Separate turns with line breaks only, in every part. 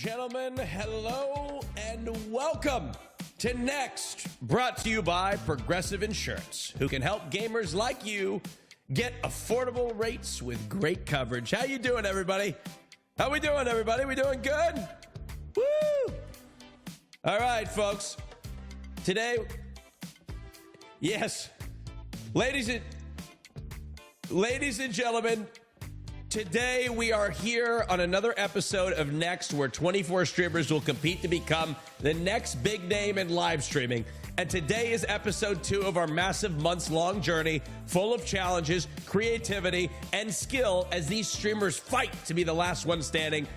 gentlemen, hello and welcome to Next, brought to you by Progressive Insurance, who can help gamers like you get affordable rates with great coverage. How you doing, everybody? How we doing, everybody? We doing good? Woo! All right, folks. Today, yes, ladies and gentlemen, today we are here on another episode of Next, where 24 streamers will compete to become the next big name in live streaming. And today is episode 2 of our massive months-long journey, full of challenges, creativity, and skill as these streamers fight to be the last one standing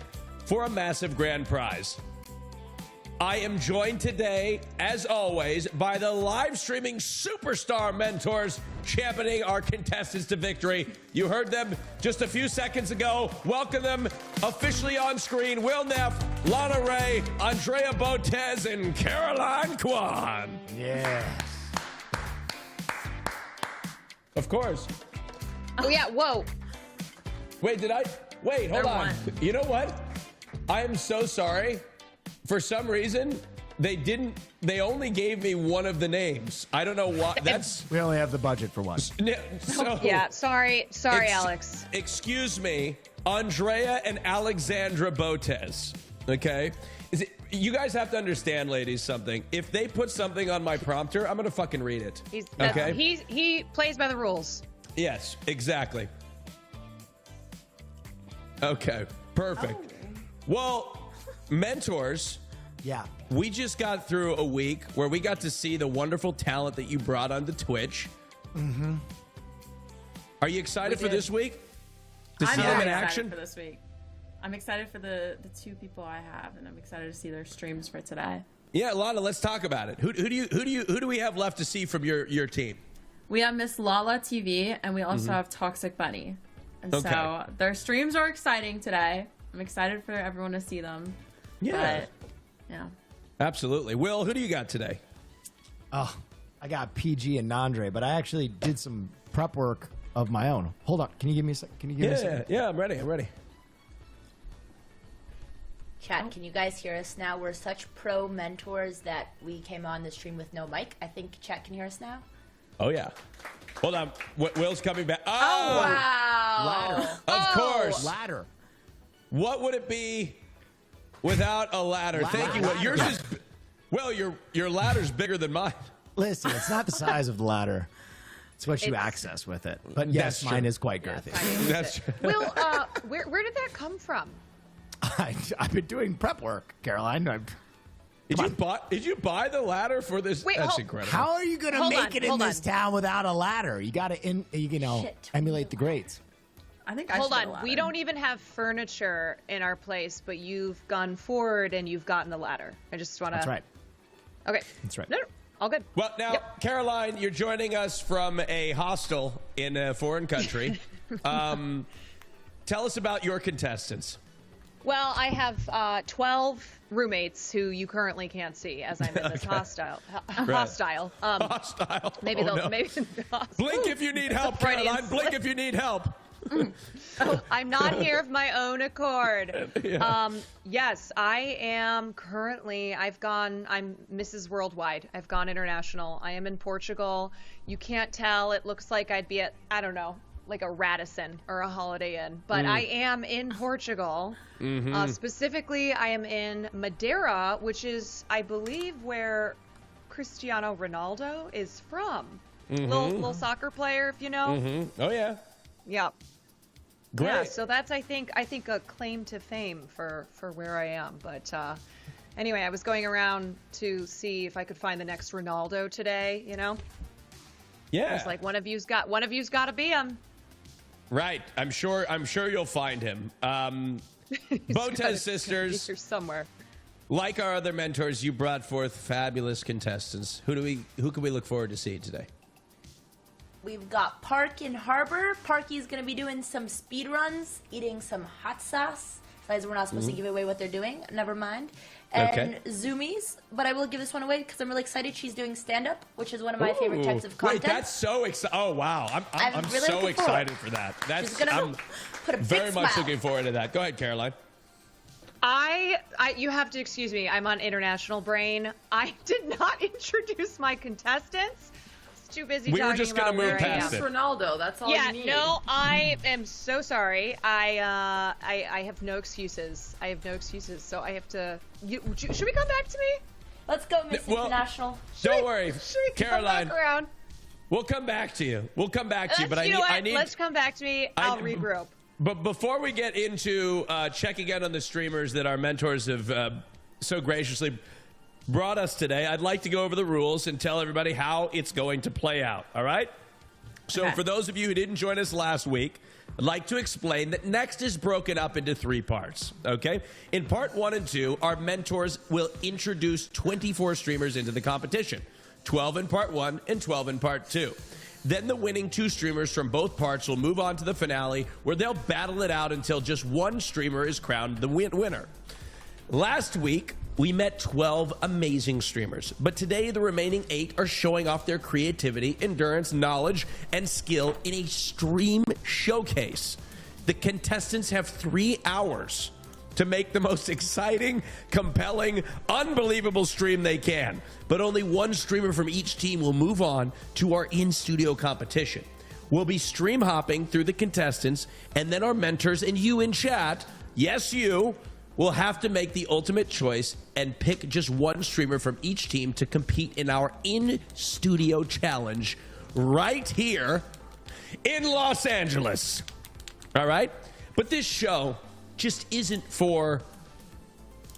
for a massive grand prize. I am joined today, as always, by the live streaming superstar mentors championing our contestants to victory. You heard them just a few seconds ago. Welcome them officially on screen. Will Neff, Lana Ray, Andrea Botez, and Caroline Kwan.
Yes.
Of course.
Oh, yeah. Whoa.
Wait, hold on. You know what? I am so sorry. For some reason, they only gave me one of the names. I don't know why.
We only have the budget for one.
So,
yeah, sorry, Alex.
Excuse me, Andrea and Alexandra Botez. Okay? You guys have to understand, ladies, something. If they put something on my prompter, I'm going to fucking read it. Okay?
He plays by the rules.
Yes, exactly. Okay, perfect.
Oh.
Well, mentors.
Yeah.
We just got through a week where we got to see the wonderful talent that you brought onto Twitch. Mm-hmm. Are you excited for this week? To see them in action?
For this week. I'm excited for the 2 people I have, and I'm excited to see their streams for today.
Yeah, Lana, let's talk about it. Who do we have left to see from your team?
We have Miss Lala TV, and we also have Toxic Bunny. And so their streams are exciting today. I'm excited for everyone to see them.
Yeah.
But, yeah.
Absolutely. Will, who do you got today?
Oh, I got PG and Nandre, but I actually did some prep work of my own. Hold on. Can you give me a second? Me a second?
Yeah, I'm ready.
Chat, can you guys hear us now? We're such pro mentors that we came on the stream with no mic. I think chat can hear us now.
Oh, yeah. Hold on. Will's coming back.
Oh, wow.
Ladder.
Of course.
Ladder.
What would it be without a ladder? Thank you. Well, yours is... Well, your ladder's bigger than mine.
Listen, it's not the size of the ladder. It's what you access with it. But yes, mine is quite girthy.
That's true.
Will, where did that come from?
I've been doing prep work, Caroline.
Did you buy the ladder for this?
Wait,
That's incredible.
How are you going to make it in this town without a ladder? You got to, emulate the greats.
I think I
Hold
should get a
on.
ladder.
We don't even have furniture in our place, but you've gone forward and you've gotten the ladder. I just want to...
That's right.
Okay.
That's right.
No, all good.
Well, now, Caroline, you're joining us from a hostel in a foreign country. Tell us about your contestants.
Well, I have 12 roommates who you currently can't see as I'm in this hostile.
Hostile.
Maybe they'll.
No.
Maybe
Blink if you need help, Caroline. Blink if you need help.
I'm not here of my own accord.
Yeah.
Yes, I am currently. I'm Mrs. Worldwide. I've gone international. I am in Portugal. You can't tell. It looks like I'd be at, I don't know, like a Radisson or a Holiday Inn, but I am in Portugal. Mm-hmm. Specifically, I am in Madeira, which is, I believe, where Cristiano Ronaldo is from. Mm-hmm. Little soccer player, if you know.
Mm-hmm. Oh yeah.
Yep.
Great.
Yeah, so that's I think a claim to fame for where I am. But anyway, I was going around to see if I could find the next Ronaldo today. You know.
Yeah.
I was like, one of you's got to be him.
Right. I'm sure you'll find him. Botez sisters.
Here somewhere.
Like our other mentors, you brought forth fabulous contestants. Who can we look forward to seeing today?
We've got Park in Harbor. Parky's going to be doing some speed runs, eating some hot sauce. Guys, we're not supposed to give away what they're doing. Never mind. And Zoomies, but I will give this one away because I'm really excited. She's doing stand-up, which is one of my favorite types of content.
Wait, that's so exciting. Oh, wow. I'm
really
so
looking
excited for that.
She's gonna
I'm
put a big
very much
smile.
looking forward to that. Go ahead, Caroline.
You have to excuse me. I'm on international brain. I did not introduce my contestants. It's too busy talking about where I am.
We were just going to move past it.
Ronaldo, that's all you need.
Yeah, no, I am so sorry. I have no excuses. So I have to. Should we come back to me?
Let's go, Miss International.
Don't worry, Caroline.
Come back around?
We'll come back to you. But
I need. Let's come back to me. I'll regroup.
But before we get into checking out on the streamers that our mentors have so graciously brought us today, I'd like to go over the rules and tell everybody how it's going to play out, all right? So for those of you who didn't join us last week, I'd like to explain that Next is broken up into 3 parts, okay? In part 1 and 2, our mentors will introduce 24 streamers into the competition, 12 in part 1 and 12 in part 2. Then the winning 2 streamers from both parts will move on to the finale, where they'll battle it out until just 1 streamer is crowned the winner. Last week, we met 12 amazing streamers, but today the remaining 8 are showing off their creativity, endurance, knowledge, and skill in a stream showcase. The contestants have 3 hours to make the most exciting, compelling, unbelievable stream they can. But only 1 streamer from each team will move on to our in-studio competition. We'll be stream hopping through the contestants, and then our mentors and you in chat, yes, you, will have to make the ultimate choice and pick just 1 streamer from each team to compete in our in-studio challenge right here in Los Angeles. All right? But this show just isn't for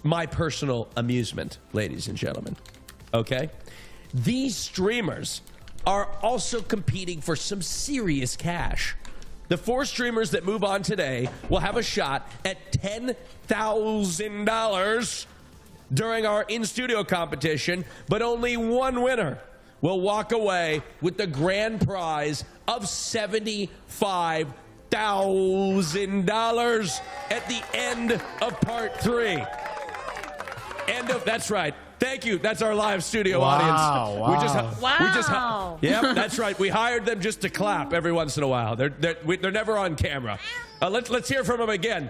my personal amusement, ladies and gentlemen. Okay? These streamers are also competing for some serious cash. The 4 streamers that move on today will have a shot at $10,000 during our in-studio competition, but only 1 winner will walk away with the grand prize of $75,000 at the end of part 3. That's right. Thank you. That's our live studio audience.
Wow.
Yeah, that's right. We hired them just to clap every once in a while. They're never on camera. Let's hear from them again.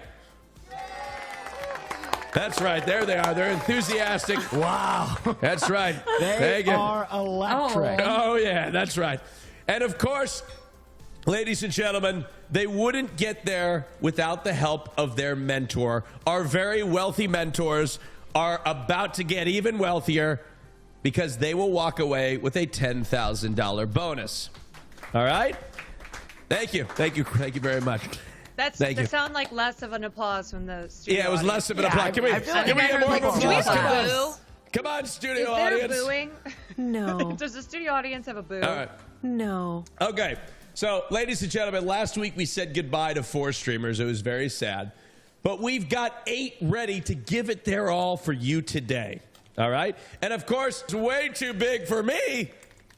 That's right. There they are. They're enthusiastic.
Wow.
That's right.
They are electric.
Oh, yeah. That's right. And, of course, ladies and gentlemen, they wouldn't get there without the help of their mentor. Our very wealthy mentors are about to get even wealthier because they will walk away with a $10,000 bonus. All right? Thank you. Thank you very much.
That sound like less of an applause from the studio.
Yeah, it was less of an applause. Can we get more of a
Do we
applause?
have a boo?
Come on, studio
Is there
audience.
booing?
No.
Does the studio audience have a boo?
All right.
No.
Okay. So, ladies and gentlemen, last week we said goodbye to 4 streamers. It was very sad. But we've got 8 ready to give it their all for you today. All right? And, of course, it's way too big for me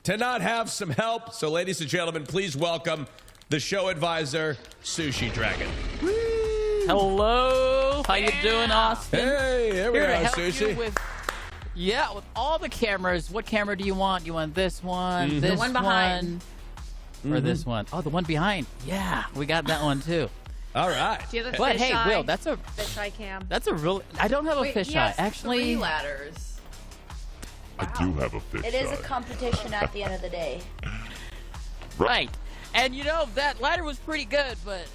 to not have some help. So, ladies and gentlemen, please welcome the show advisor, Sushi Dragon.
Hello. How you doing, Austin?
Hey, here we
Here to
are,
help
Sushi.
you with all the cameras. What camera do you want? You want this one, this
The one behind.
or this one? Oh, the one behind. Yeah, we got that one too.
All right.
Do you have a
But hey,
fisheye?
Will, that's a
Fisheye cam.
real. I don't have a
Wait,
fisheye.
yes,
Actually,
3 ladders.
I do have a fish
It is a
eye.
competition at the end of the day.
right. And you know that ladder was pretty good, but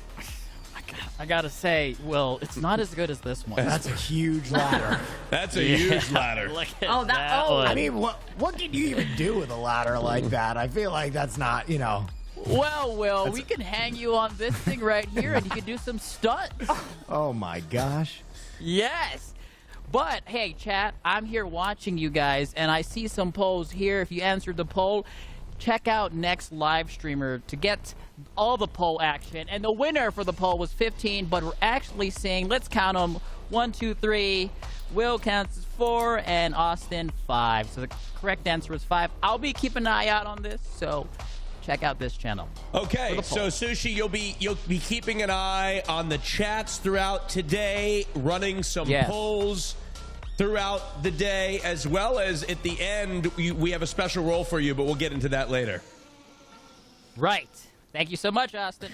I gotta say, Will, it's not as good as this one.
That's a huge ladder.
That's a huge ladder.
Look at
Oh,
that
oh.
one.
I mean, what can you even do with a ladder like that? I feel like that's not,
Well, Will, we can hang you on this thing right here, and you can do some stunts.
Oh my gosh.
Yes. But, hey, chat, I'm here watching you guys, and I see some polls here. If you answered the poll, check out Next live streamer to get all the poll action. And the winner for the poll was 15, but we're actually seeing, let's count them, 1, 2, 3. Will counts as 4, and Austin 5. So the correct answer was 5. I'll be keeping an eye out on this, so check out this channel.
Okay, so Sushi, you'll be keeping an eye on the chats throughout today, running some polls throughout the day, as well as at the end, we have a special role for you, but we'll get into that later.
Right. Thank you so much, Austin.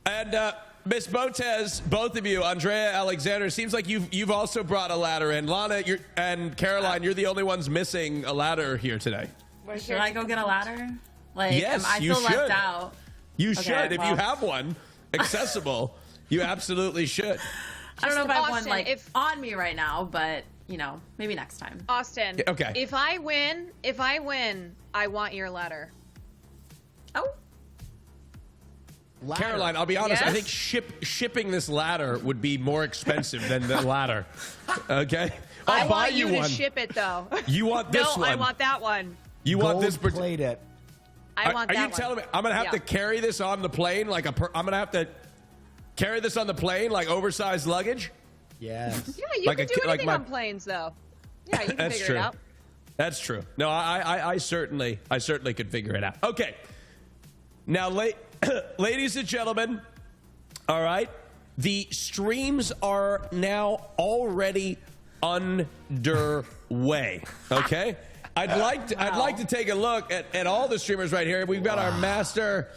And Miss Botez, both of you, Andrea, Alexander, seems like you've also brought a ladder in. Lana and Caroline, you're the only ones missing a ladder here today.
Should I go get a ladder? Like,
Yes,
am I
you
still
should.
left out?
You
Okay,
should. If you
well.
have one accessible, you absolutely should.
I don't know if I have one
Austin,
like on me right now, but maybe next time.
Austin.
Okay.
If I win, I want your letter.
Oh,
Ladder.
Caroline, I'll be honest. I
Yes?
think shipping this ladder would be more expensive than the ladder. Okay,
I
I'll buy
want you to
one.
ship it though.
You want this
no,
one?
I want that one.
You want this?
Gold plate it.
I want
Are
that
you
one.
telling me I'm gonna have to carry this on the plane like I'm gonna have to carry this on the plane like oversized luggage?
Yes.
Yeah, you
Like
can
a
do
ki- like
anything
my-
on planes though. Yeah, you can
That's
figure
true.
it out.
That's true. No, I certainly could figure it out. Okay. Now, ladies and gentlemen, all right, the streams are now already underway. Okay. I'd like to take a look at all the streamers right here. We've got our master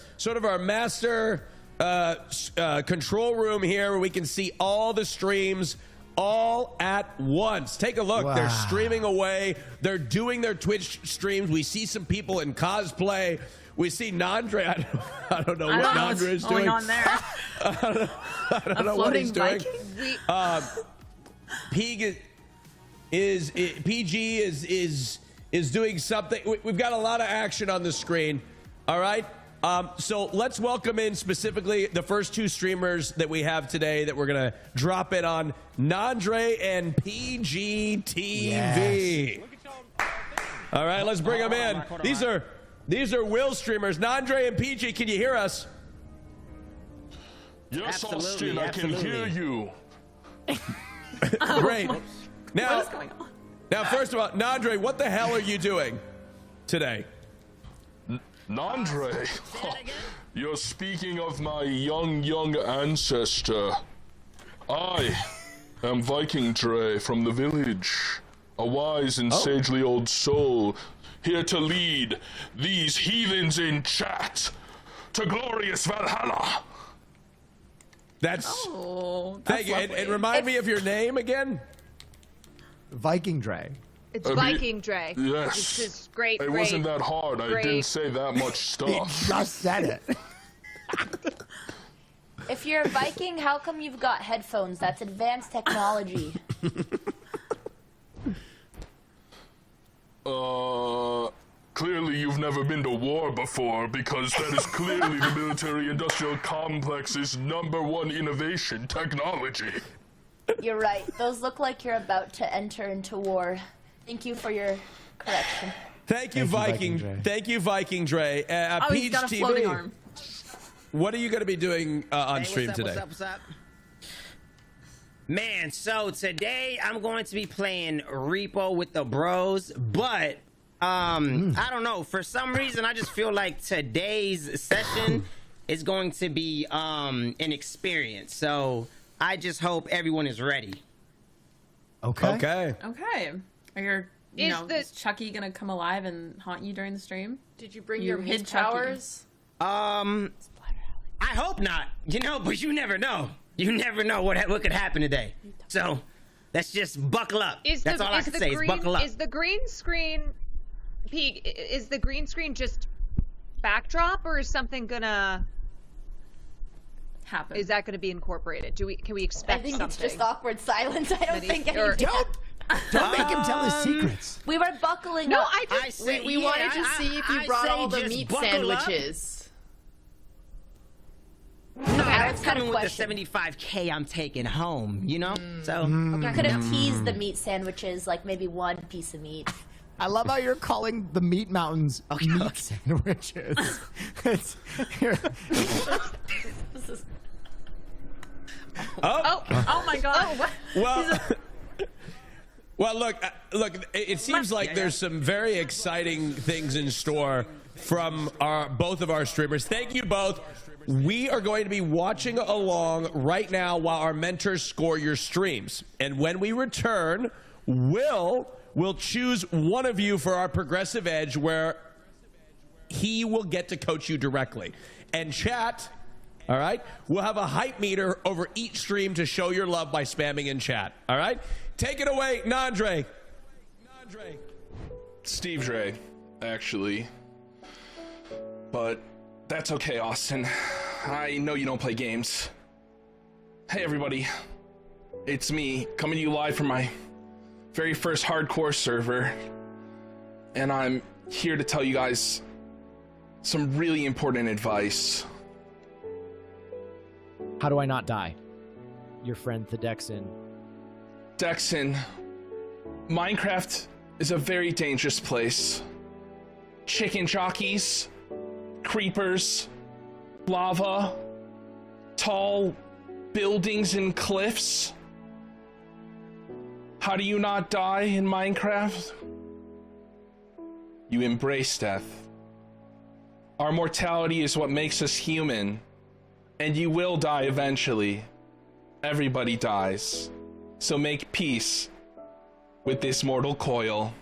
control room here where we can see all the streams all at once. Take a look.
Wow.
They're streaming away. They're doing their Twitch streams. We see some people in cosplay. We see Nandre. I don't know what Nandre is
going
doing.
on there.
I don't know what he's
floating
doing.
Viking?
PG is doing something. We've got a lot of action on the screen. All right. So let's welcome in specifically the first two streamers that we have today that we're gonna drop in on, Nandre and PGTV.
Yes.
All right, let's bring them in. These are Will streamers. Nandre and PG, can you hear us?
Yes,
Absolutely,
Austin, I can hear you.
Great. Now,
What is going on?
now, first of all, Nandre, what the hell are you doing today?
Nandre, you're speaking of my young ancestor. I am Viking Dre from the village, a wise and sagely old soul, here to lead these heathens in chat to glorious Valhalla.
That's
Oh,
thank you. And remind me of your name again.
Viking Dre.
It's
I mean,
Viking Dre.
yes.
This is great.
It
great.
wasn't that hard. I
great.
didn't say that much stuff.
Just said it.
If you're a Viking, how come you've got headphones? That's advanced technology.
Clearly you've never been to war before, because that is clearly the military-industrial complex's #1 innovation, technology.
You're right. Those look like you're about to enter into war. Thank you for your correction.
Thank you, Viking.
Dre.
Thank you, Viking Dre.
Oh, he's
Peach
got a
TV.
floating arm.
What are you going to be doing on
Hey,
stream
what's
today?
up, what's up? Man, so today I'm going to be playing Repo with the bros, but I don't know. For some reason, I just feel like today's session is going to be an experience. So I just hope everyone is ready.
Okay.
Okay.
Okay. Is Chucky gonna come alive and haunt you during the stream?
Did you bring
You
your
hid
meat
Chucky.
powers?
I hope not. But you never know. You never know what could happen today. So let's just buckle up. That's all I can say. Is buckle up.
Is the green screen, Pete? Is the green screen just backdrop, or is something gonna?
Happen.
Is that going to be incorporated? Can we expect
I think
something?
it's just awkward silence. I don't think
or-
anything.
Don't make him tell his secrets.
We were buckling
No,
up.
I just.
We wanted to see if you brought all the meat sandwiches.
No,
Alex
that's
had a
coming with the
question.
$75K I'm taking home, So
Could have teased the meat sandwiches, like maybe one piece of meat.
I love how you're calling the meat mountains meat sandwiches.
Oh my god.
Well, look. It seems like there's some very exciting things in store from both of our streamers. Thank you both. We are going to be watching along right now while our mentors score your streams, and when we return, we'll choose one of you for our progressive edge, where he will get to coach you directly. And chat, All right? We'll have a hype meter over each stream to show your love by spamming in chat. All right? Take it away, Nandre.
Steve Dre, actually. But that's okay, Austin. I know you don't play games. Hey, everybody. It's me, coming to you live from my very first hardcore server. And I'm here to tell you guys some really important advice.
How do I not die? Your friend, the Dexin.
Dexin, Minecraft is a very dangerous place. Chicken jockeys, creepers, lava, tall buildings and cliffs. How do you not die in Minecraft? You embrace death. Our mortality is what makes us human, and you will die eventually. Everybody dies. So make peace with this mortal coil.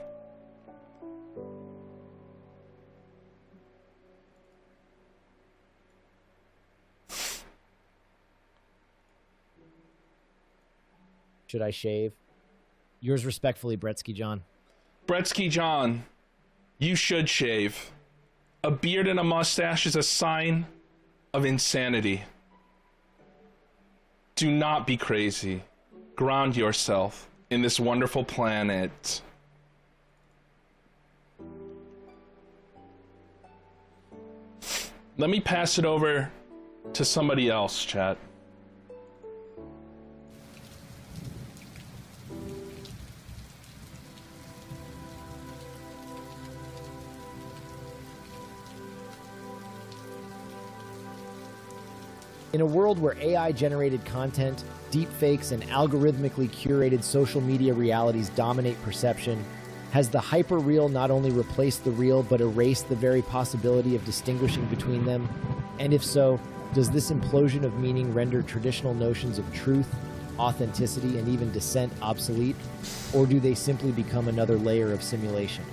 Should I shave? Yours respectfully, Bretsky John.
Bretsky John, you should shave. A beard and a mustache is a sign of insanity. Do not be crazy. Ground yourself in this wonderful planet. Let me pass it over to somebody else, chat.
In a world where AI-generated content, deepfakes, and algorithmically curated social media realities dominate perception, has the hyper-real not only replaced the real, but erased the very possibility of distinguishing between them? And if so, does this implosion of meaning render traditional notions of truth, authenticity, and even dissent obsolete? Or do they simply become another layer of simulation?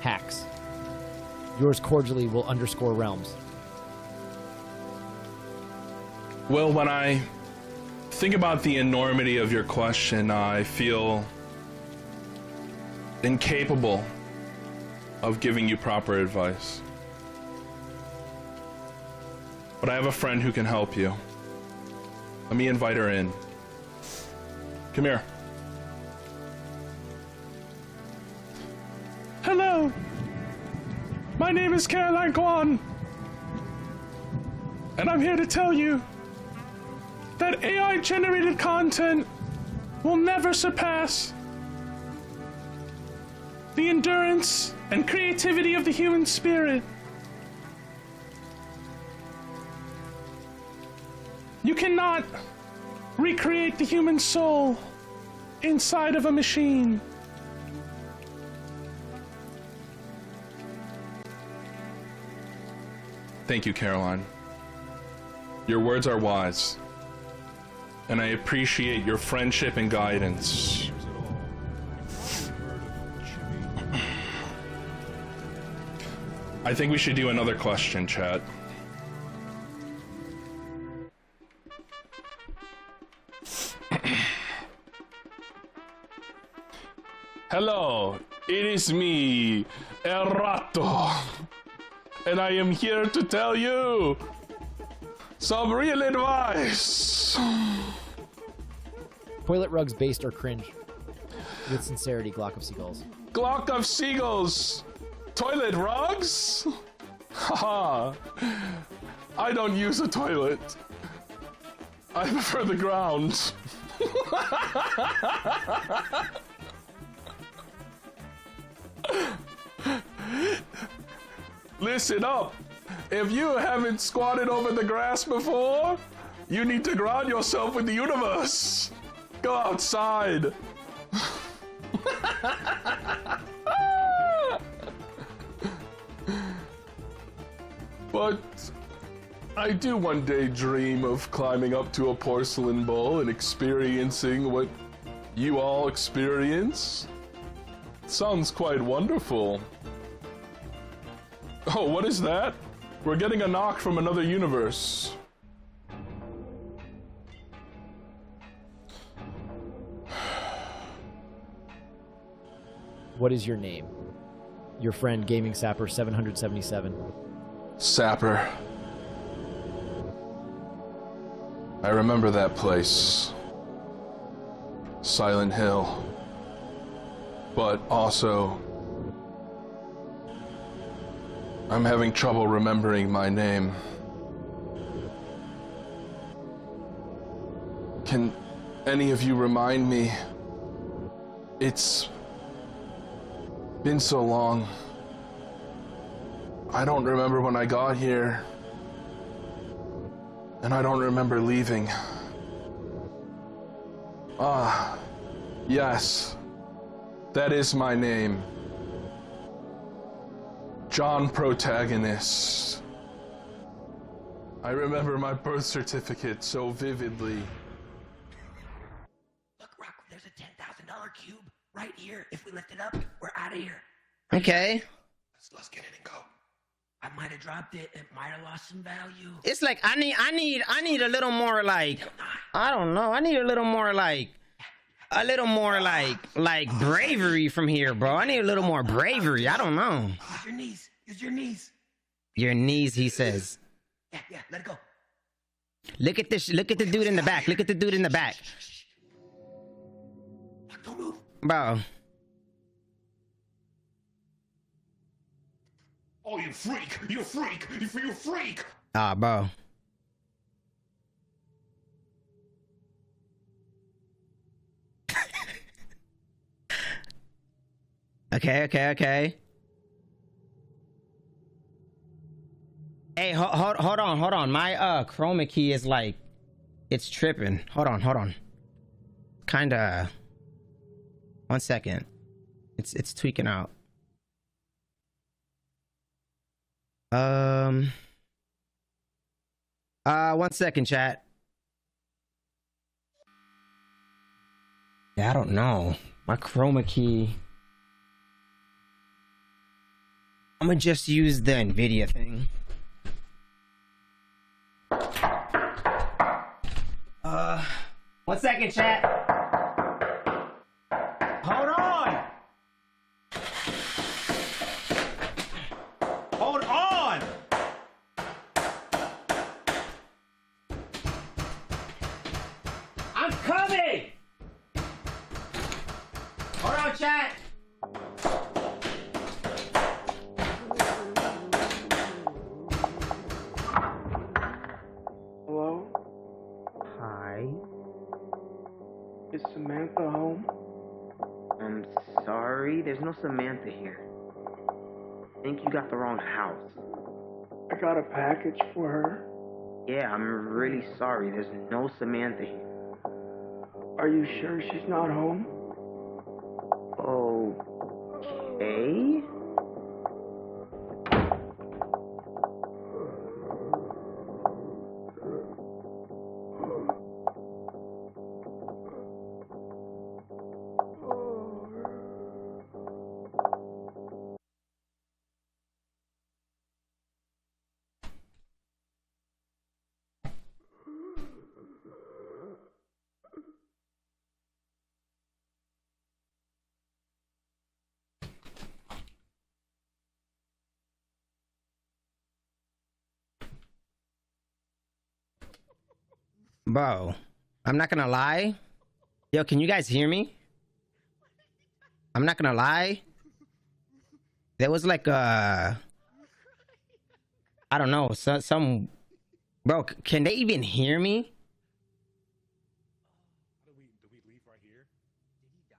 Hacks. Yours cordially will _realms.
Well, when I think about the enormity of your question, I feel incapable of giving you proper advice. But I have a friend who can help you. Let me invite her in. Come here. Hello. My name is Caroline Kwan. And I'm here to tell you that AI-generated content will never surpass the endurance and creativity of the human spirit. You cannot recreate the human soul inside of a machine. Thank you, Caroline. Your words are wise, and I appreciate your friendship and guidance. I think we should do another question, chat. Hello, it is me, Erato, and I am here to tell you some real advice.
Toilet rugs based or cringe? With sincerity, Glock of Seagulls.
Glock of Seagulls. Toilet rugs? Haha. I don't use a toilet. I prefer the ground. Listen up. If you haven't squatted over the grass before, you need to ground yourself with the universe. Go outside. But I do one day dream of climbing up to a porcelain bowl and experiencing what you all experience. Sounds quite wonderful. Oh, what is that? We're getting a knock from another universe.
What is your name? Your friend Gaming Sapper 777.
Sapper. I remember that place. Silent Hill. But also, I'm having trouble remembering my name. Can any of you remind me? It's been so long. I don't remember when I got here. And I don't remember leaving. Ah, yes. That is my name. John Protagonist. I remember my birth certificate so vividly.
Look, Rock, there's a $10,000 cube right here. If we lift it up, we're out of here.
Okay.
Let's get it and go. I might have dropped it. It might have lost some value.
It's like I need a little more like I don't know. I need a little more like bravery from here, bro. I need a little more bravery. I don't know.
Use your knees. Use your knees.
Your knees, he says.
Yeah, let it go.
Look at this. Look at the dude in the back. Look at the dude in the back.
Don't move.
Bro.
Oh, you freak! You freak! You freak!
Ah, bro. Okay. Hey, hold on. My chroma key is like, it's tripping. Hold on. Kinda. 1 second. It's tweaking out. 1 second, chat. Yeah, I don't know. My chroma key. I'm gonna just use the NVIDIA thing. 1 second, chat. Hold on. I'm coming. Hold on, chat.
Hello?
Hi.
Is Samantha home?
I'm sorry, there's no Samantha here. I think you got the wrong house.
I got a package for her.
Yeah, I'm really sorry, there's no Samantha here.
Are you sure she's not home?
Okay.
Bro, I'm not gonna lie. Yo, can you guys hear me? I'm not gonna lie. There was like I don't know, some bro, can they even hear me?
Do we leave right here? Did he die?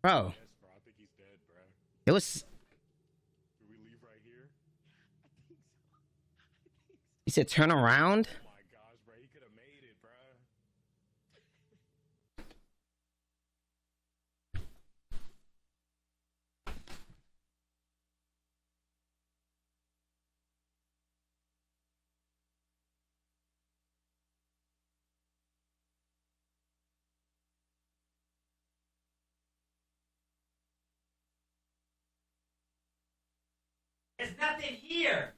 Bro.
Yes, bro. I think he's dead, bro.
It was.
Do we leave right here?
You said turn around?
Oh my gosh, bro. He could have made it, bro.
There's nothing here.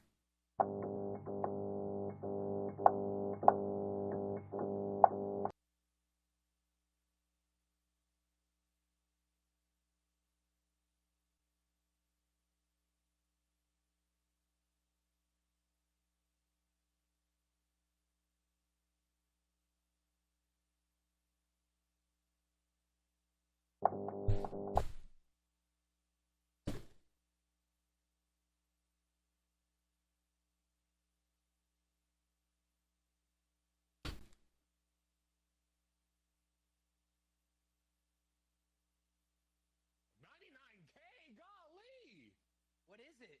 What is it?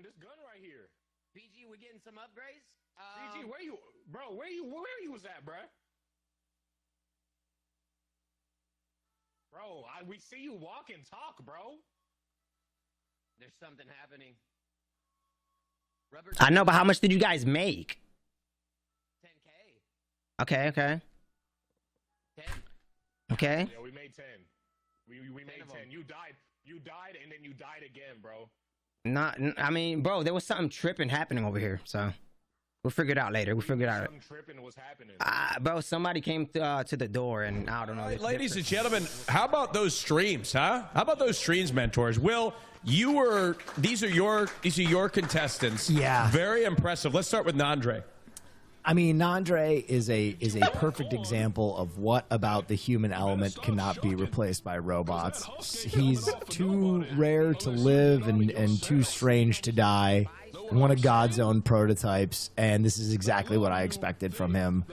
This gun right here. PG, we getting some upgrades? PG, where you was at, bruh? Bro, we see you walk and talk, bro. There's something happening.
I know, but how much did you guys make?
10K.
Okay.
10.
Okay.
Yeah, we made 10. We made 10. You died, and then you died again, bro.
I mean, bro, there was something tripping happening over here, so we'll figure it out later.
Something tripping was happening.
Bro, somebody came to the door, and I don't know.
Ladies and gentlemen, how about those streams, huh? How about those streams, mentors? Will, these are your contestants.
Yeah.
Very impressive. Let's start with Nandre.
I mean, Nandre is a perfect example of what about the human element cannot be replaced by robots. He's too rare to live and too strange to die. One of God's own prototypes, and this is exactly what I expected from him.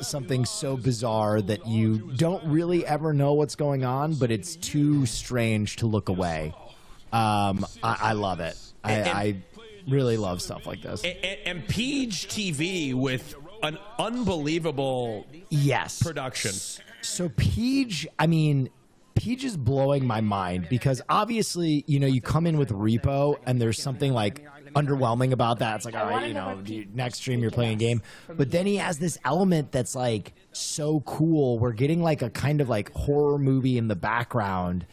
Something so bizarre that you don't really ever know what's going on, but it's too strange to look away. I love it. I really love stuff like this.
And Peach TV with an unbelievable production.
So Peach is blowing my mind because obviously, you come in with Repo and there's something like underwhelming about that. It's like, all right, next stream you're playing a game. But then he has this element that's like so cool. We're getting like a kind of like horror movie in the background.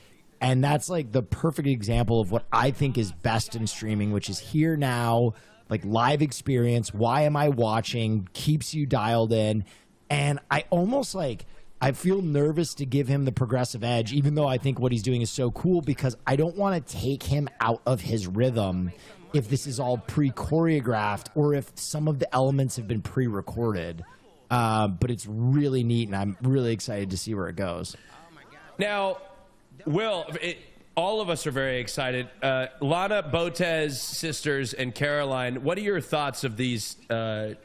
And that's like the perfect example of what I think is best in streaming, which is here now, like live experience. Why am I watching? Keeps you dialed in. And I almost I feel nervous to give him the progressive edge, even though I think what he's doing is so cool, because I don't want to take him out of his rhythm if this is all pre-choreographed or if some of the elements have been pre-recorded. But it's really neat, and I'm really excited to see where it goes.
Now, Will, all of us are very excited. Lana, Botez sisters, and Caroline, what are your thoughts of these the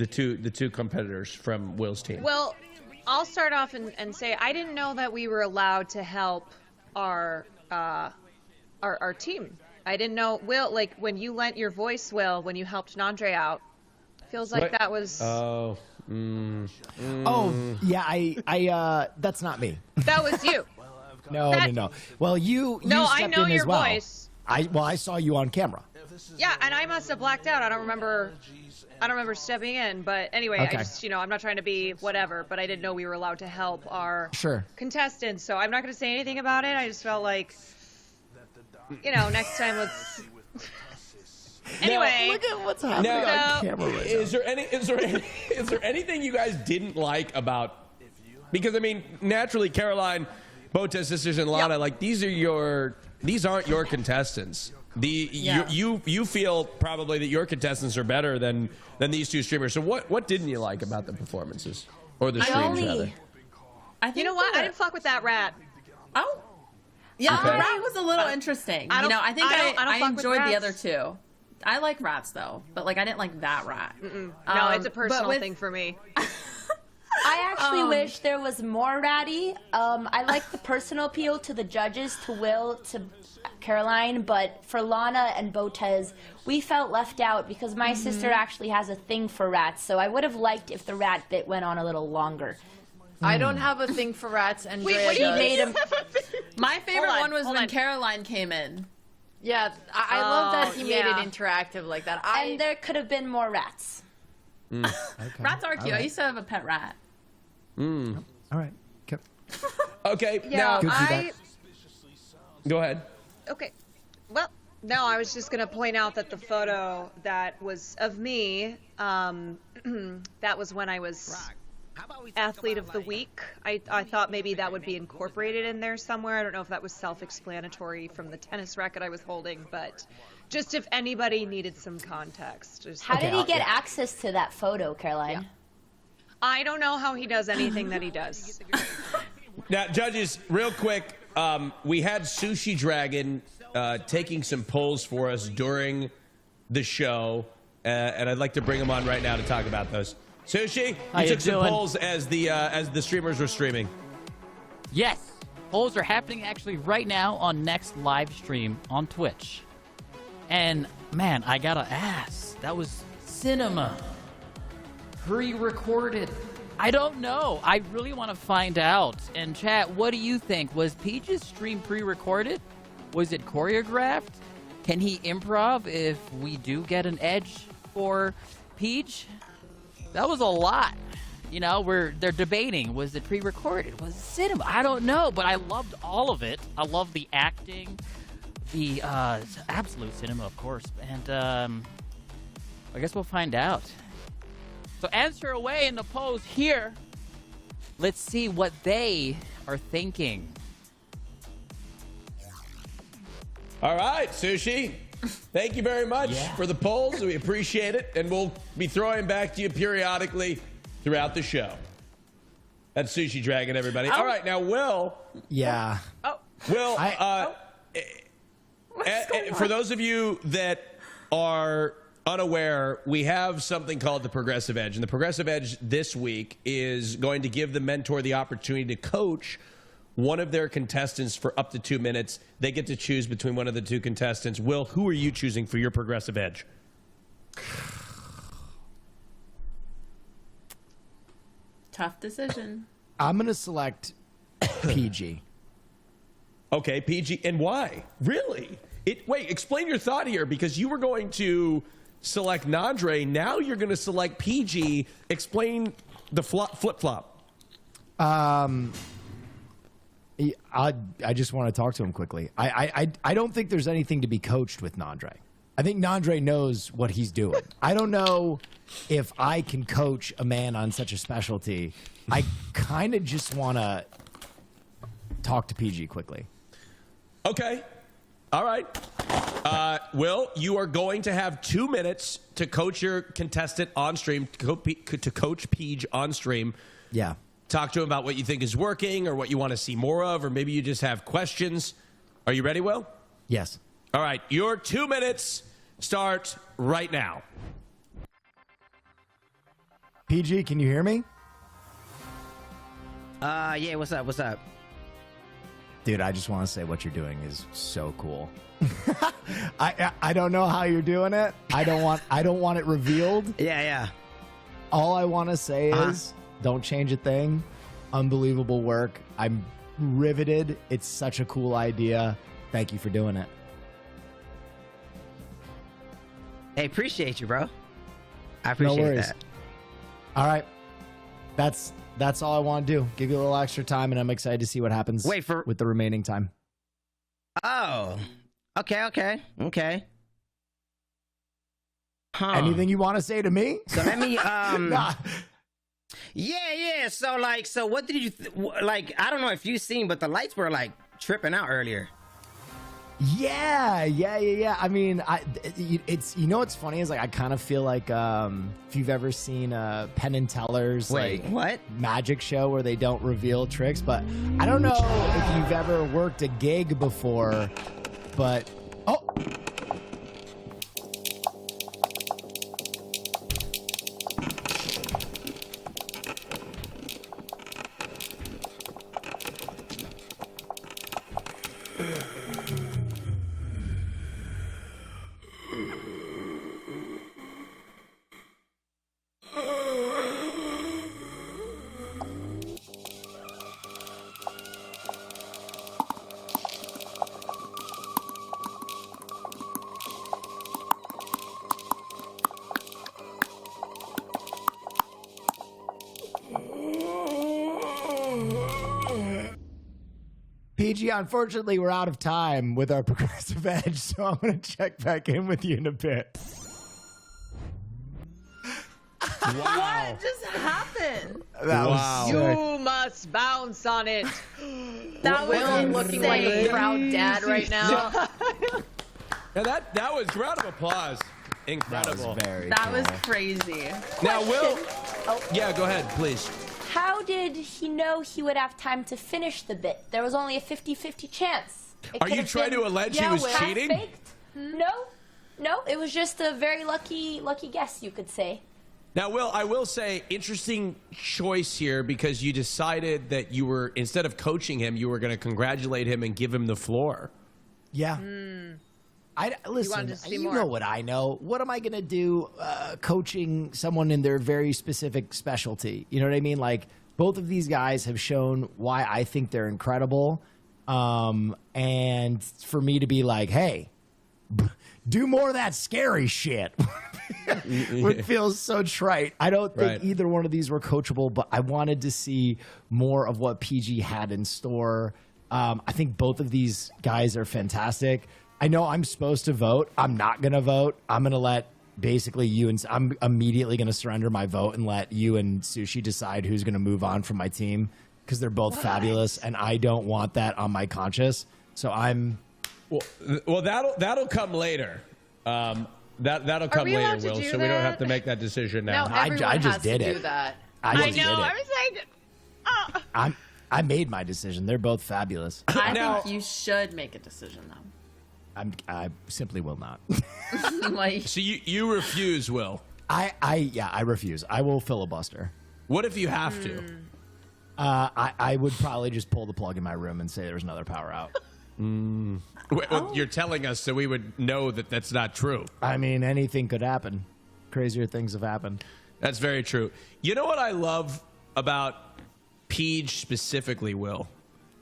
two competitors from Will's team?
Well, I'll start off and say I didn't know that we were allowed to help our team. I didn't know, Will, like when you lent your voice, Will, when you helped Nandre out, feels like that was.
Oh, yeah, I that's not me.
That was you.
No. Well, you
I
stepped
know
in
your
as well.
voice.
I saw you on camera.
Yeah, and I must have blacked out. I don't remember stepping in, but anyway,
Okay.
I just, I'm not trying to be whatever, but I didn't know we were allowed to help our contestants, so I'm not going to say anything about it. I just felt like, next time let's. Anyway,
look at what's happening on camera right now.
Is there anything you guys didn't like about? Because I mean, naturally, Caroline, Botez sisters, and Lana, these aren't your contestants. You feel probably that your contestants are better than these two streamers. So what didn't you like about the performances or the streams rather?
You know what? I didn't fuck with that rat.
Oh, yeah, the rat was a little interesting. I think I enjoyed the other two. I like rats though, but I didn't like that rat.
No, it's a personal thing for me.
I actually wish there was more ratty. I like the personal appeal to the judges, to Will, to Caroline, but for Lana and Botez, we felt left out because my sister actually has a thing for rats, so I would have liked if the rat bit went on a little longer.
I don't have a thing for rats, and
Wait, what do you mean?
My favorite one was when Caroline came in.
Yeah, I love that he made it interactive like that.
And there could have been more rats.
Rats are cute. I used to have a pet rat.
All right.
Okay.
Yeah,
now, go ahead.
Okay. Well, no, I was just going to point out that the photo that was of me, that was when I was Athlete of the Week. I thought maybe that would be incorporated in there somewhere. I don't know if that was self-explanatory from the tennis racket I was holding, but just if anybody needed some context.
How did he get access to that photo, Caroline?
I don't know how he does anything that he does.
Now, judges, real quick, we had Sushi Dragon taking some polls for us during the show, and I'd like to bring him on right now to talk about those. Sushi, you took some polls as the streamers were streaming.
Yes, polls are happening actually right now on next live stream on Twitch. And man, I gotta ask, that was cinema pre-recorded. I don't know. I really want to find out. And chat, what do you think? Was Peach's stream pre-recorded? Was it choreographed? Can he improv if we do get an edge for Peach? That was a lot. You know, they're debating. Was it pre-recorded? Was it cinema? I don't know, but I loved all of it. I love the acting, the absolute cinema, of course. And I guess we'll find out. So answer away in the polls here. Let's see what they are thinking.
All right, Sushi. Thank you very much for the polls. We appreciate it, and we'll be throwing back to you periodically throughout the show. That's Sushi Dragon, everybody. All right, now, Will.
Yeah.
Will, for those of you that are unaware, we have something called the Progressive Edge. And the Progressive Edge this week is going to give the mentor the opportunity to coach one of their contestants for up to 2 minutes. They get to choose between one of the two contestants. Will, who are you choosing for your Progressive Edge?
Tough decision.
I'm going to select PG.
Okay, PG. And why? Really? Wait, explain your thought here, because you were going to select Nandre. Now you're going to select PG. Explain the flip-flop.
I just want to talk to him quickly. I don't think there's anything to be coached with Nandre. I think Nandre knows what he's doing. I don't know if I can coach a man on such a specialty. I kind of just want to talk to PG quickly.
Okay. All right. Will, you are going to have 2 minutes to coach your contestant on stream, to coach Peach on stream.
Yeah.
Talk to him about what you think is working or what you want to see more of, or maybe you just have questions. Are you ready, Will?
Yes.
All right. Your 2 minutes start right now.
PG, can you hear me?
Yeah, what's up?
Dude, I just want to say what you're doing is so cool. I don't know how you're doing it. I don't want it revealed.
Yeah.
All I want to say is don't change a thing. Unbelievable work. I'm riveted. It's such a cool idea. Thank you for doing it.
Hey, appreciate you, bro. I appreciate that.
All right. That's all I want to do. Give you a little extra time, and I'm excited to see what happens with the remaining time.
Oh. Okay. Huh.
Anything you want to say to me?
So let me Yeah. So what did you I don't know if you've seen, but the lights were like tripping out earlier.
Yeah. I mean, it's, you know what's funny is, like, I kind of feel like if you've ever seen Penn and Teller's
what
magic show where they don't reveal tricks, but I don't know if you've ever worked a gig before, but PG, unfortunately, we're out of time with our Progressive Edge, so I'm going to check back in with you in a bit.
Wow. What just happened?
You must bounce on it.
That was looking like a proud dad right now.
Now that was a round of applause. Incredible.
That was very
That
cool.
was crazy.
Now, Will. Yeah, go ahead, please.
how did he know he would have time to finish the bit? There was only a 50-50 chance.
Are you trying to allege he was cheating?
Half-baked. No, it was just a very lucky guess, you could say.
Now, Will, I will say, interesting choice here because you decided that you were, instead of coaching him, you were going to congratulate him and give him the floor.
Yeah. Listen, you know what I know. What am I going to do coaching someone in their very specific specialty? You know what I mean? Like, both of these guys have shown why I think they're incredible. And for me to be like, hey, do more of that scary shit. It feels so trite. I don't think either one of these were coachable, but I wanted to see more of what PG had in store. I think both of these guys are fantastic. I know I'm supposed to vote. I'm not going to vote. I'm going to let basically you and I'm immediately going to surrender my vote and let you and Sushi decide who's going to move on from my team because they're both fabulous and I don't want that on my conscience. So I'm
well that'll come later. That'll come later, Will. So we don't have to make that decision now.
No,
I just did it.
That.
I know.
I was like,
I made my decision. They're both fabulous.
I think you should make a decision though.
I simply will not.
So you refuse, Will?
I refuse. I will filibuster.
What if you have to?
I would probably just pull the plug in my room and say there's another power out.
Well, you're telling us so we would know that that's not true.
I mean, anything could happen. Crazier things have happened.
That's very true. You know what I love about Peach specifically, Will?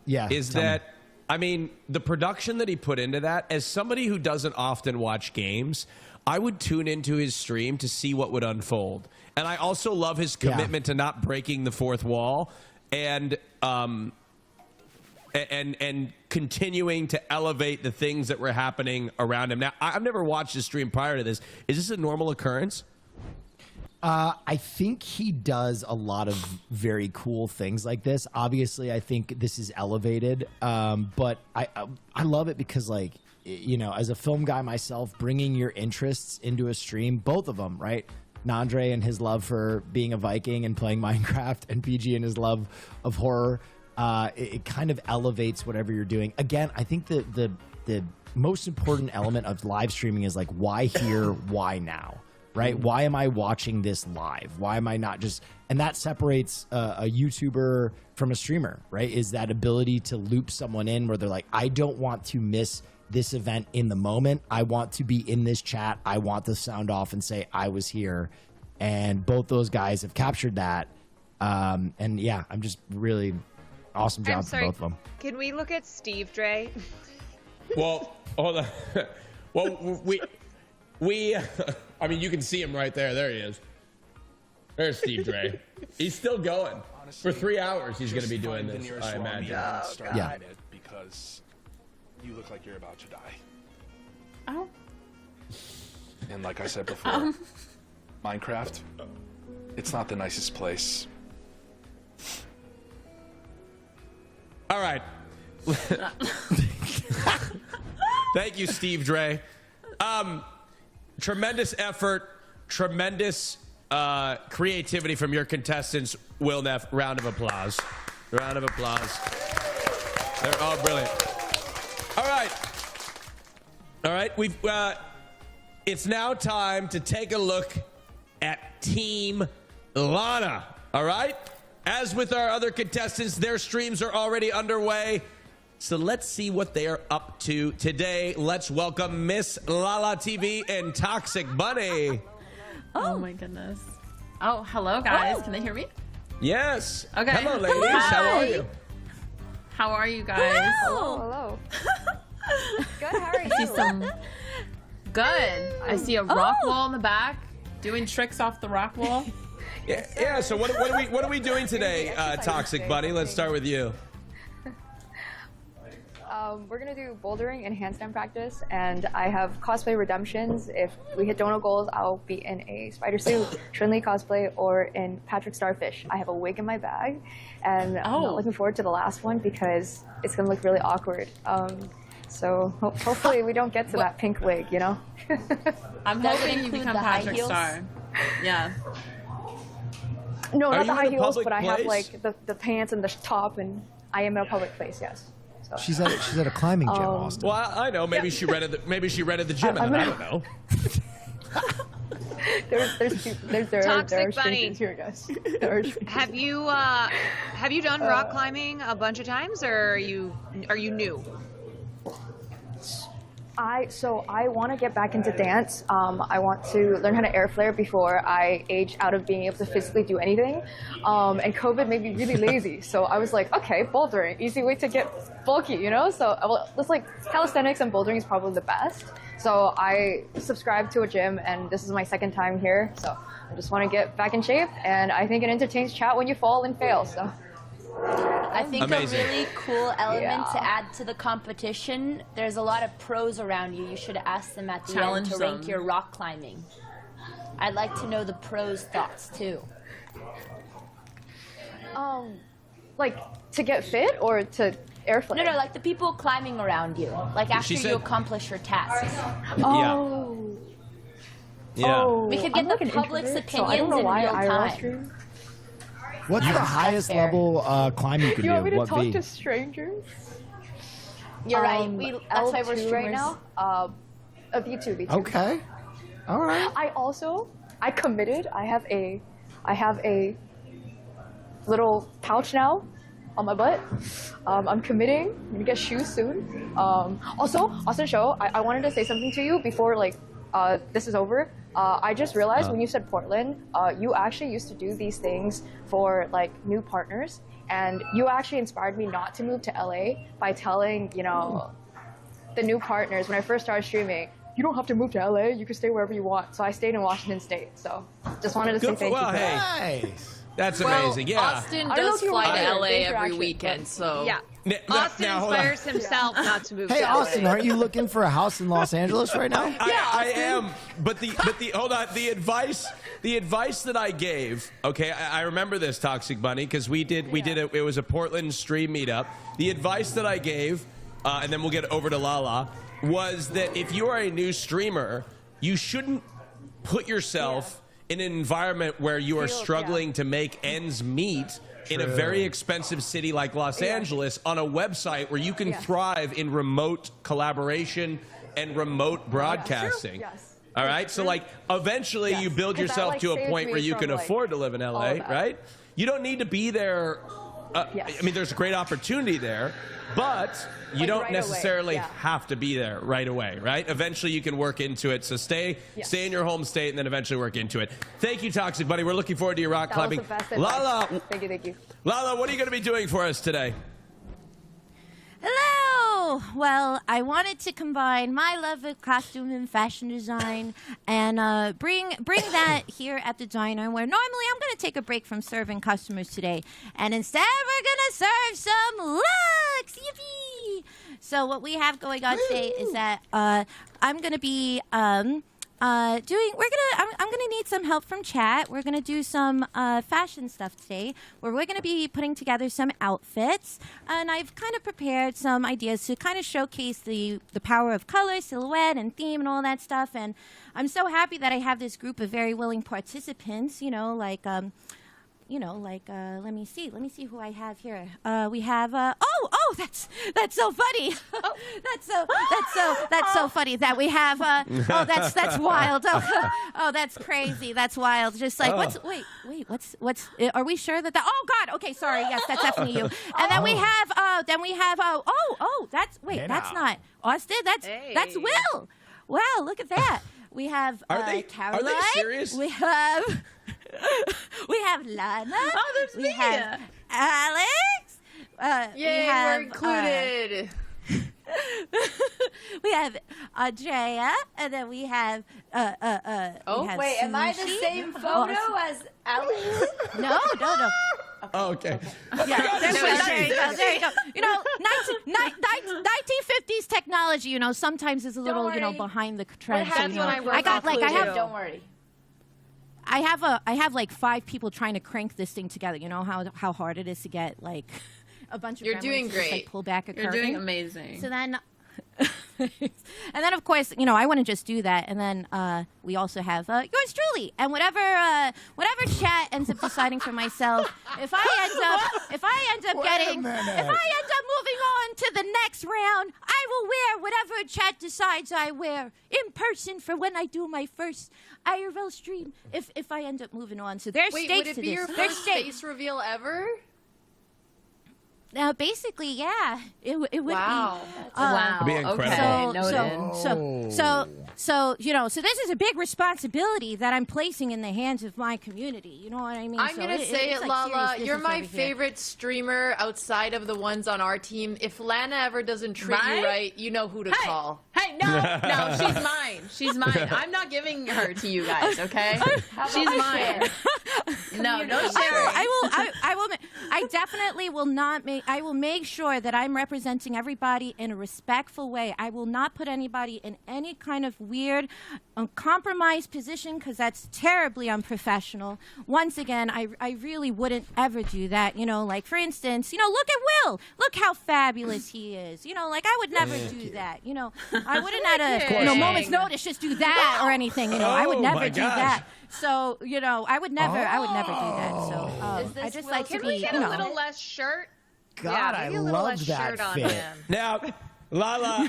Yeah.
Is that, I mean, the production that he put into that, as somebody who doesn't often watch games, I would tune into his stream to see what would unfold. And I also love his commitment to not breaking the fourth wall and continuing to elevate the things that were happening around him. Now, I've never watched his stream prior to this. Is this a normal occurrence?
I think he does a lot of very cool things like this. Obviously, I think this is elevated, but I love it because, like, you know, as a film guy myself, bringing your interests into a stream, both of them, right? Nandre and his love for being a Viking and playing Minecraft, and PG and his love of horror. It kind of elevates whatever you're doing. Again, I think the most important element of live streaming is like, why here, why now? Right? Why am I watching this live? Why am I not just... And that separates a YouTuber from a streamer, right? Is that ability to loop someone in where they're like, I don't want to miss this event in the moment. I want to be in this chat. I want to sound off and say I was here. And both those guys have captured that. And yeah, I'm just really... Awesome job for both of them.
Can we look at Steve Dre?
Well, hold on. Well, we I mean, you can see him right there. There he is. There's Steve Dre. He's still going. For 3 hours, he's going to be doing this, I imagine.
Yeah.
Because you look like you're about to die.
Oh.
And like I said before, Minecraft, it's not the nicest place.
All right. Thank you, Steve Dre. Tremendous effort, tremendous creativity from your contestants. Will Neff, round of applause. Round of applause. They're all brilliant. All right. All right. We've. It's now time to take a look at Team Lana. All right. As with our other contestants, their streams are already underway. So let's see what they are up to today. Let's welcome Miss Lala TV and Toxic Bunny.
Oh my goodness. Oh, hello guys. Can they hear me?
Yes.
Okay.
Hello, ladies. How are you?
How are you guys?
Hello. Good. How are you?
I see some. Good. I see a rock wall in the back, doing tricks off the rock wall.
Yeah. So what are we doing today, Toxic Bunny? Let's start with you.
We're gonna do bouldering and handstand practice, and I have cosplay redemptions. If we hit donut goals, I'll be in a spider suit, Trinley cosplay, or in Patrick Starfish. I have a wig in my bag, and I'm not looking forward to the last one because it's gonna look really awkward. So hopefully we don't get to that pink wig, you know?
I'm hoping you become Patrick Star. Yeah.
No,
Are
not
you
the high
in a
heels,
public
but I have
place?
like the pants and the top, and I am in a public place. Yes. So.
She's at a climbing gym, Austin.
Well, I know. Maybe she rented the gym.
I'm
I don't know.
There
Toxic
are
Bunny.
strangers here, guys. There are strangers.
Have you done rock climbing a bunch of times, or are you new?
I want to get back into dance. I want to learn how to air flare before I age out of being able to physically do anything. And COVID made me really lazy. So I was like, okay, bouldering, easy way to get bulky, you know? So it's like calisthenics and bouldering is probably the best. So I subscribed to a gym, and this is my second time here. So I just want to get back in shape, and I think it entertains chat when you fall and fail. So.
I think
Amazing.
a really cool element to add to the competition, there's a lot of pros around you. You should ask them at the
Challenge
end to rank
them.
your rock climbing. I'd like to know the pros' thoughts too.
Like to get fit or to air flare?
No, like the people climbing around you. Like after
said-
you accomplish your tasks.
Oh.
Yeah.
Oh,
We could get
I'm
the
like an
public's
introvert, so I
opinions
don't know
in
why
real
IRL
time.
stream.
What's the highest
fair.
level climb you can
You want me
do?
to
What
talk
V?
to strangers?
You're right. That's why we're
L2 right
streamers.
now. A V2.
Okay. All right.
I committed. I have a little pouch now on my butt. I'm committing. I'm gonna get shoes soon. Also, Austin Show, I wanted to say something to you before this is over. I just realized when you said Portland, you actually used to do these things for like new partners, and you actually inspired me not to move to LA by telling the new partners when I first started streaming, you don't have to move to LA, you can stay wherever you want. So I stayed in Washington State. So just wanted to say
Good for-
thank
well,
you. For
hey.
that.
Nice.
That's
Well,
amazing. Yeah.
Austin
I don't know
does
if you
fly
were
to
there.
LA
Thanks for
every
actually-
weekend, so
Yeah.
Now,
Austin
now, hold on.
inspires himself not to move
Hey,
to LA.
Austin, aren't you looking for a house in Los Angeles right now?
I am, but the hold on, the advice that I gave. Okay, I remember this, Toxic Bunny, because we did it was a Portland stream meetup. The advice that I gave, and then we'll get over to Lala, was that if you are a new streamer, you shouldn't put yourself in an environment where you are struggling to make ends meet. In a very expensive city like Los Angeles, on a website where you can thrive in remote collaboration and remote broadcasting.
Yes.
All right? So, like, eventually you build
'Cause that,
yourself
like,
to a
saves
point
me
where you
from,
can
like,
afford to live in
all
LA,
of that.
right? You don't need to be there. I mean, there's a great opportunity there, but you
Like,
don't
right away,
necessarily
yeah.
have to be there right away, right? Eventually you can work into it. So stay in your home state and then eventually work into it. Thank you, Toxic Buddy. We're looking forward to your rock
That
climbing.
was the best
Lala,
advice. Thank you.
Lala, what are you going to be doing for us today?
Hello! Well, I wanted to combine my love of costume and fashion design and bring that here at the diner where normally I'm going to take a break from serving customers today. And instead, we're going to serve some looks! Yippee! So what we have going on today is that I'm going to be I'm gonna need some help from chat. We're gonna do some fashion stuff today, where we're gonna be putting together some outfits, and I've kind of prepared some ideas to kind of showcase the power of color, silhouette, and theme, and all that stuff. And I'm so happy that I have this group of very willing participants. Let me see who I have here. We have that's so funny. That's so funny that we have that's wild. Oh, that's crazy. That's wild. Just like what's are we sure that oh God, okay, sorry. Yes, that's definitely you. And then we have that's not Austin. That's Will. Wow, look at that. We have Caroline.
Are they serious?
We have Lana.
Oh, there's
we
me.
have Alex.
Yay, we're included.
We have Andrea, and then we have we have
Wait, am I the
Sushi.
same photo as Alex?
No.
Okay.
Yeah, there you go. 1950s technology, sometimes is a little, behind the trend.
What happens when I work
I got
on
I have
Pluto? Don't worry.
I have like 5 people trying to crank this thing together. You know how hard it is to get like a bunch of
You're
gremlins
doing
to just,
great.
pull back a
You're
curtain.
doing amazing.
So then And then, of course, I want to just do that. And then we also have yours truly. And whatever chat ends up deciding for myself, if I end up moving on to the next round, I will wear whatever chat decides I wear in person for when I do my first IRL stream. If I end up moving on, so there's
Wait,
stakes
would it
to
be
this.
your
There's
first
stakes.
face reveal ever?
Basically, yeah, it would
Wow.
be.
That'd be incredible.
So this is a big responsibility that I'm placing in the hands of my community. You know what I mean?
I'm gonna say
it's
it,
like
Lala.
serious
You're
business
my
over here.
favorite streamer outside of the ones on our team. If Lana ever doesn't treat you
Right?
right, you know who to call.
Hey, no, she's mine. She's mine. I'm not giving her to you guys, okay? She's mine. No sharing.
I definitely will not make. I will make sure that I'm representing everybody in a respectful way. I will not put anybody in any kind of weird, compromised position because that's terribly unprofessional. Once again, I really wouldn't ever do that. Like for instance, look at Will. Look how fabulous he is. Like I would never do that. I wouldn't at a moment's notice just do that or anything. I would never do that. So I would never do that. So I just like to
Can
be.
we get a little less shirt?
God,
maybe
I
a little
love
less
that
shirt on
fit.
him.
Now, Lala,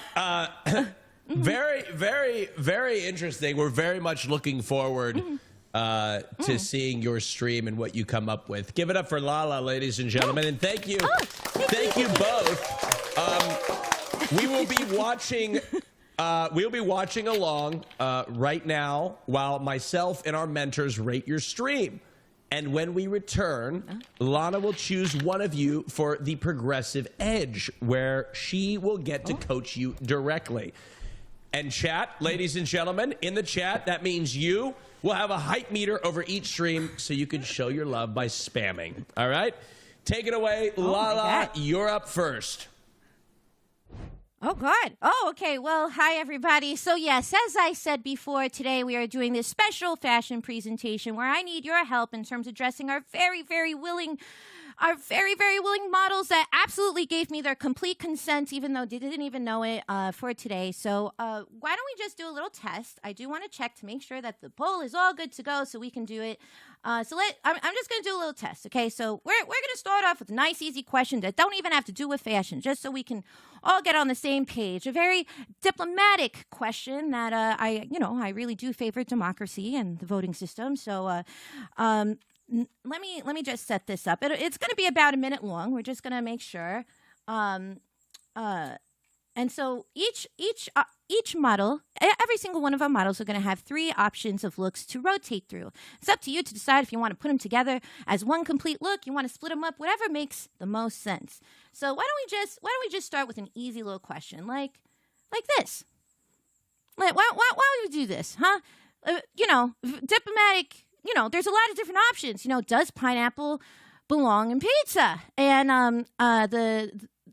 very, very, very interesting. We're very much looking forward to seeing your stream and what you come up with. Give it up for Lala, ladies and gentlemen, and thank you. Thank you both. We will be watching. We'll be watching along right now while myself and our mentors rate your stream. And when we return, Lana will choose one of you for the Progressive Edge, where she will get to coach you directly. And chat, ladies and gentlemen, in the chat, that means you will have a hype meter over each stream so you can show your love by spamming. All right? Take it away, Lala. You're up first.
Oh, God. Oh, okay. Well, hi, everybody. So, yes, as I said before, today we are doing this special fashion presentation where I need your help in terms of dressing our very, very willing models that absolutely gave me their complete consent, even though they didn't even know it, for today. So why don't we just do a little test? I do want to check to make sure that the poll is all good to go so we can do it. I'm just going to do a little test, okay? So we're going to start off with a nice, easy question that don't even have to do with fashion, just so we can all get on the same page. A very diplomatic question that I really do favor democracy and the voting system. So let me just set this up. It's going to be about a minute long. We're just going to make sure. And so each model, every single one of our models are going to have 3 options of looks to rotate through. It's up to you to decide if you want to put them together as one complete look, you want to split them up, whatever makes the most sense. So why don't we just start with an easy little question like this? Why would we do this, huh? Diplomatic. There's a lot of different options. Does pineapple belong in pizza? And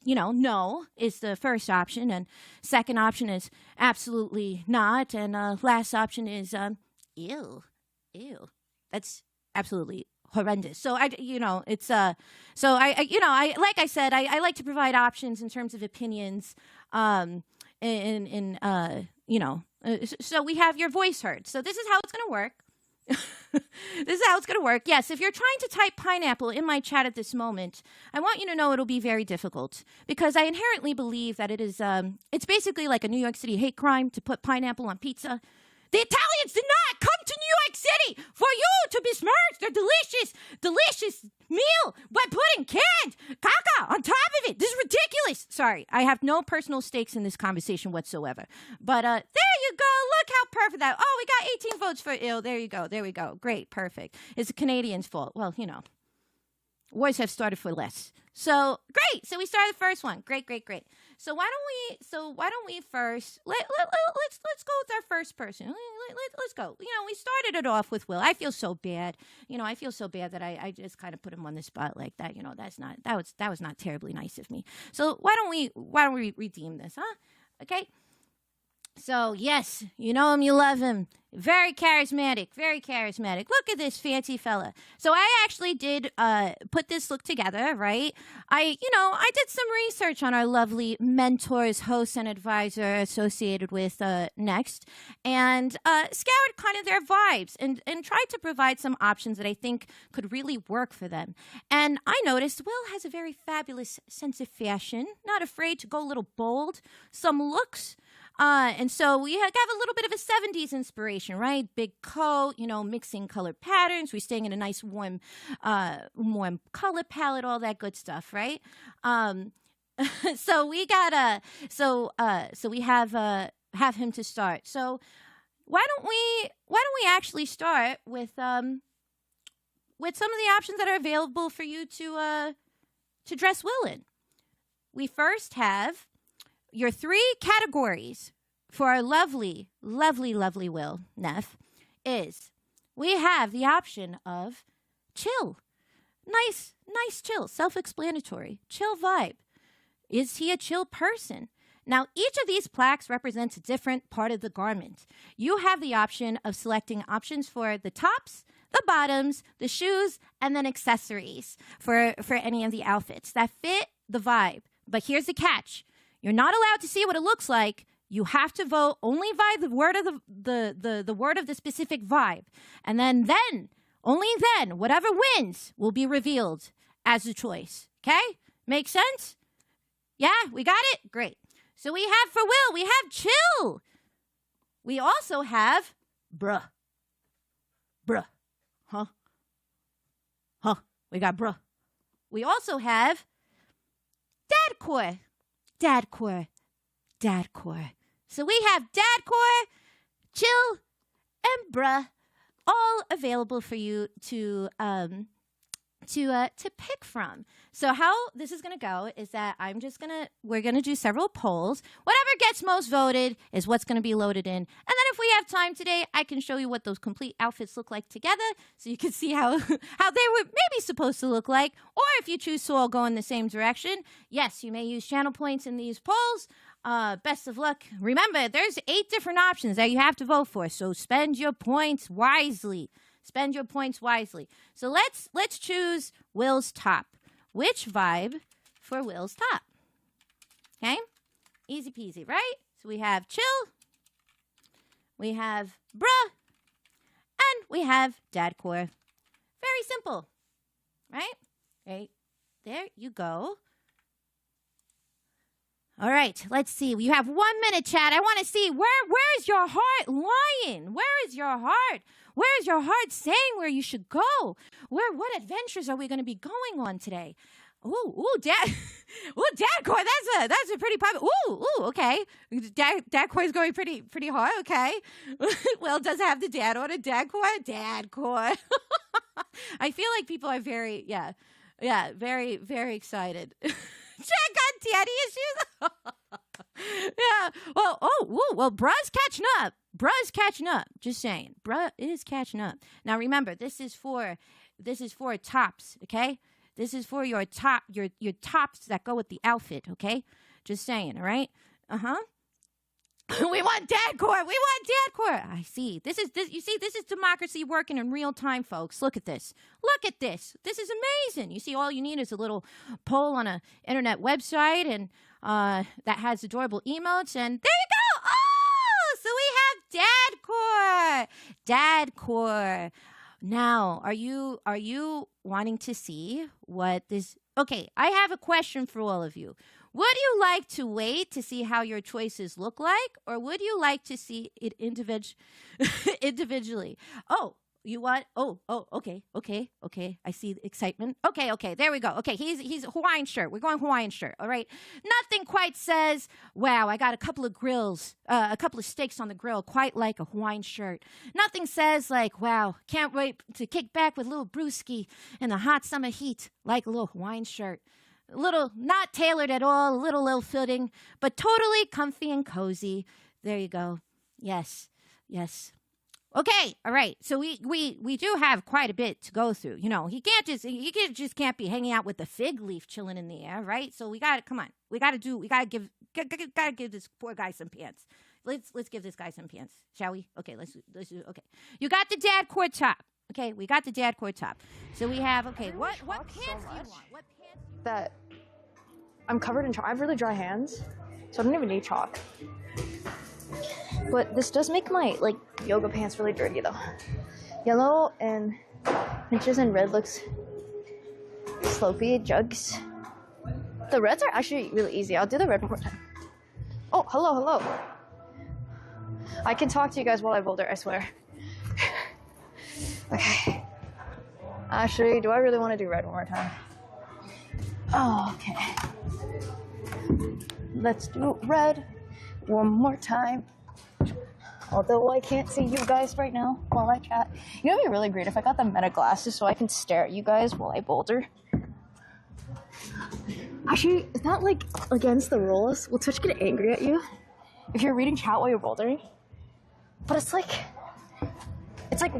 no is the first option, and second option is absolutely not, and last option is ew. That's absolutely horrendous. So I like I said, I like to provide options in terms of opinions, so we have your voice heard. So this is how it's going to work. This is how it's going to work. Yes, if you're trying to type pineapple in my chat at this moment, I want you to know it'll be very difficult because I inherently believe that it's basically like a New York City hate crime to put pineapple on pizza. The Italians did not come to New York City for you to besmirch their delicious meal by putting canned caca on top of it. This is ridiculous. Sorry, I have no personal stakes in this conversation whatsoever. But there you go. Look how perfect that. Oh, we got 18 votes for ill. There you go. There we go. Great. Perfect. It's the Canadians' fault. Well, wars have started for less. So great. So we started the first one. Great. So why don't we first let's go with our first person. Let's go. We started it off with Will. I feel so bad. I feel so bad that I just kind of put him on the spot like that. That was not terribly nice of me. So why don't we redeem this, huh? Okay. So, yes, you know him, you love him. Very charismatic, very charismatic. Look at this fancy fella. So I actually did put this look together, right? I did some research on our lovely mentors, hosts, and advisor associated with Next, and scoured kind of their vibes and tried to provide some options that I think could really work for them. And I noticed Will has a very fabulous sense of fashion, not afraid to go a little bold, some looks. And so we have a little bit of a 70s inspiration, right? Big coat, mixing color patterns. We're staying in a nice warm color palette, all that good stuff, right? So we got so we have him to start. So why don't we actually start with some of the options that are available for you to dress Will in? We first have your 3 categories for our lovely, lovely, lovely Will Neff is we have the option of chill. Nice chill, self-explanatory, chill vibe. Is he a chill person? Now, each of these plaques represents a different part of the garment. You have the option of selecting options for the tops, the bottoms, the shoes, and then accessories for any of the outfits that fit the vibe. But here's the catch. You're not allowed to see what it looks like. You have to vote only by the word of the word of the specific vibe. And then only then, whatever wins will be revealed as the choice. Okay? Make sense? Yeah, we got it? Great. So we have for Will, we have chill. We also have bruh. Bruh. Huh? We got bruh. We also have dadcore. Dadcore. So we have dadcore, chill, and bruh, all available for you to pick from. So how this is going to go is that we're going to do several polls. Whatever gets most voted is what's going to be loaded in. And then if we have time today, I can show you what those complete outfits look like together so you can see how they were maybe supposed to look like. Or if you choose to all go in the same direction, yes, you may use channel points in these polls. Best of luck. Remember, there's 8 different options that you have to vote for, so spend your points wisely. So let's choose Will's top. Which vibe for Will's top? Okay? Easy peasy, right? So we have chill, we have bruh, and we have dadcore. Very simple, right? Right there you go. All right, let's see. You have 1 minute, chat. I want to see where is your heart lying? Where is your heart? Where is your heart saying where you should go? What adventures are we going to be going on today? Dadcore. That's a pretty pop. Okay. Dadcore is going pretty hard. Okay. Well, does it have the dad on it? Dadcore. I feel like people are very very, very excited. Check on daddy issues. Yeah. Well, bruh's catching up. Just saying. Bruh is catching up. Now remember, this is for tops, okay? This is for your tops that go with the outfit, okay? Just saying, all right? We want dadcore. I see. This is democracy working in real time, folks. Look at this. This is amazing. You see, all you need is a little poll on a internet website and that has adorable emotes, and there you go. Oh, so we have dadcore. Now, are you wanting to see what this? Okay, I have a question for all of you. Would you like to wait to see how your choices look like, or would you like to see it individually? Oh, you want? Okay. I see the excitement. Okay, there we go. Okay, he's Hawaiian shirt. We're going Hawaiian shirt. All right. Nothing quite says, wow, I got a couple of steaks on the grill, quite like a Hawaiian shirt. Nothing says like, wow, can't wait to kick back with little brewski in the hot summer heat, like a little Hawaiian shirt. A little, not tailored at all, a little ill-fitting, but totally comfy and cozy. There you go. Yes. Okay, all right. So we do have quite a bit to go through. You know, he just can't be hanging out with the fig leaf chilling in the air, right? So we got to give this poor guy some pants. let's give this guy some pants, shall we? Okay, let's do. Okay, you got the dad cord top. Okay, we got the dad cord top. So we have what pants do you want? What pants?
That I'm covered in chalk. I have really dry hands, so I don't even need chalk. But this does make my yoga pants really dirty though. Yellow and pinches and red looks slopey jugs. The reds are actually really easy. I'll do the red one more time. Oh, hello. I can talk to you guys while I boulder, I swear. Okay. Actually, do I really want to do red one more time? Oh, okay. Let's do red one more time. Although I can't see you guys right now while I chat. You know, it'd be really great if I got the meta glasses so I can stare at you guys while I boulder. Actually, it's not against the rules. Will Twitch get angry at you if you're reading chat while you're bouldering? But it's like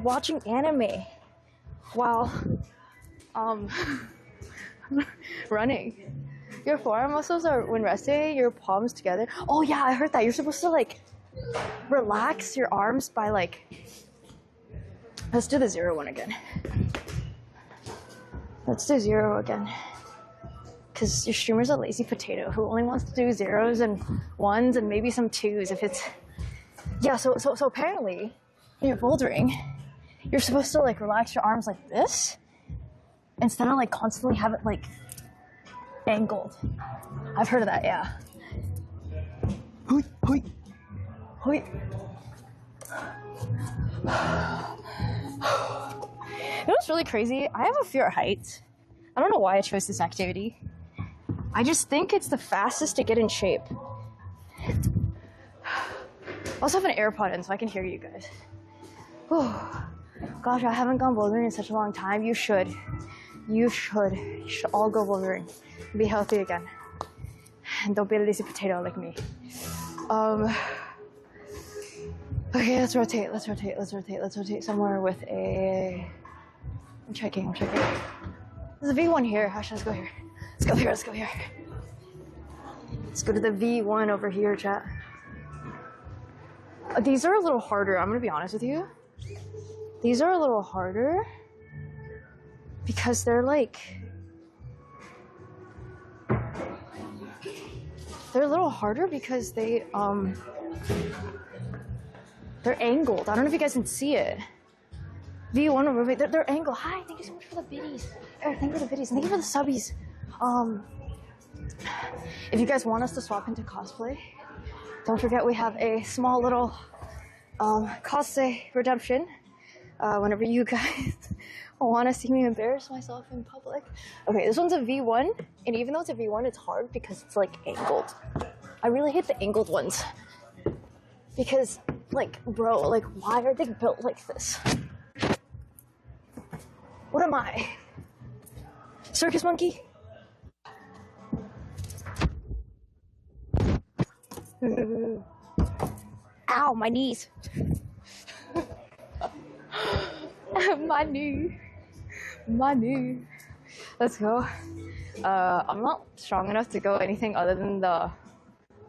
watching anime while running. Your forearm muscles are, when resting, your palms together. Oh yeah, I heard that. You're supposed to relax your arms by let's do the 0 one again. Let's do 0 again. Because your streamer's a lazy potato who only wants to do 0s and 1s and maybe some 2s if it's... Yeah, so apparently, when you're bouldering, you're supposed to relax your arms like this instead of constantly have it angled. I've heard of that, yeah. Hoi, hoi, hoi. You know what's really crazy? I have a fear of heights. I don't know why I chose this activity. I just think it's the fastest to get in shape. I also have an AirPod in so I can hear you guys. Whew. Gosh, I haven't gone bouldering in such a long time. You should. You should all go bouldering. Be healthy again. And don't be a lazy potato like me. Okay, let's rotate somewhere with a... I'm checking. There's a V1 here. Actually, let's go here. Let's go here. Let's go to the V1 over here, chat. These are a little harder. I'm gonna be honest with you. These are a little harder because they're a little harder because they're angled. I don't know if you guys can see it. V1 over, they're angled. Hi, thank you so much for the biddies. Thank you for the biddies. Thank you for the subbies. If you guys want us to swap into cosplay, don't forget we have a small little cosplay redemption. Whenever you guys want to see me embarrass myself in public. Okay, this one's a V1, and even though it's a V1, it's hard because it's angled. I really hate the angled ones. Because, bro, why are they built like this? What am I? Circus monkey? Ow, my knees. My knee. Let's go. I'm not strong enough to go anything other than the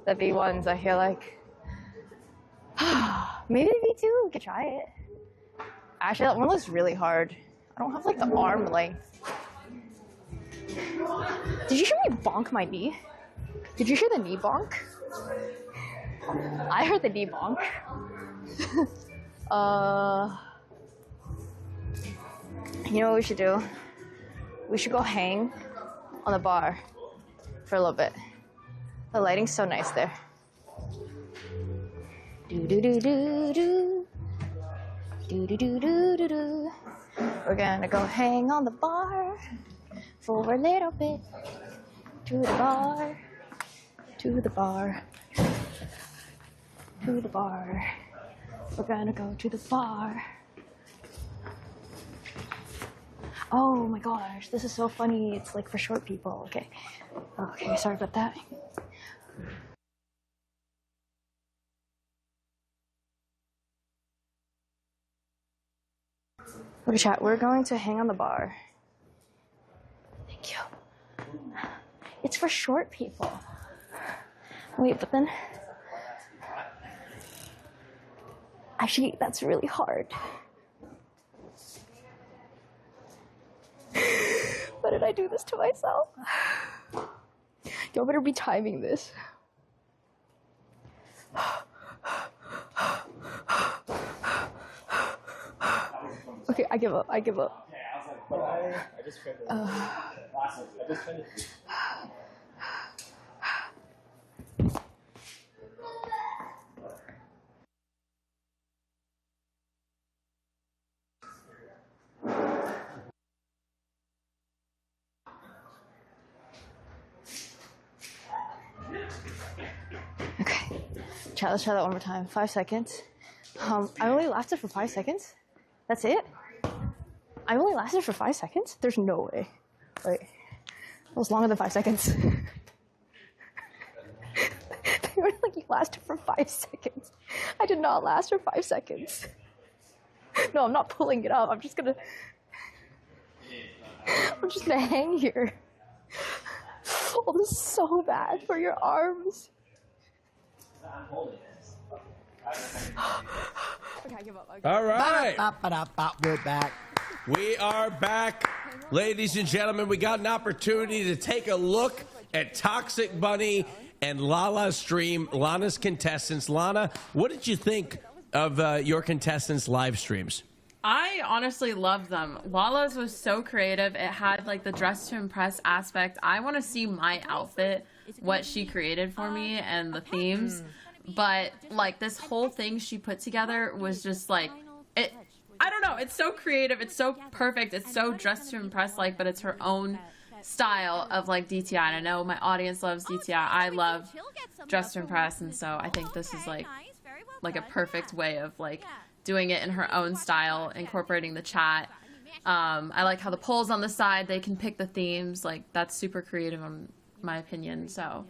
V1s. I feel like maybe the V2. We could try it. Actually, that one looks really hard. I don't have the arm length. Did you hear me bonk my knee? Did you hear the knee bonk? I heard the knee bonk. You know what we should do? We should go hang on the bar for a little bit. The lighting's so nice there. We're gonna go hang on the bar for a little bit. To the bar. We're gonna go to the bar. Oh my gosh, this is so funny. It's for short people. Okay, sorry about that. Okay, chat, we're going to hang on the bar. Thank you. It's for short people. Wait, but then... Actually, that's really hard. Why did I do this to myself? Y'all better be timing this. Okay, I give up. I give up.
I just finished.
Okay, let's try that one more time. 5 seconds. I only lasted for 5 seconds? That's it? I only lasted for 5 seconds? There's no way. Wait. It was longer than 5 seconds. They were like, you lasted for 5 seconds. I did not last for 5 seconds. No, I'm not pulling it up. I'm just gonna hang here. Oh, this is so bad for your arms. Okay, I give up.
All right.
We're back.
We are back. Ladies and gentlemen, we got an opportunity to take a look at Toxic Bunny and Lala's stream, Lana's contestants. Lana, what did you think of your contestants' live streams?
I honestly loved them. Lala's was so creative. It had like the dress to impress aspect. I want to see my outfit, what she created for me, and the themes. But like this whole thing she put together was just like it. I don't know. It's so creative. It's so perfect. It's so dressed to impress, like, but it's her own style of like DTI. And I know my audience loves DTI. I love dress to impress, and so I think this is like a perfect way of like doing it in her own style, incorporating the chat. I like how the polls on the side, they can pick the themes. Like that's super creative in my opinion. So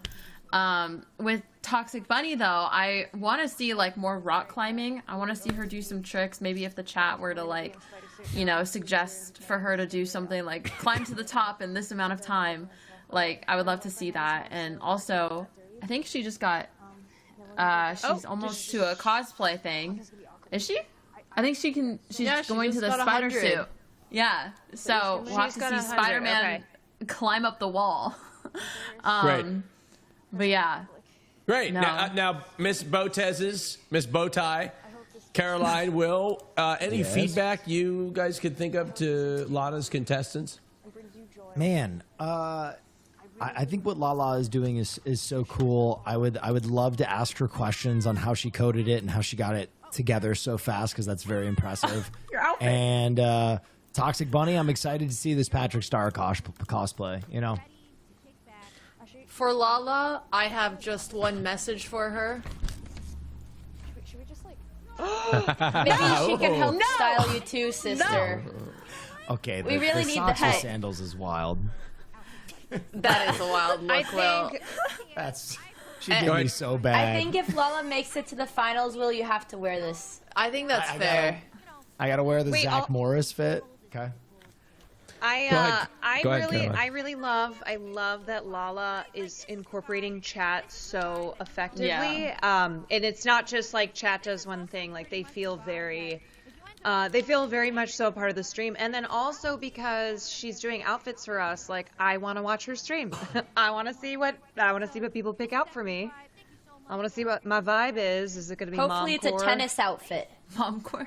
with Toxic Bunny though, I want to see like more rock climbing. I want to see her do some tricks. Maybe if the chat were to like, you know, suggest for her to do something like climb to the top in this amount of time, like I would love to see that. And also, I think she just got, she's almost to a cosplay thing. Is she? I think she can. She's going to the spider suit. Yeah. So we'll have to see Spider-Man climb up the wall.
Great.
But yeah.
Great.
No.
Now, Miss Bowtie, Caroline, Will, any feedback you guys could think of to Lana's contestants?
Man, I think what Lala is doing is so cool. I would love to ask her questions on how she coded it and how she got it together so fast, because that's very impressive.
Your outfit.
And Toxic Bunny, I'm excited to see this Patrick Star cosplay. You know.
For Lala, I have just one message for her.
Should we just like...
Maybe she can help style you too, sister.
Okay,
we really need the
Satsu sandals is wild.
That is a wild look, Will.
That's she did me so bad.
I think if Lala makes it to the finals, Will, you have to wear this.
I think that's fair.
I gotta wear the Zach Morris fit. Okay.
I really love that Lala is incorporating chat so effectively.
Yeah.
And it's not just like chat does one thing, like they feel very much so a part of the stream. And then also because she's doing outfits for us, like I want to watch her stream. I want to see what people pick out for me. I want to see what my vibe is. Is it going to be
Hopefully
momcore?
it's a tennis outfit.
Momcore.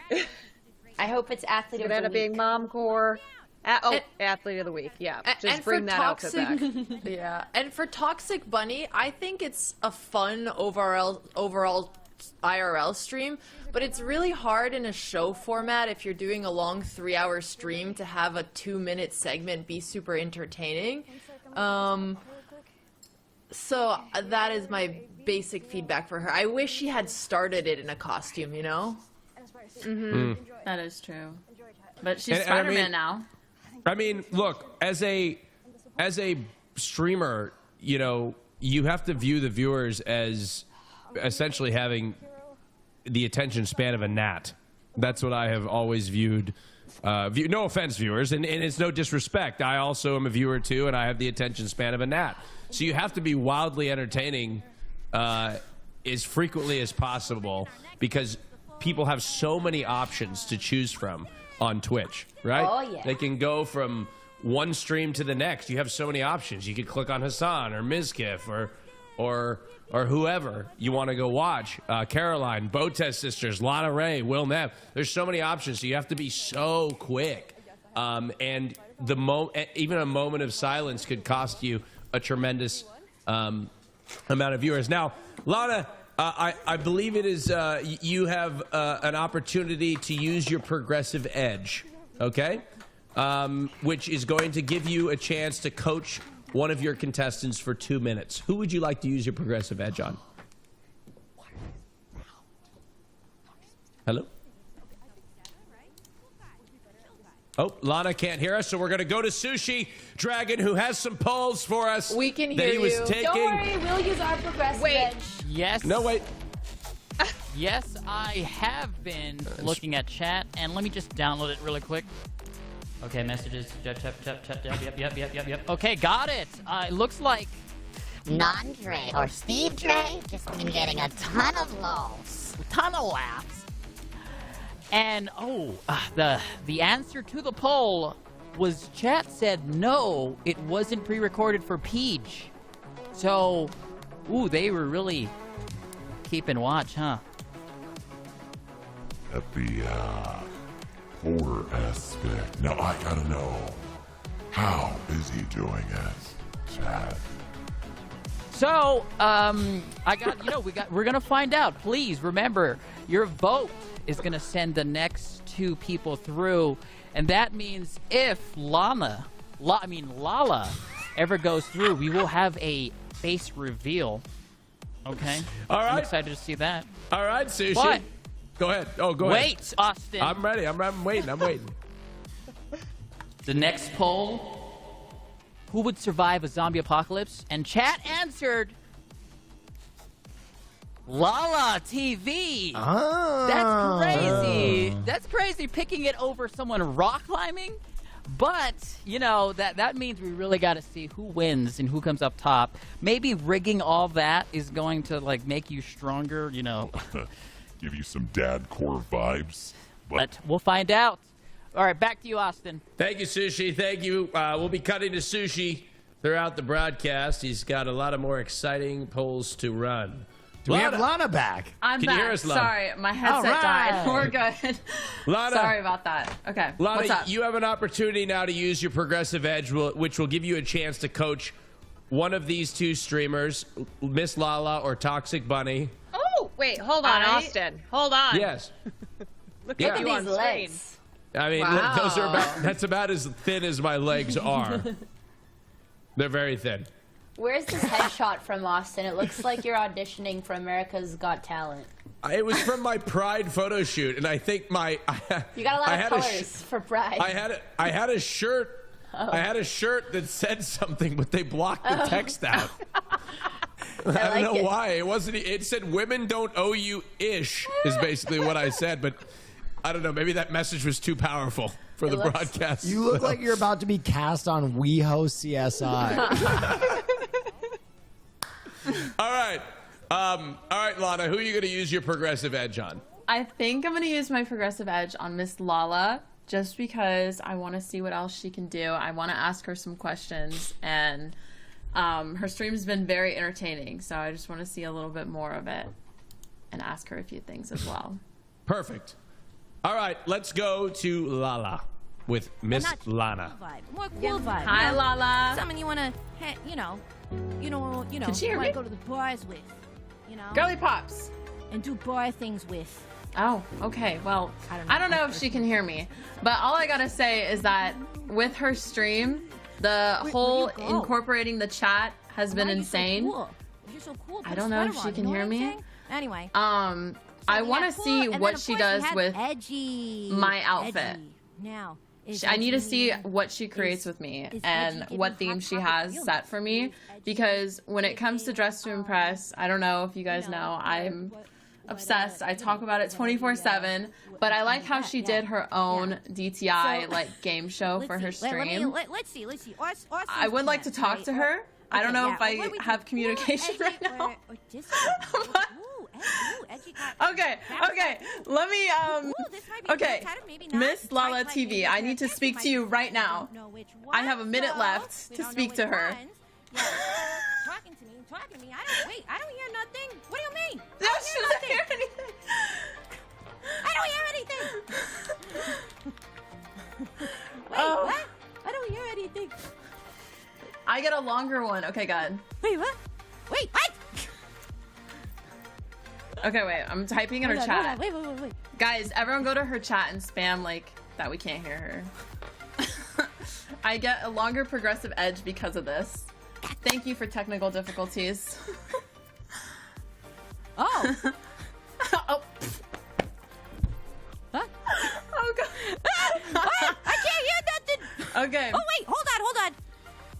I hope it's athlete of the week.
It's going to end up being momcore. Athlete of the week. Yeah, just bring that outfit back.
Yeah, and for Toxic Bunny, I think it's a fun overall IRL stream, but it's really hard in a show format if you're doing a long 3-hour stream to have a 2-minute segment be super entertaining. So that is my basic feedback for her. I wish she had started it in a costume, you know?
That is true. But she's Spider-Man now.
I mean, look, as a streamer, you know, you have to view the viewers as essentially having the attention span of a gnat. That's what I have always viewed. No offense, viewers, and it's no disrespect. I also am a viewer too, and I have the attention span of a gnat. So you have to be wildly entertaining as frequently as possible, because people have so many options to choose from on Twitch, right?
Oh, yeah.
They can go from one stream to the next. You have so many options. You could click on Hassan or Mizkif or whoever you want to go watch. Caroline, Botez Sisters, Lana Ray, Will Nev. There's so many options, so you have to be so quick. And even a moment of silence could cost you a tremendous amount of viewers. Now, Lana, I believe it is you have an opportunity to use your progressive edge, okay? Which is going to give you a chance to coach one of your contestants for 2 minutes. Who would you like to use your progressive edge on? Hello? Oh, Lana can't hear us, so we're going to go to Sushi Dragon, who has some polls for us.
We can
that
hear
he was
you.
taking.
Don't worry, we'll use our progressive edge.
Yes.
No, wait.
Yes, I have been looking at chat, and let me just download it really quick. Okay, messages. Yep. Okay, got it. It looks like
Non-Dre or Steve Dre just been getting a ton of lols.
a ton of laughs. And the answer to the poll was chat said no, it wasn't pre-recorded for Peach. So, they were really keeping watch, huh?
At the horror aspect. Now I gotta know, how is he doing it, Chad?
So, we're gonna find out. Please remember, your vote is gonna send the next 2 people through, and that means if Lala ever goes through, we will have a face reveal. Okay.
All right.
I'm excited to see that.
All right, Sushi.
What?
Go ahead. Oh, go ahead.
Wait, Austin.
I'm ready. I'm waiting. I'm waiting.
The next poll: who would survive a zombie apocalypse? And chat answered Lala TV.
Oh.
That's crazy. That's crazy, picking it over someone rock climbing. But, that means we really got to see who wins and who comes up top. Maybe rigging all that is going to, make you stronger,
Give you some dad core vibes.
But we'll find out. All right, back to you, Austin.
Thank you, Sushi. Thank you. We'll be cutting to Sushi throughout the broadcast. He's got a lot of more exciting polls to run.
Do we have Lana back?
I'm
Can
back.
you hear us, Lana?
Sorry, my headset died. We're good.
Lana,
sorry about that. Okay.
Lana,
What's up?
you have an opportunity now to use your progressive edge, which will give you a chance to coach one of these 2 streamers, Miss Lala or Toxic Bunny.
Oh, wait, hold on, Austin. Hold on.
Yes.
Look
Yeah.
at you on
These
screen.
legs.
I mean,
Wow.
those are that's about as thin as my legs are. They're very thin.
Where's this headshot from, Austin? It looks like you're auditioning for America's Got Talent.
It was from my Pride photo shoot, and I think
You got a lot of colors for Pride.
I had a shirt.
Oh.
I had a shirt that said something, but they blocked the text out. I don't
like
know
it.
why. It wasn't. It said "women don't owe you ish" is basically what I said, but I don't know. Maybe that message was too powerful for the broadcast.
You look like you're about to be cast on WeHo CSI.
All right. All right, Lana, who are you going to use your progressive edge on?
I think I'm going to use my progressive edge on Miss Lala just because I want to see what else she can do. I want to ask her some questions, and her stream's been very entertaining, so I just want to see a little bit more of it and ask her a few things as well.
Perfect. All right, let's go to Lala with Miss Lana.
More cool vibe.
Hi, Lala.
Someone you want to,
Can she hear me?
go to the bars with,
Girly Pops.
And do bar things with.
Oh, okay. Well, I don't know if she can hear me, but all I gotta say is that with her stream, the whole incorporating the chat has been insane.
You're so cool.
I don't know if she can hear me.
Anyway.
I want to see what she does with my outfit.
Edgy. Now,
I need to see what she creates with me and what theme she has set for me, because when it comes to Dress to Impress, I don't know if you guys know, I'm obsessed. I talk about it 24/7, but I like how she did her own DTI game show for her stream.
Let's see.
I would like to talk to her. I don't know if I have communication right now.
Okay. Let me okay. Miss Lala TV, I need to speak to you right now. I have a minute left to speak to her.
Talking to me. I don't hear nothing. What do you mean?
No, she doesn't hear anything.
I don't hear anything. What? I don't hear anything.
I get a longer one. Okay, good.
Wait, what? Wait, what?
Okay, wait. I'm typing in her chat.
Wait.
Guys, everyone go to her chat and spam like that we can't hear her. I get a longer progressive edge because of this. Thank you for technical difficulties.
Oh.
Oh.
Huh?
Oh god.
What? I can't hear nothing.
Okay.
Oh wait, hold on.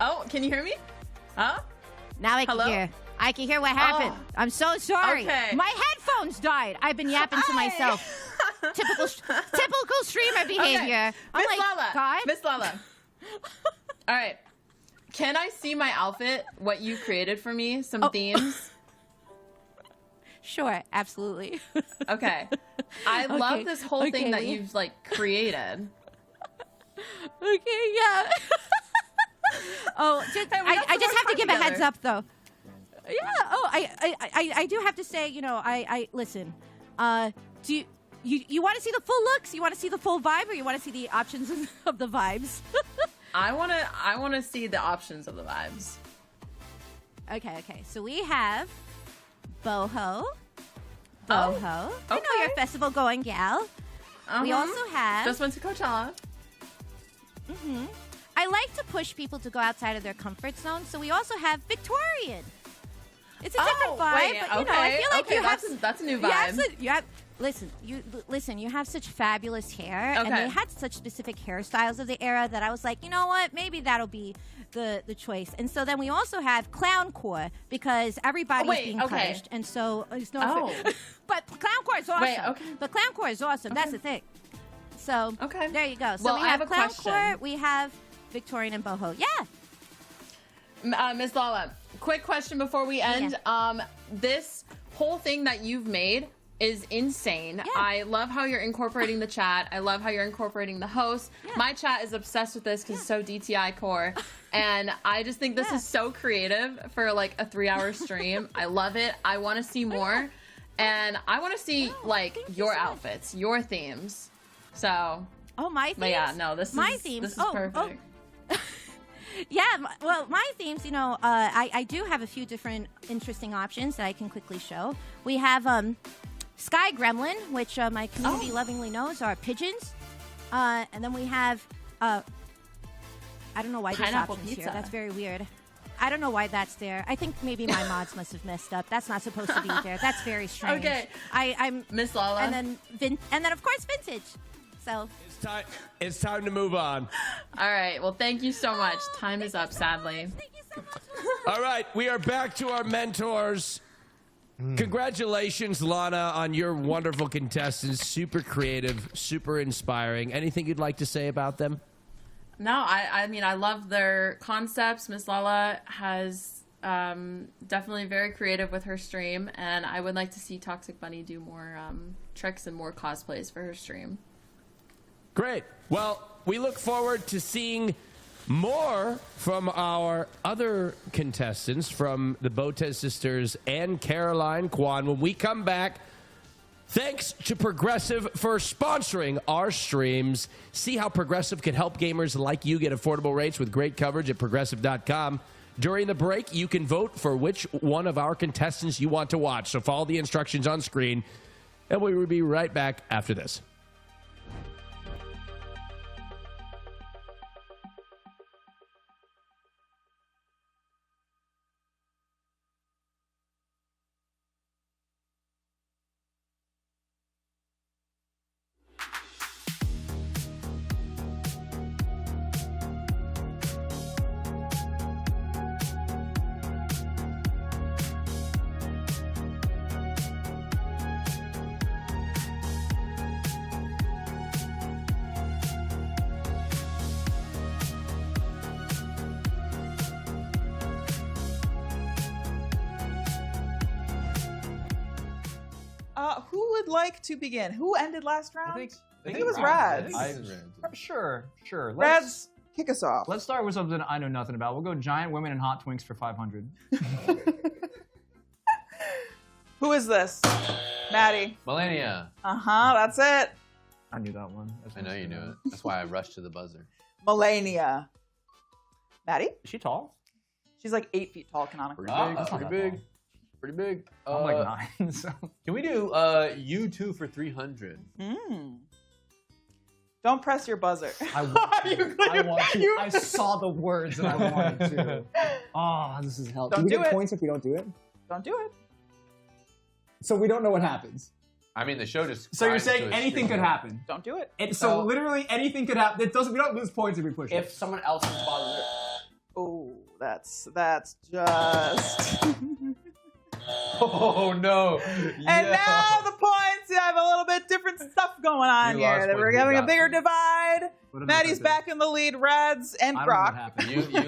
Oh, can you hear me? Huh?
Now I can hear. I can hear what happened.
Oh.
I'm so sorry.
Okay.
My headphones died. I've been yapping to myself. Typical streamer behavior.
Okay. Miss Lala. All right. Can I see my outfit? What you created for me? Some themes?
Sure, absolutely.
Okay. I love this whole thing that you've like created.
Okay, yeah. Oh, I just have to give a heads up though. Yeah. Oh, I do have to say, I listen. Do you want to see the full looks? You want to see the full vibe, or you want to see the options of the vibes?
I want to see the options of the vibes.
Okay. So we have boho. I know you're a festival going gal. We also have.
Just went to Coachella.
Mm-hmm. I like to push people to go outside of their comfort zone, so we also have Victorian. It's a different vibe, but I feel like
that's a new vibe.
Listen, you have such fabulous hair, and they had such specific hairstyles of the era that I was like, you know what, maybe that'll be the choice. And so then we also have clowncore, because everybody's being punished, and so there's no. But clowncore is awesome. But clowncore is awesome. That's the thing. So there you go. So
well,
we
I
have
a
clowncore,
question.
we have Victorian and boho. Yeah.
Miss Lala, quick question before we end. This whole thing that you've made is insane. Yeah. I love how you're incorporating the chat. I love how you're incorporating the host. Yeah. My chat is obsessed with this because it's so DTI core. And I just think this is so creative for like a 3-hour stream. I love it. I want to see more. And I want to see like your outfits, your themes. So.
Oh, my themes?
But yeah, no, this is perfect.
Yeah, well, my themes, I do have a few different interesting options that I can quickly show. We have Sky Gremlin, which my community lovingly knows are pigeons. And then we have, I don't know why this option's here. That's very weird. I don't know why that's there. I think maybe my mods must have messed up. That's not supposed to be there. That's very strange.
Okay.
I'm
Miss Lala.
And then of course vintage. So
it's time to move on.
All right. Well, thank you so much. Time is up, sadly.
Thank you so much.
All right, we are back to our mentors. Congratulations, Lana, on your wonderful contestants. Super creative, super inspiring. Anything you'd like to say about them?
No, I mean, I love their concepts. Miss Lala has definitely very creative with her stream, and I would like to see Toxic Bunny do more tricks and more cosplays for her stream.
Great. Well, we look forward to seeing more from our other contestants, from the Botez sisters and Caroline Kwan, when we come back. Thanks to Progressive for sponsoring our streams. See how Progressive can help gamers like you get affordable rates with great coverage at Progressive.com. During the break, you can vote for which one of our contestants you want to watch. So follow the instructions on screen, and we will be right back after this.
Who would like to begin? Who ended last round? I think it was Rads.
Sure.
Rads, kick us off.
Let's start with something I know nothing about. We'll go giant women and hot twinks for 500.
Who is this? Maddie.
Melania.
That's it.
I knew that one.
I know you knew it. That's why I rushed to the buzzer.
Melania. Maddie?
Is she tall?
She's like 8 feet tall canonically.
Pretty big.
I'm like 9. So.
Can we do you two for 300?
Don't press your buzzer.
I want to. I saw the words and I wanted to. Oh, this is hell.
Don't
do we
do
get
it.
points if we don't do it?
Don't do it.
So we don't know what happens.
I mean, the show just.
So you're saying anything could happen?
Don't do it.
So literally anything could happen. It doesn't. We don't lose points if we push it.
If someone else's buzzer.
Oh, that's just.
Oh no!
And now the points have a little bit different stuff going on here. We're having a bigger divide. Maddie's back in the lead. Rads and Grok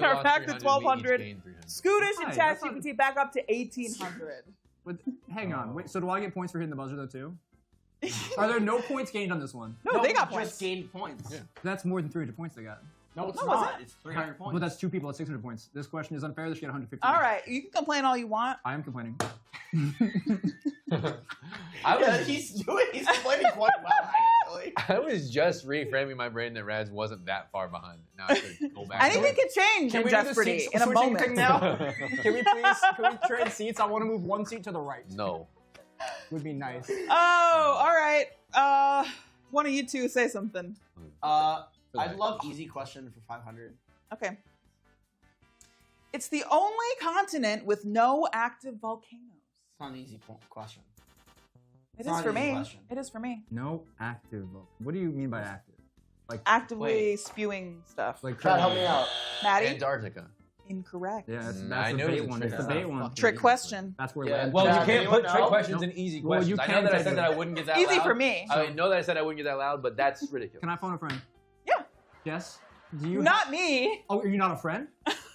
are back to 1,200. Scootish and ChatGPT back up to 1,800.
Hang on. Wait. So do I get points for hitting the buzzer though too? Are there no points gained on this one?
No, they got points.
Just gained points.
Yeah. That's more than 300 points they got.
No, it's not. It's 300 points.
But that's 2 people at 600 points. This question is unfair. They should get 150.
All right, you can complain all you want.
I am complaining.
He's complaining quite well, actually.
I was just reframing my brain that Rads wasn't that far behind. Now I should go back.
Anything can change in Jeopardy in a moment.
Thing now? Can we trade seats? I want to move 1 seat to the right.
No.
Would be nice.
Oh, all right. One of you two say something.
I'd love easy question for 500.
Okay. It's the only continent with no active volcanoes.
It's not an easy question.
It is for me. It is for me.
No active. What do you mean by active? Like
actively spewing stuff.
Like
try to help me out.
Maddie?
Antarctica.
Incorrect.
Yeah, that's the bait one. It's the bait one.
Trick question.
That's where.
Yeah. Well, you can't put trick questions in easy questions.
Well,
I know that I said that I wouldn't get that
easy
loud.
for me.
I know that I said I wouldn't get that loud, but that's ridiculous.
Can I phone a friend?
Yeah.
Yes. Do you?
Not me.
Oh, are you not a friend?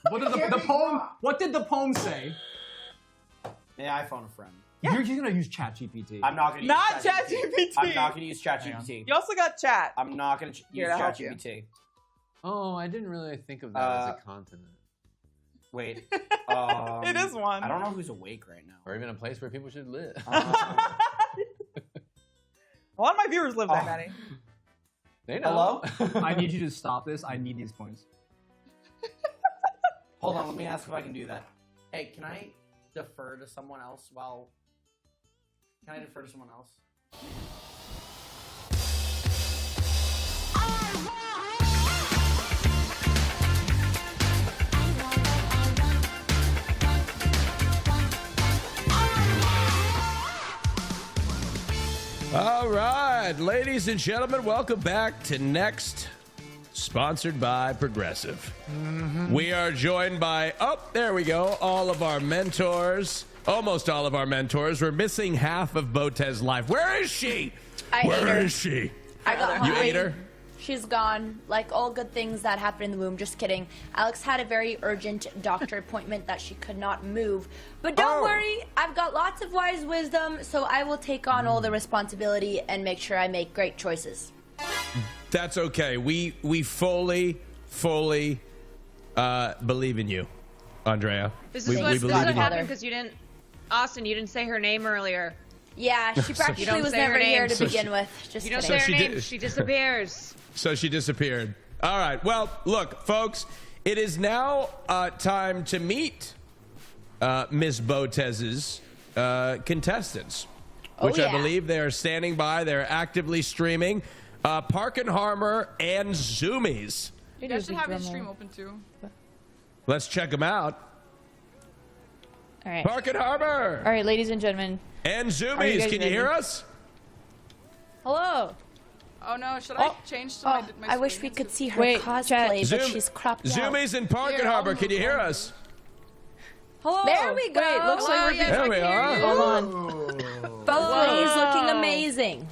What did the poem? What did the poem say?
Yeah, I phone a friend.
Yeah. You're gonna use ChatGPT.
I'm not gonna use
ChatGPT.
I'm not gonna use ChatGPT.
You also got chat.
I'm not gonna use ChatGPT.
Oh, I didn't really think of that as a continent.
Wait.
It is one.
I don't know who's awake right now.
Or even a place where people should live.
A lot of my viewers live there, Maddie.
They know.
Hello?
I need you to stop this. I need these points.
Hold on, let me ask if I can do that. Hey, can I defer to someone else while... Can I defer to someone else?
All right, ladies and gentlemen, welcome back to Next, sponsored by Progressive. We are joined by, there we go, all of our mentors, almost all of our mentors. We're missing half of BotezLive. Where is she? Where is she?
I got her.
You ate her?
She's gone. Like all good things that happen in the womb. Just kidding. Alex had a very urgent doctor appointment that she could not move. But don't worry, I've got lots of wise wisdom, so I will take on all the responsibility and make sure I make great choices.
That's okay. We fully believe in you, Andrea.
This
we
is what
believe in you.
happened because you didn't, Austin, you didn't say her name earlier.
Yeah, she practically was never here to begin with. Just
you don't
kidding.
say her name, she disappears.
So she disappeared. All right. Well, look, folks, it is now time to meet Miss Botez's contestants, which I believe they are standing by. They're actively streaming. Park and Harbor and Zoomies.
You guys should have his stream open too.
Let's check them out.
All right.
Park and Harbor.
All right, ladies and gentlemen.
And Zoomies, can you hear us?
Hello.
Oh no, should I change to my
I wish we could see her
Wait,
cosplay, but she's cropped out.
Zoomies and Park and Harbor, can you hear us?
Hello.
There we go.
Wait, looks like we're
There we are.
Hold on.
Both ladies looking amazing.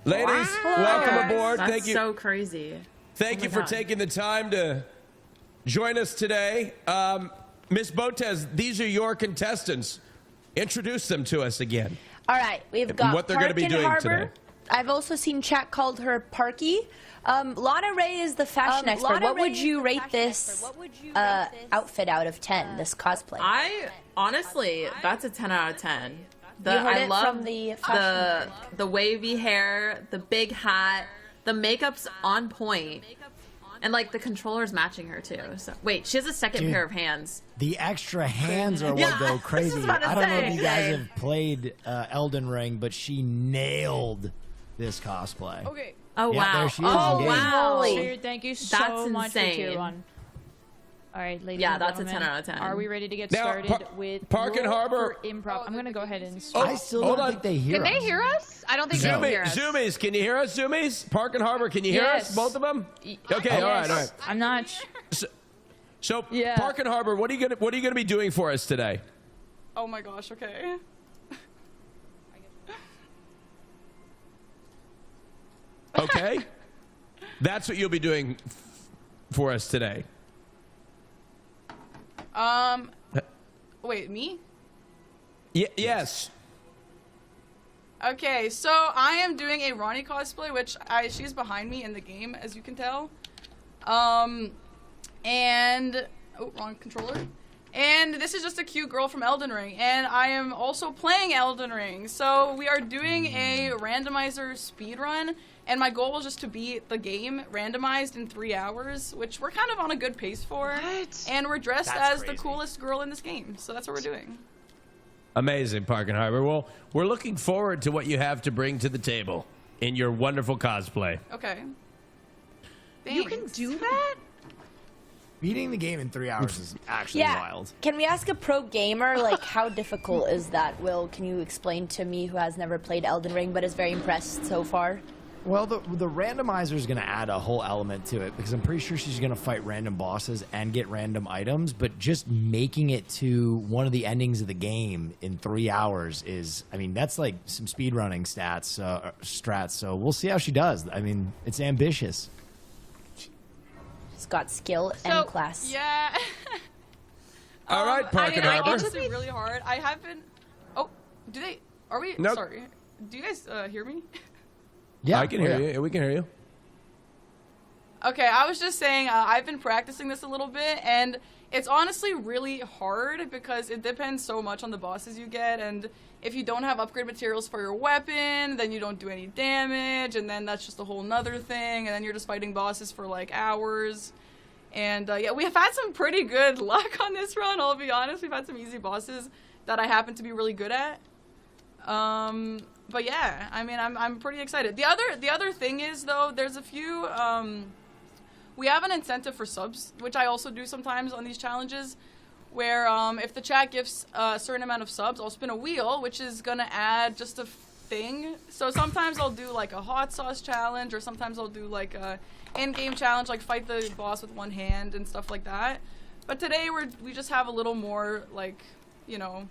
Ladies, welcome aboard.
That's
Thank you.
so crazy.
Thank you for taking the time to join us today. Miss Botez, these are your contestants. Introduce them to us again.
All right, we've got
what they're going to be doing today.
I've also seen chat called her Parky. Lana Ray is the fashion expert. What would you rate this outfit out of 10, this cosplay?
Honestly, that's a 10 out of 10.
You heard
I
it
love
from the fashion
the wavy hair, the big hat, the makeup's on point. And like the controller's matching her too. So wait, she has a second pair of hands.
The extra hands are what go crazy. I don't know if you guys have played Elden Ring, but she nailed this cosplay.
Okay.
Oh,
Yeah,
wow.
there she is
Oh,
in game.
wow.
Dude, thank you so
That's
much for
insane.
tier 1. All right, ladies
Yeah,
and
that's a
gentlemen,
10 out of 10.
Are we ready to get
Now,
started with
Park and
roll
Harbor-
for improv? I'm going to go ahead and
I still don't think they hear
Can they
us.
hear us? I don't think they can hear us.
Zoomies, can you hear us? Zoomies, Park and Harbor, can you hear us?
Yes.
Both of them? Okay, all right.
I'm not.
So, Park and Harbor, what are you gonna be doing for us today?
Oh my gosh. Okay.
Okay, that's what you'll be doing for us today.
Wait, me?
Yes.
Okay, so I am doing a Ronnie cosplay, which she's behind me in the game, as you can tell. And oh, wrong controller. And this is just a cute girl from Elden Ring, and I am also playing Elden Ring. So we are doing a randomizer speedrun, and my goal was just to beat the game randomized in 3 hours, which we're kind of on a good pace for. What? And we're dressed as the coolest girl in this game, so that's what we're doing.
Amazing, Park and Harbor. Well, we're looking forward to what you have to bring to the table in your wonderful cosplay.
Okay.
You can do that?
Beating the game in 3 hours is actually wild.
Can we ask a pro gamer, like, how difficult is that? Will, can you explain to me, who has never played Elden Ring but is very impressed so far?
Well, the randomizer is going to add a whole element to it because I'm pretty sure she's going to fight random bosses and get random items, but just making it to one of the endings of the game in 3 hours is, I mean, that's like some speedrunning strats, so we'll see how she does. I mean, it's ambitious.
She's got skill and class.
Yeah.
All right, Park and Harbor.
It's really hard. I have been. Oh, do they? Are we?
Nope.
Sorry. Do you guys hear me?
Yeah, I can hear you. We can hear you.
Okay, I was just saying I've been practicing this a little bit, and it's honestly really hard because it depends so much on the bosses you get, and if you don't have upgrade materials for your weapon, then you don't do any damage, and then that's just a whole nother thing, and then you're just fighting bosses for like hours. And yeah, we have had some pretty good luck on this run, I'll be honest. We've had some easy bosses that I happen to be really good at. But yeah, I mean, I'm pretty excited. The other thing is, though, there's a few, we have an incentive for subs, which I also do sometimes on these challenges, where if the chat gives a certain amount of subs, I'll spin a wheel, which is gonna add just a thing. So sometimes I'll do like a hot sauce challenge, or sometimes I'll do like a in-game challenge, like fight the boss with one hand and stuff like that. But today we just have a little more, like, you know,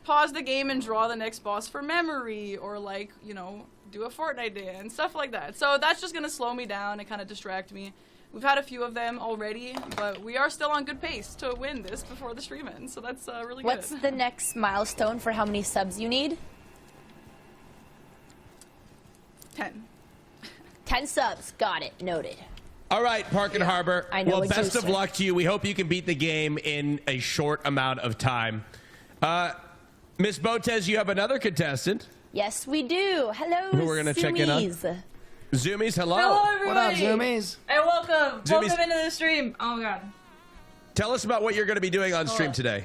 pause the game and draw the next boss for memory, or like, you know, do a Fortnite dance, stuff like that. So that's just gonna slow me down and kind of distract me. We've had a few of them already, but we are still on good pace to win this before the stream ends, so that's really good.
What's the next milestone for how many subs you need?
10.
10 subs. Got it. Noted.
All right, Park and Harbor.
I know
well,
what
best
you're
of luck to you. We hope you can beat the game in a short amount of time. Miss Botez, you have another contestant.
Yes, we do. Hello,
Who we're gonna check in on. Zoomies, hello.
Hello, everybody.
What up, Zoomies?
And welcome.
Zoomies.
Welcome into the stream. Oh, my God.
Tell us about what you're going to be doing on stream today.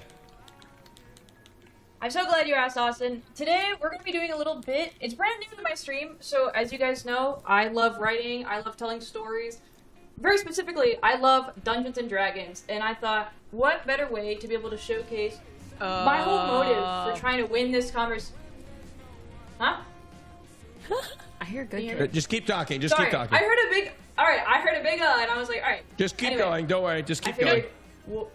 I'm so glad you asked, Austin. Today, we're going to be doing a little bit. It's brand new to my stream, so as you guys know, I love writing. I love telling stories. Very specifically, I love Dungeons & Dragons, and I thought, what better way to be able to showcase my whole motive for trying to win this conversation. Huh?
I hear good.
Just keep talking. Just
Sorry,
keep talking.
I heard a big. All right, I heard a big and I was like, all right.
Just keep
Anyway,
going. Don't worry. Just keep
I
going.
figured,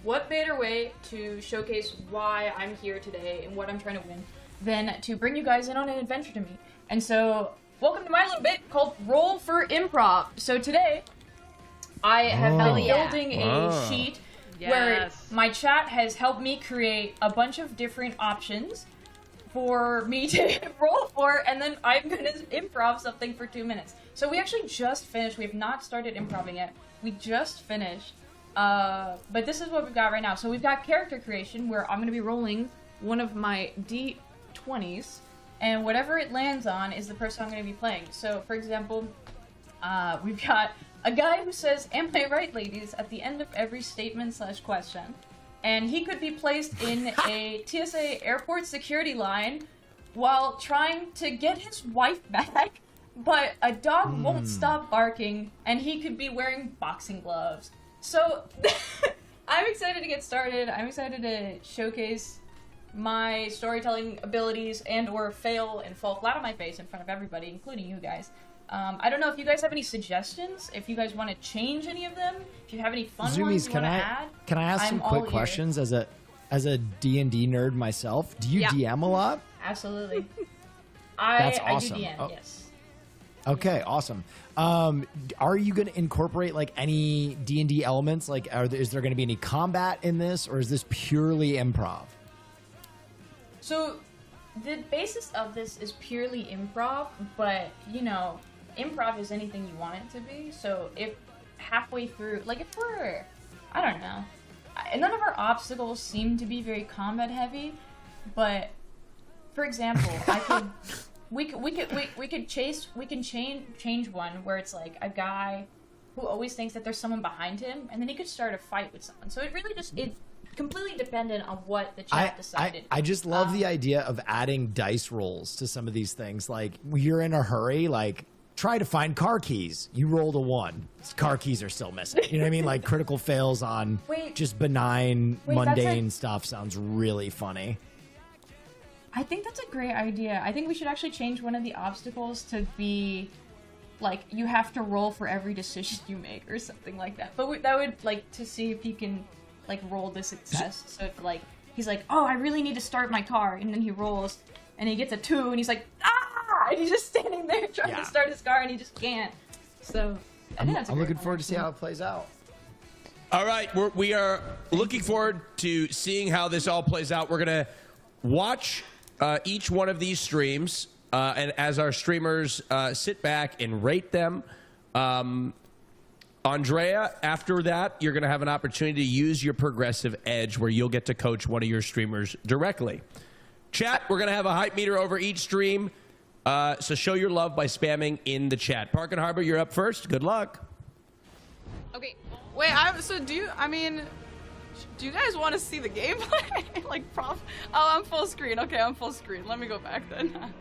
what better way to showcase why I'm here today and what I'm trying to win than to bring you guys in on an adventure to me? And so, welcome to my little bit called Roll for Improv. So today, I have been building a sheet where my chat has helped me create a bunch of different options
for me to roll for, and then I'm gonna improv something for 2 minutes. So we actually just finished. We have not started improving yet. We just finished. But this is what we've got right now. So we've got character creation, where I'm gonna be rolling one of my D20s, and whatever it lands on is the person I'm gonna be playing. So, for example, we've got a guy who says, "Am I right, ladies?" at the end of every statement/question. And he could be placed in a TSA airport security line while trying to get his wife back, but a dog won't stop barking, and he could be wearing boxing gloves. So, I'm excited to get started. I'm excited to showcase my storytelling abilities and or fail and fall flat on my face in front of everybody, including you guys. I don't know if you guys have any suggestions, if you guys want to change any of them, if you have any fun ones you want to add.
Can I ask some quick questions as a D&D nerd myself? Do you DM a lot?
Absolutely.
That's
I
awesome.
do DM, yes.
Okay, awesome. Are you going to incorporate like any D&D elements? Like, is there going to be any combat in this, or is this purely improv?
So, the basis of this is purely improv, but, you know, improv is anything you want it to be. So if halfway through, like if we're, I don't know, none of our obstacles seem to be very combat heavy, but for example, we can change one where it's like a guy who always thinks that there's someone behind him, and then he could start a fight with someone. So it really just, it completely dependent on what the chat decided.
I just love the idea of adding dice rolls to some of these things. Like, you're in a hurry, like, try to find car keys. You rolled a 1. Car keys are still missing. You know what I mean? Like, critical fails on just benign, mundane stuff sounds really funny.
I think that's a great idea. I think we should actually change one of the obstacles to be, like, you have to roll for every decision you make or something like that. But that would, like, to see if you can, like, roll the success. So if, like, he's like, oh, I really need to start my car, and then he rolls, and he gets a 2, and he's like, ah! And he's just standing there trying to start his car, and he just can't. So, I think that's a
I'm
great
looking
one,
forward to see
actually.
how it plays out.
All right, we are looking forward to seeing how this all plays out. We're going to watch each one of these streams, and as our streamers sit back and rate them. Andrea, after that, you're going to have an opportunity to use your progressive edge where you'll get to coach one of your streamers directly. Chat, we're going to have a hype meter over each stream, so show your love by spamming in the chat. Park and Harbor, you're up first. Good luck.
Okay. Wait, do you guys want to see the gameplay? Like, Oh, I'm full screen. Okay, I'm full screen. Let me go back then.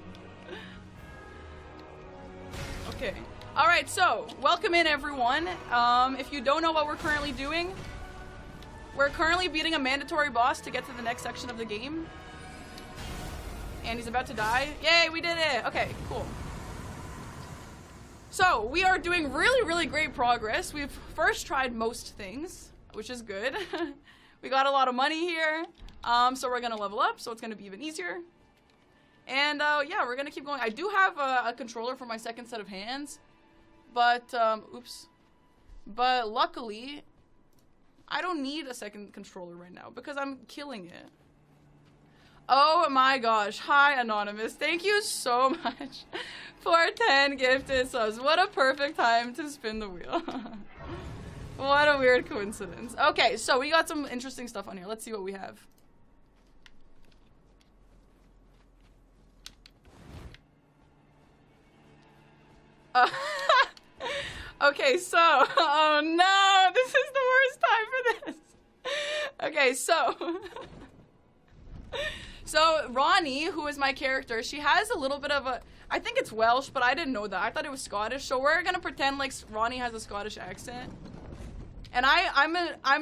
Okay. All right, so welcome in, everyone. If you don't know what we're currently doing, we're currently beating a mandatory boss to get to the next section of the game. And he's about to die. Yay, we did it. Okay, cool. So, we are doing really, really great progress. We've first tried most things, which is good. We got a lot of money here. So we're going to level up, so it's going to be even easier. And, yeah, we're going to keep going. I do have a controller for my second set of hands. But, oops. But luckily, I don't need a second controller right now because I'm killing it. Oh my gosh. Hi, Anonymous. Thank you so much for 10 gifted subs. What a perfect time to spin the wheel. What a weird coincidence. Okay, so we got some interesting stuff on here. Let's see what we have. Okay, so, oh no, this is the worst time for this. Okay, so Ronnie, who is my character, she has a little bit of a, I think it's Welsh, but I didn't know that. I thought it was Scottish, so we're gonna pretend like Ronnie has a Scottish accent. And I'm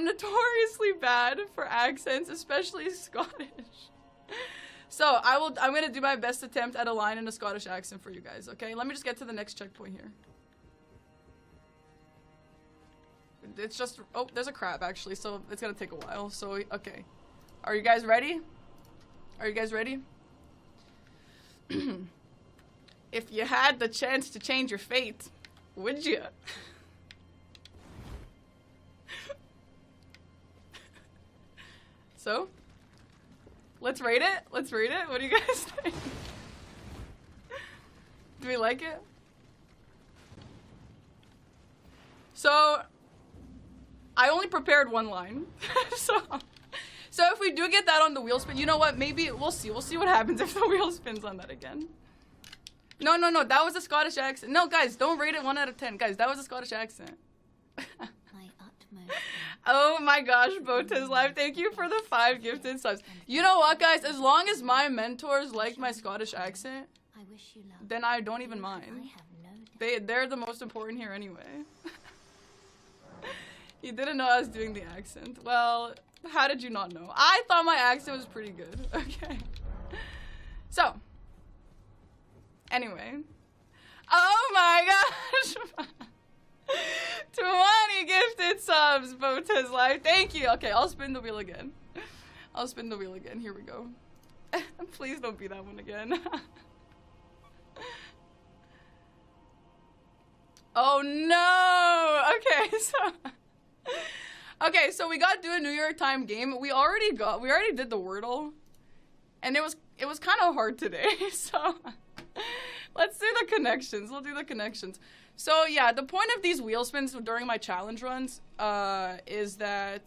notoriously bad for accents, especially Scottish. So I'm gonna do my best attempt at a line in a Scottish accent for you guys, okay? Let me just get to the next checkpoint here. It's just, oh, there's a crab actually, so it's gonna take a while, so, okay. Are you guys ready? Are you guys ready? If you had the chance to change your fate, would you? So, Let's rate it. Let's rate it. What do you guys think? Do we like it? So, I only prepared one line. so if we do get that on the wheel spin, you know what? Maybe we'll see. We'll see what happens if the wheel spins on that again. No. That was a Scottish accent. No, guys, don't rate it 1 out of 10. Guys, that was a Scottish accent. Oh my gosh, BotezLive, thank you for the 5 gifted subs. You know what, guys? As long as my mentors liked my Scottish accent, then I don't even mind. They're the most important here anyway. You didn't know I was doing the accent. Well, how did you not know? I thought my accent was pretty good. Okay. So, anyway. Oh my gosh! 20 gifted subs, BotezLive. Thank you. Okay, I'll spin the wheel again. I'll spin the wheel again. Here we go. Please don't be that one again. Oh no! Okay, so we got to do a New York time game. We already did the Wordle, and it was kind of hard today. So let's do the connections. We'll do the connections. So yeah, the point of these wheel spins during my challenge runs is that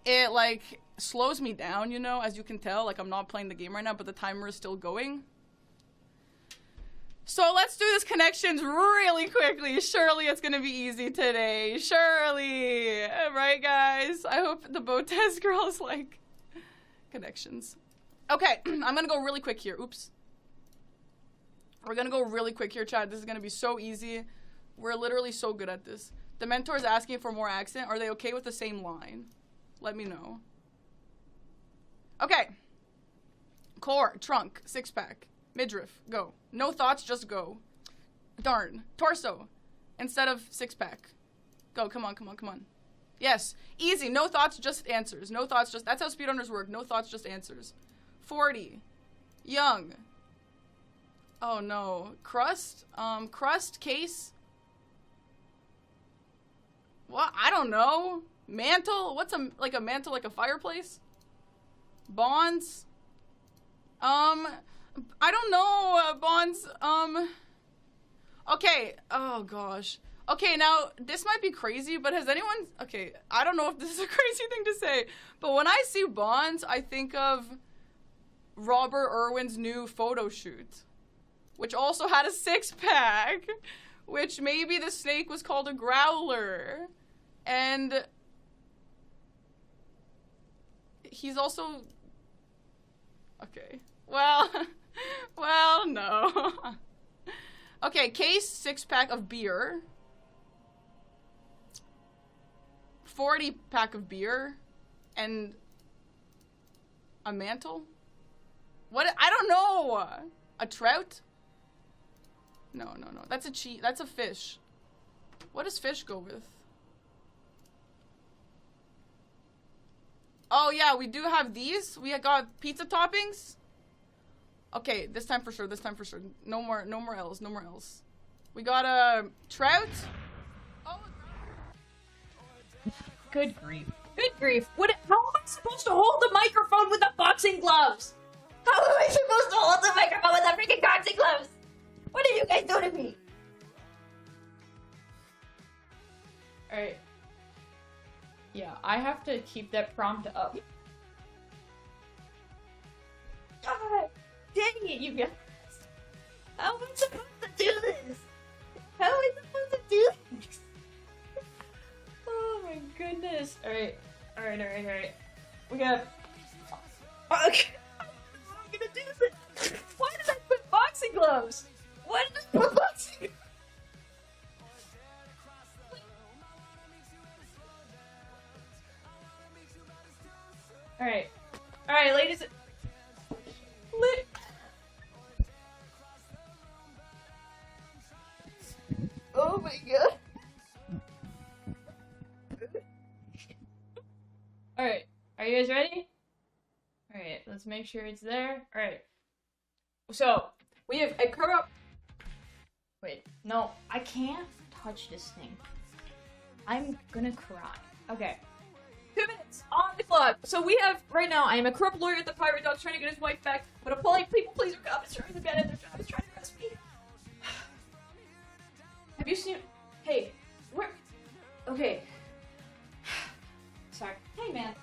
it like slows me down, you know, as you can tell. Like I'm not playing the game right now, but the timer is still going. So let's do this connections really quickly. Surely it's gonna be easy today. Surely, right, guys? I hope the Botez girls like connections. Okay, I'm gonna go really quick here. Oops. We're gonna go really quick here, chat. This is gonna be so easy. We're literally so good at this. The mentor is asking for more accent. Are they okay with the same line? Let me know. Okay. Core, trunk, 6-pack, midriff, go. No thoughts, just go. Darn. Torso, instead of 6-pack. Go, come on. Yes, easy. No thoughts, just answers. No thoughts, just, that's how speedrunners work. No thoughts, just answers. 40. Young. Oh no. Crust? Crust, case? What? I don't know. Mantle? What's a mantle, like a fireplace? Bonds? I don't know, Bonds. Okay. Oh gosh. Okay, now, this might be crazy, but has anyone... Okay, I don't know if this is a crazy thing to say, but when I see Bonds, I think of Robert Irwin's new photo shoot, which also had a 6-pack, which maybe the snake was called a growler, and he's also... Okay, well, no. Okay, case, 6-pack of beer, 40-pack of beer, and a mantle? What? I don't know. A trout? No. That's a fish. What does fish go with? Oh yeah, we do have these. We got pizza toppings. Okay, this time for sure. No more L's. We got a trout.
Good grief. What? How am I supposed to hold the microphone with the boxing gloves? How am I supposed to hold the microphone with the freaking boxing gloves? What did you guys do to me?
Alright. Yeah, I have to keep that prompt up.
God dang it, you guys. How am I supposed to do this?
Oh my goodness. Alright. We got...
Okay. I'm gonna do this. Why did I put boxing gloves? Why did I put boxing gloves?
Alright, ladies.
Oh my god.
Alright, are you guys ready? Alright, let's make sure it's there. Alright. So, we have a curl up. Wait, no, I can't touch this thing. I'm gonna cry. Okay.
2 minutes on the vlog. So we have right now. I am a corrupt lawyer at the Pirate Dog trying to get his wife back, but a polite people pleaser cop is trying to get at their job. Is trying to arrest me. Have you seen? Hey, where? Okay. Sorry. Hey, man.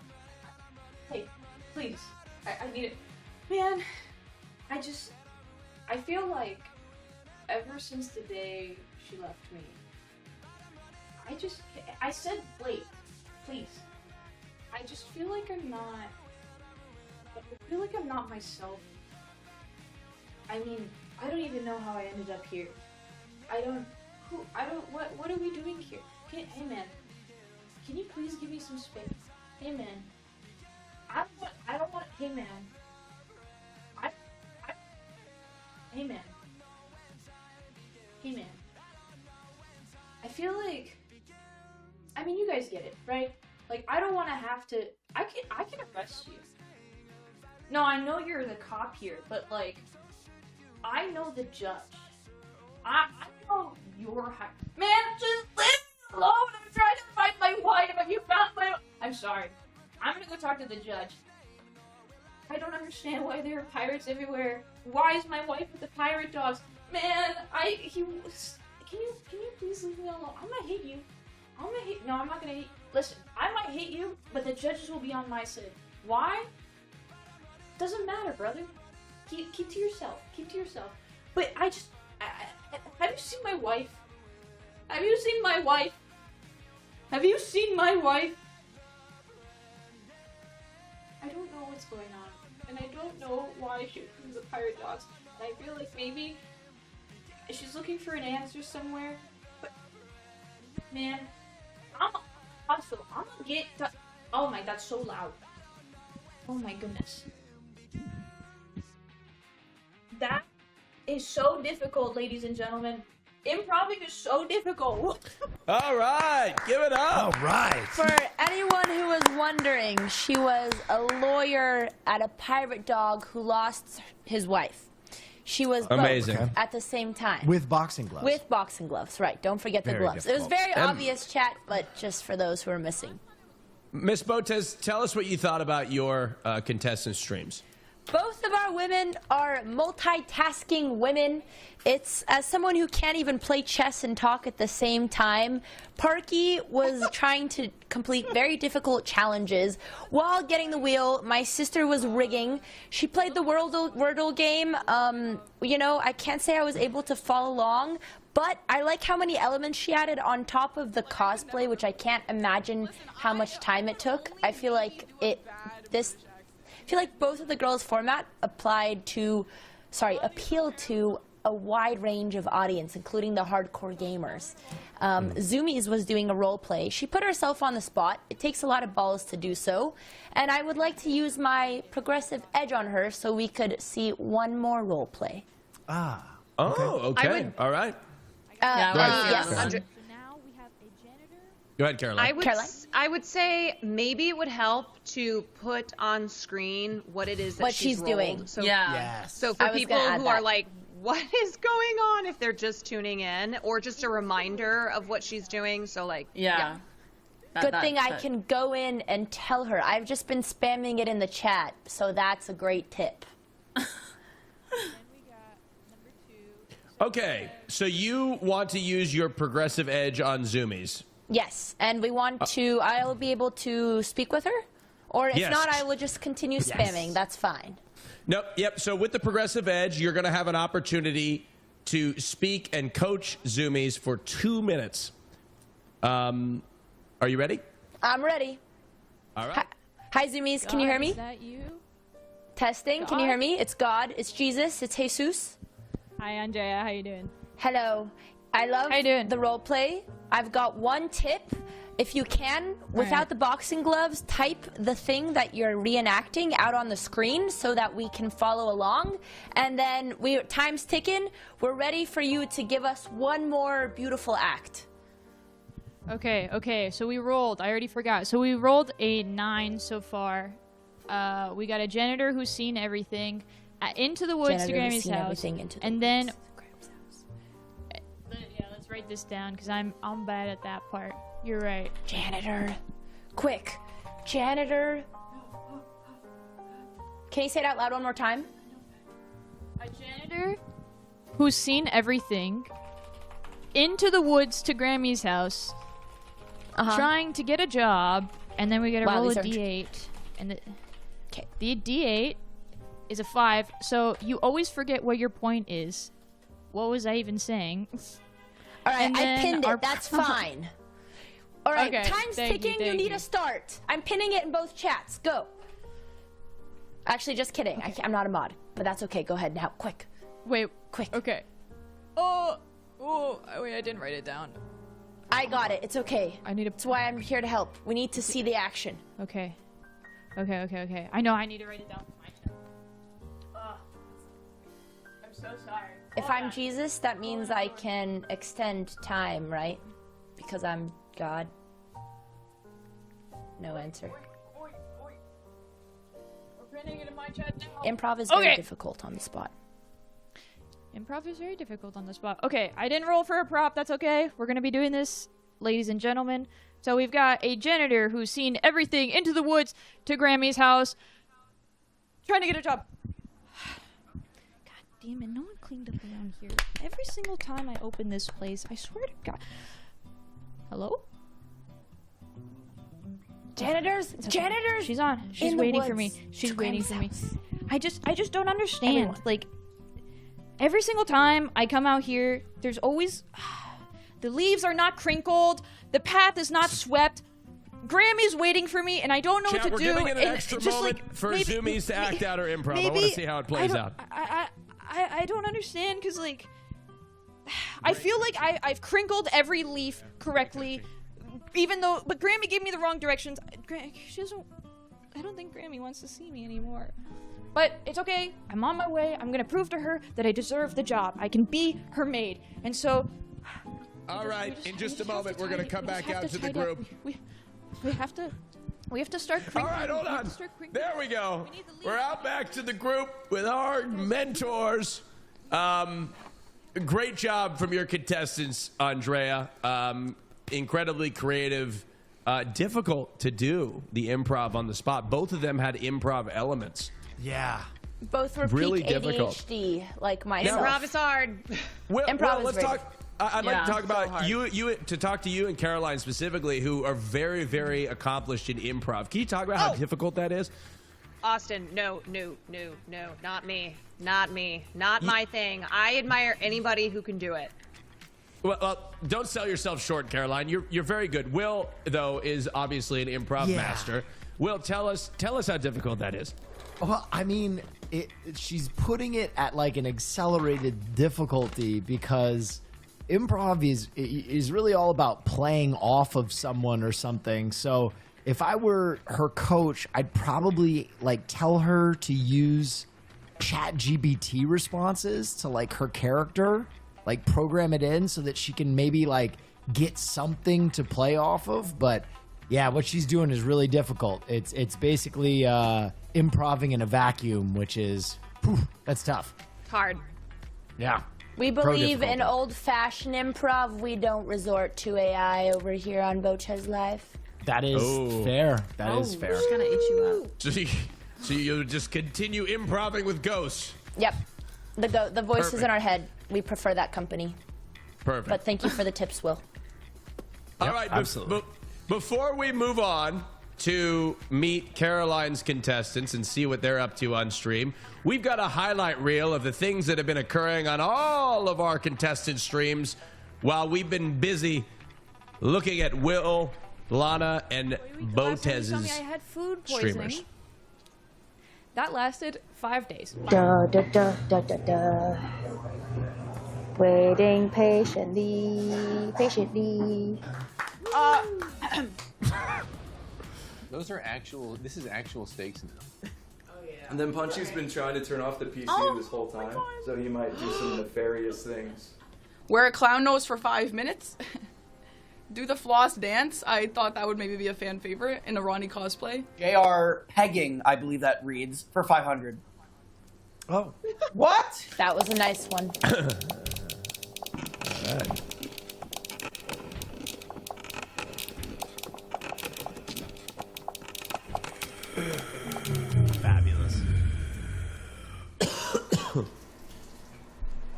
Hey, please. I need it. Man, I feel like ever since the day she left me, I said, wait, please. I just feel like I'm not myself. I mean, I don't even know how I ended up here. What are we doing here? Hey man, can you please give me some space? Hey man, I don't want, hey man. Hey man. Hey man. I feel like, I mean, you guys get it, right? Like, I don't want to have to, I can arrest you. No, I know you're the cop here, but like, I know the judge. I know you're man, just leave me alone. I'm trying to find my wife. Have you found my, I'm sorry. I'm gonna go talk to the judge. I don't understand why there are pirates everywhere. Why is my wife with the pirate dogs? Man, can you please leave me alone? I might hate you. No, I'm not gonna hate, listen, I might hate you, but the judges will be on my side. Why? Doesn't matter, brother. Keep to yourself. Keep to yourself. But have you seen my wife? Have you seen my wife? Have you seen my wife? I don't know what's going on. And I don't know why she was the pirate dogs. And I feel like maybe she's looking for an answer somewhere. But, man, I'm gonna get, oh my, that's so loud. Oh my goodness. That is so difficult, ladies and gentlemen. Improving is so difficult.
All right, give it up.
All right.
For anyone who was wondering, she was a lawyer at a pirate dog who lost his wife. She was
amazing
both at the same time.
With boxing gloves.
With boxing gloves, right. Don't forget the
Very
gloves. It was
difficult.
very obvious, chat, but just for those who are missing.
Miss Botez, tell us what you thought about your contestant streams.
Both of our women are multitasking women. It's as someone who can't even play chess and talk at the same time. Parky was trying to complete very difficult challenges while getting the wheel. My sister was rigging. She played the Wordle game. You know, I can't say I was able to follow along, but I like how many elements she added on top of the cosplay, which I can't imagine how much time it took. I feel like both of the girls' format appealed to a wide range of audience, including the hardcore gamers. Zoomies was doing a role play. She put herself on the spot. It takes a lot of balls to do so. And I would like to use my progressive edge on her so we could see one more role play.
Oh, okay. All right.
Yes.
Go ahead, Caroline.
I would say maybe it would help to put on screen what it is that
What she's doing.
So,
Yes.
So for
I was
people
gonna add
who
that.
are like, what is going on, if they're just tuning in, or just a reminder of what she's doing. So like, yeah.
Good thing I can go in and tell her. I've just been spamming it in the chat, so that's a great tip.
Okay, so you want to use your progressive edge on Zoomies.
Yes, and we want to, I'll be able to speak with her, or if
Yes.
not, I will just continue spamming. That's fine.
Nope. Yep. So with the progressive edge, you're going to have an opportunity to speak and coach Zoomies for 2 minutes. Are you ready?
I'm ready.
All right.
Hi, Zoomies. Can you hear me?
Is that you?
Testing. Can you hear me? It's God. It's Jesus. It's Jesus.
Hi, Andrea. How you doing?
Hello. I love the role play. I've got one tip. If you can, without the boxing gloves, type the thing that you're reenacting out on the screen so that we can follow along. And then time's ticking. We're ready for you to give us one more beautiful act.
Okay. So we rolled. I already forgot. So we rolled a 9 so far. We got a janitor who's seen everything. Into the woods to Grammy's house. And then... Yeah, let's write this down because I'm bad at that part. You're right.
Janitor. Quick. janitor. Can you say it out loud one more time?
A janitor who's seen everything into the woods to Grammy's house, trying to get a job, and then we gotta roll a D8, and the D8 is a 5. So you always forget what your point is. What was I even saying?
All right, I pinned it. That's fine. All right,
Okay,
time's
thank
ticking. You need a start. I'm pinning it in both chats. Go. Actually, just kidding. I'm not a mod, but that's okay. Go ahead now. Quick.
Wait.
Quick.
Okay. Wait, I didn't write it down.
I got it. It's okay.
I need to.
That's why I'm here to help. We need to see the action.
Okay. Okay. I know I need to write it down for my chat. I'm so sorry.
If I'm Jesus, that means I can extend time, right? Because I'm God. No answer.
We're printing it in my chat now.
Improv is very difficult on the spot.
Improv is very difficult on the spot. Okay, I didn't roll for a prop. That's okay. We're going to be doing this, ladies and gentlemen. So we've got a janitor who's seen everything into the woods to Grammy's house, trying to get a job. God damn it, no one cleaned up around here. Every single time I open this place, I swear to God. Hello?
Janitors? Janitors?
She's on. She's waiting for me. She's waiting for me. I just don't understand.
Everyone.
Like, every single time I come out here, there's always... the leaves are not crinkled. The path is not swept. Grammy's waiting for me, and I don't know what to do.
We're giving it an
and
extra
just,
moment
like,
for
maybe,
Zoomies to act out her improv.
Maybe,
I want to see how it plays out.
I don't understand, because, like... I feel like I've crinkled every leaf correctly, even though... But Grammy gave me the wrong directions. She doesn't... I don't think Grammy wants to see me anymore. But it's okay. I'm on my way. I'm going to prove to her that I deserve the job. I can be her maid. And so...
All right, in just a moment, we're going to come back out to the group.
We have to start crinkling.
All right, hold on. There we go. We're out back to the group with our mentors. Great job from your contestants, Andrea. Incredibly creative. Difficult to do the improv on the spot. Both of them had improv elements.
Yeah.
Both were
really
peak
difficult.
ADHD, like myself.
Improv is hard.
Improv is
let's
very
talk. I'd like to talk about talk to you and Caroline specifically, who are very, very accomplished in improv. Can you talk about how difficult that is?
Austin, no, not me, not my thing. I admire anybody who can do it.
Well, don't sell yourself short, Caroline. You're very good. Will, though, is obviously an improv master. Will, tell us how difficult that is.
Well, I mean, she's putting it at like an accelerated difficulty because improv is really all about playing off of someone or something. So if I were her coach, I'd probably like tell her to use ChatGPT responses to like her character, like program it in so that she can maybe like get something to play off of. But yeah, what she's doing is really difficult. It's basically improving in a vacuum, which is that's tough.
Hard.
Yeah.
We believe in old-fashioned improv. We don't resort to AI over here on BotezLive.
That is fair. That is fair.
Just kind of itch you up.
So you'll just continue improving with ghosts.
Yep. The voices in our head. We prefer that company.
Perfect.
But thank you for the tips, Will.
All right. Absolutely. Before we move on to meet Caroline's contestants and see what they're up to on stream, we've got a highlight reel of the things that have been occurring on all of our contestant streams while we've been busy looking at Will, Lana, and Botez's
I had food poisoning.
streamers.
That lasted 5 days.
Da da da da da da. Waiting patiently.
Those are actual. This is actual stakes now.
And then Punchy's been trying to turn off the PC this whole time, so he might do some nefarious things.
Wear a clown nose for 5 minutes. Do the floss dance. I thought that would maybe be a fan favorite in a Ronnie cosplay.
JR pegging, I believe that reads, for 500.
Oh.
What?
That was a nice one.
Right. Fabulous.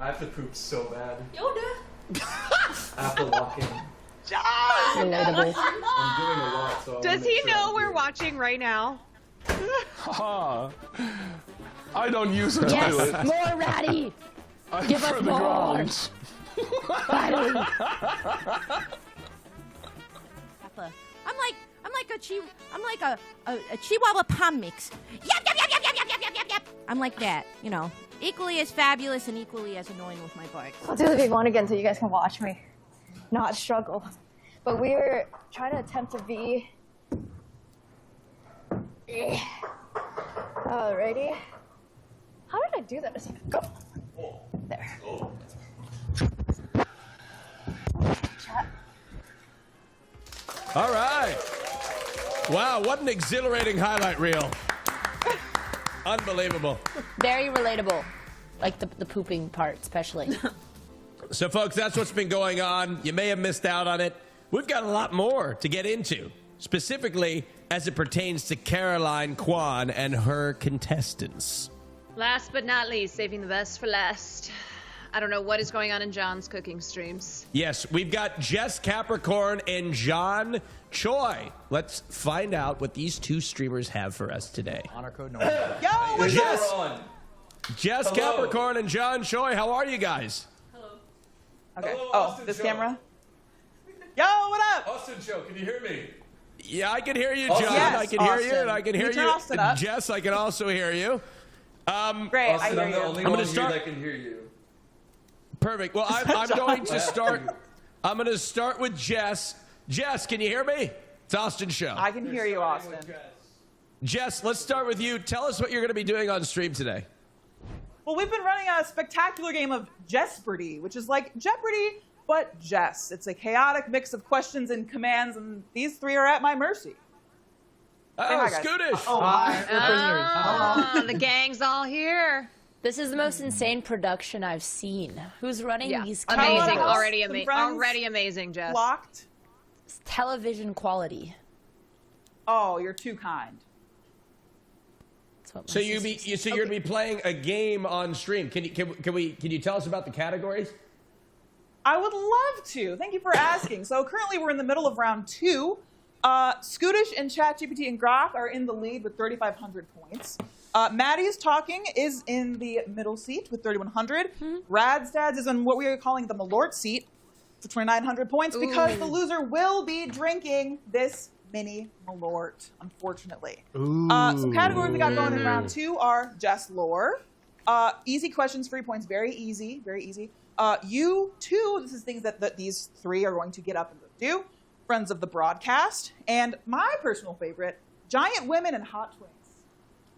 I have to poop so bad.
Yoda.
I have to walk in.
John!
I'm doing a lot, so I
Does
wanna
he
make sure
know
I'm
we're
good.
watching right now?
I don't use a
Yes,
toilet.
more ratty.
I
Give
prefer
us
the
more.
grounds.
I'm like a Chihuahua palm mix. Yep, yep, yep, yep, yep, yep, yep, yep, yep. I'm like that, you know, equally as fabulous and equally as annoying with my barks.
I'll do the big one again so you guys can watch me not struggle. But we're trying to attempt to be. Alrighty. How did I do that? Just go. There.
All right. Wow, what an exhilarating highlight reel. Unbelievable.
Very relatable. Like the pooping part, especially.
So, folks, that's what's been going on. You may have missed out on it. We've got a lot more to get into, specifically as it pertains to Caroline Kwan and her contestants.
Last but not least, saving the best for last. I don't know what is going on in John's cooking streams.
Yes, we've got Jess Capricorn and John Choi. Let's find out what these two streamers have for us today.
Honor code no.
Yo, what's
Jess,
up?
Jess
Hello.
Capricorn and John Choi, how are you guys?
Okay.
Hello,
Oh,
Austin
this
Joe.
camera. Yo, what up?
Austin Joe, can you hear me?
Yeah, I can hear you, John.
Austin.
Yes,
I can hear you,
Austin.
and I can
Can
hear
you turn
you.
Austin up?
Jess, I can also hear you.
Great,
Austin,
I
I'm
hear
the
you.
only
I'm
one
gonna
here
start-
that can hear you.
Perfect. Well, I'm going to start. I'm going to start with Jess. Jess, can you hear me? It's Austin Show.
I can hear you, Austin.
Jess, let's start with you. Tell us what you're going to be doing on stream today.
Well, we've been running a spectacular game of Jesperdy, which is like Jeopardy, but Jess. It's a chaotic mix of questions and commands, and these three are at my mercy.
Oh,
hi, guys.
Scootish.
Oh, hi.
Ah, the gang's all here.
This is the most insane production I've seen. Who's running these
Amazing.
cameras?
Already,
Some friends
already amazing, Jess.
Blocked.
It's television quality.
Oh, you're too kind.
That's what my
So you're
sister
going to be playing a game on stream. Can you tell us about the categories?
I would love to. Thank you for asking. So currently we're in the middle of round 2. Scootish and ChatGPT and Grok are in the lead with 3,500 points. Maddie's Talking is in the middle seat with 3,100. Rad's Dads is in what we are calling the Malort seat for 2,900 points because the loser will be drinking this mini Malort, unfortunately. Some categories we got going in round 2 are Jess Lore. Easy questions, 3 points, very easy, very easy. You too, this is things that these three are going to get up and go do. Friends of the broadcast. And my personal favorite, Giant Women and Hot Twins.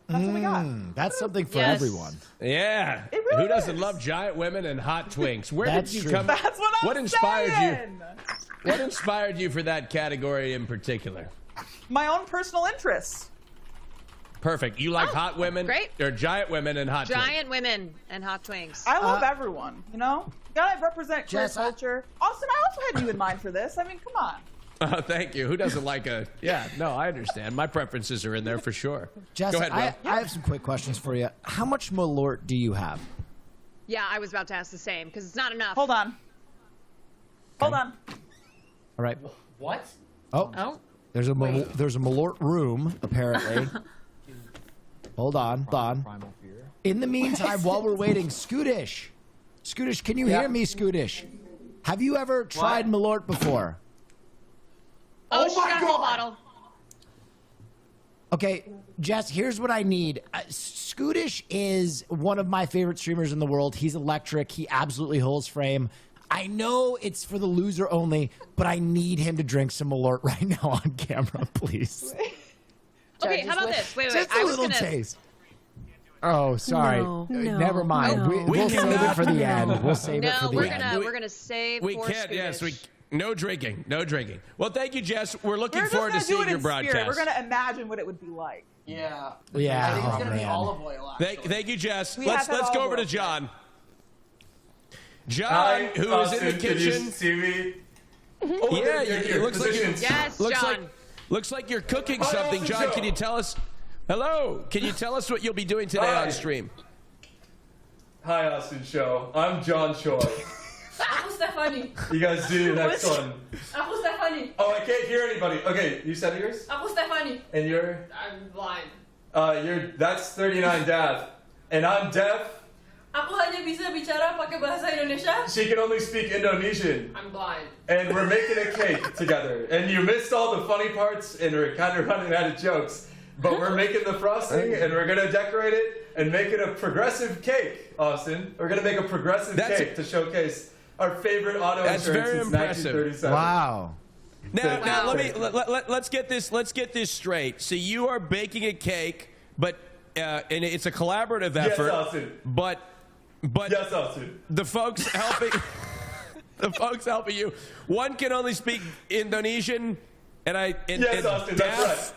That's what we got.
That's something for
Yes.
everyone.
Yeah.
It really
Who doesn't
is.
love giant women and hot twinks? Where
That's
did you
true.
come?
That's what I'm
inspired
saying.
you? What inspired you for that category in particular?
My own personal interests.
Perfect. You like hot women?
great.
Or giant women and hot twinks?
Giant women and hot twinks.
I love everyone, you know? Gotta represent queer
Jess,
culture. Austin, I also had you in mind for this. I mean, come on.
Oh, thank you. Who doesn't like a... Yeah, no, I understand. My preferences are in there for sure.
Jess,
Go ahead, Will.
I have some quick questions for you. How much Malort do you have?
Yeah, I was about to ask the same because it's not enough.
Hold on. Hold on.
All right.
What?
Oh. There's a Malort room, apparently. Hold on.
Primal fear.
In the meantime, while we're waiting, Scootish, can you hear me, Scootish? Have you ever tried Malort before?
Oh, she got a whole bottle.
Okay, Jess, here's what I need. Scootish is one of my favorite streamers in the world. He's electric. He absolutely holds frame. I know it's for the loser only, but I need him to drink some Malort right now on camera, please.
Okay, how about this? Wait.
Just
I
a
was
little
gonna.
taste. Oh, sorry.
No,
Never mind.
no.
We'll save it for the end. We'll save it for
No,
the end.
we're gonna save.
We
for
can't. Yes, we...
Scootish.
No drinking. No drinking. Well, thank you, Jess. We're looking
We're
forward to
just gonna
seeing
do
your
it in spirit.
broadcast.
We're gonna imagine what it would be like.
Yeah.
Yeah,
I think it's
oh,
gonna be
man.
olive oil. Actually.
Thank you, Jess.
We
Let's
have had
go
all
over to
of
John. John,
Hi,
who is
Austin,
in the
can you
kitchen.
see me?
Yeah,
you're
it
here.
looks like you're,
Positions.
Yes,
looks
John.
looks like you're cooking
Hi,
something.
Austin
John,
Joe.
can you tell us Hello. Can you tell us what you'll be doing today on stream?
Hi, Austin Show. I'm John Choi.
Ako Stephanie.
You guys do your next one.
Ako Stephanie.
Oh, I can't hear anybody. Okay, you said yours?
Ako Stephanie.
And you're?
I'm blind.
That's 39 deaf. And I'm deaf.
Ako hanya bisa bicara pakai bahasa Indonesia.
She can only speak Indonesian.
I'm blind.
And we're making a cake together. And you missed all the funny parts, and we're kind of running out of jokes. But we're making the frosting, and we're going to decorate it and make it a progressive cake, Austin. We're going to make a progressive cake to showcase our favorite auto insurance since 1937.
Wow. Now let's get this straight. So you are baking a cake, but and it's a collaborative effort.
Yes, Austin.
But
yes, Austin.
The folks helping you. One can only speak Indonesian, and
Austin, that's right.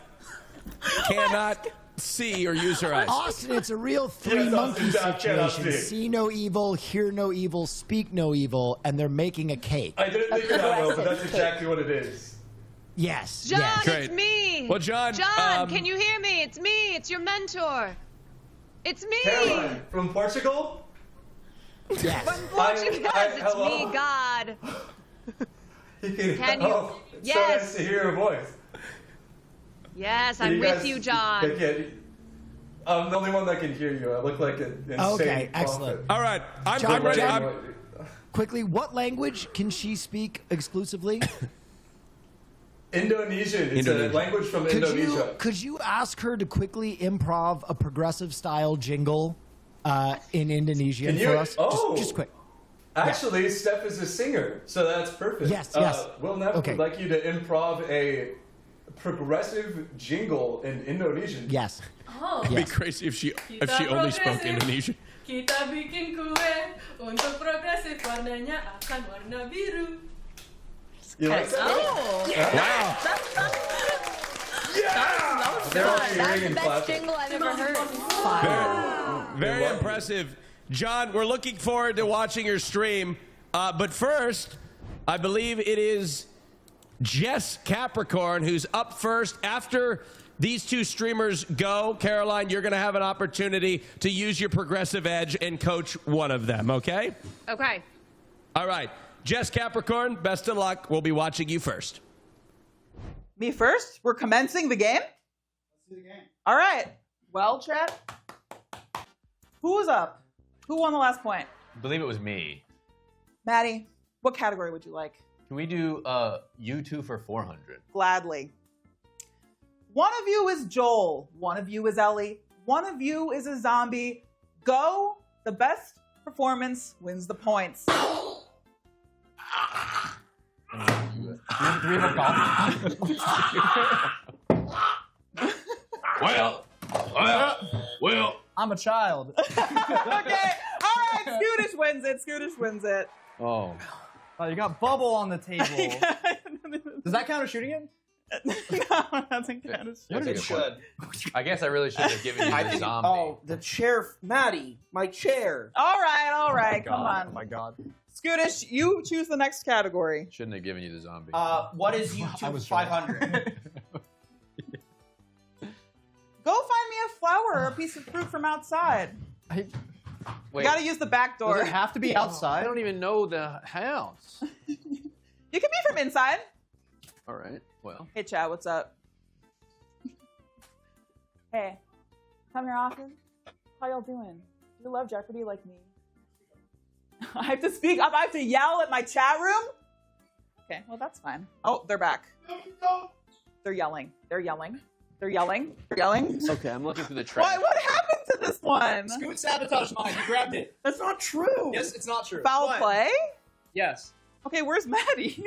Cannot see or use her eyes.
Austin, it's a real three-monkey situation. See no evil, hear no evil, speak no evil, and they're making a cake.
I didn't think of that well, but that's exactly what it is.
Yes.
John,
yes.
it's me.
Well, John,
can you hear me? It's me. It's your mentor. It's me.
Caroline from Portugal.
Yes.
From Portugal. It's me, God. Can you?
Oh, it's
Yes.
so nice to hear your voice.
Yes, I'm with you, John.
I'm the only one that can hear you. I look like an insane
Okay,
prophet.
excellent.
All right,
John,
ready.
Quickly, what language can she speak exclusively?
Indonesian. It's a language from Indonesia.
Could you ask her to quickly improv a progressive style jingle in Indonesian for us?
Oh,
just quick.
Actually, Steph is a singer, so that's perfect.
Yes.
Will Neff would like you to improv a progressive jingle in Indonesian.
Yes.
Oh.
It'd be crazy if she only spoke Indonesian.
Kita bikin kue untuk progresif warnanya akan warna biru.
You like that?
Oh.
Yeah.
Wow.
That's the best jingle I've ever heard.
Very impressive. John, we're looking forward to watching your stream. But first, I believe it is Jess Capricorn who's up first. After these two streamers go, Caroline, you're going to have an opportunity to use your progressive edge and coach one of them, okay?
Okay.
All right. Jess Capricorn, best of luck. We'll be watching you first.
Me first? We're commencing the game? Let's do the game. All right. Well, chat. Who was up? Who won the last point?
I believe it was me.
Maddie, what category would you like?
Can we do you two for 400?
Gladly. One of you is Joel. One of you is Ellie. One of you is a zombie. Go. The best performance wins the points.
Well. I'm a child.
Okay. All right. Scootish wins it. Scootish wins it.
Oh.
Oh, you got bubble on the table. Does that count as shooting him?
No, it doesn't count as
What
shooting.
it should. I guess I really should have given you the zombie.
Oh, the chair, Maddie, my chair.
All right. Come
God.
on.
Oh my God.
Scootish, you choose the next category.
Shouldn't have given you the zombie.
What is YouTube 500?
Go find me a flower or a piece of fruit from outside.
Wait.
You gotta use the back door.
Does it have to be outside?
I don't even know the house.
You can be from inside.
All right. Well.
Hey, Chad, what's up? Hey, come here often. How y'all doing? Do you love Jeopardy like me? I have to speak up. I have to yell at my chat room? Okay, well, that's fine. Oh, they're back. They're yelling. They're yelling. They're yelling. They're yelling.
Okay, I'm looking through the trash.
Why? What happened to this one?
Scoot sabotaged mine. You grabbed it. That's not true. Yes, it's not true.
Foul play?
Yes.
Okay, where's Maddie?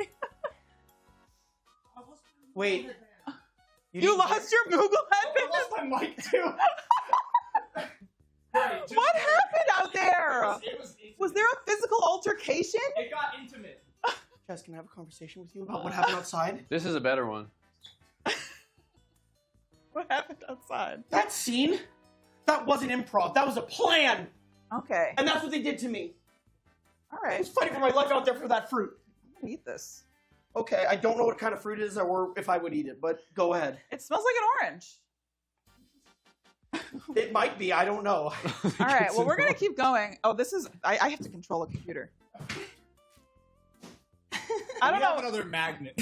Wait.
You lost your Google head?
I lost my mic too.
What happened out there? Was there a physical altercation?
It got intimate. Jess, can I have a conversation with you about what happened outside?
This is a better one.
What happened outside?
That scene? That wasn't improv. That was a plan.
Okay.
And that's what they did to me.
All
I
right.
was fighting for my life out there for that fruit.
I'm gonna eat this.
Okay, I don't know what kind of fruit it is or if I would eat it, but go ahead.
It smells like an orange.
It might be. I don't know.
All right. Well, we're gonna keep going. Oh, this is. I have to control a computer. I don't know.
Another magnet.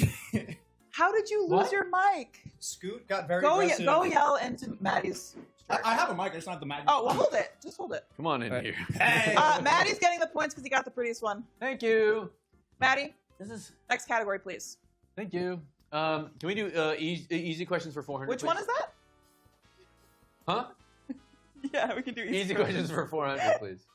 How did you lose your mic?
Scoot got very
Go
aggressive.
go yell into Maddie's.
I have a mic. I just don't have the magnet.
Oh, well, hold it. Just hold it.
Come on in here.
Hey.
Maddie's getting the points because he got the prettiest one.
Thank you.
Maddie,
This is.
next category, please.
Thank you. Can we do easy questions for 400?
Which
please?
one is that?
Huh?
Yeah, we can do
Easy questions for 400, please.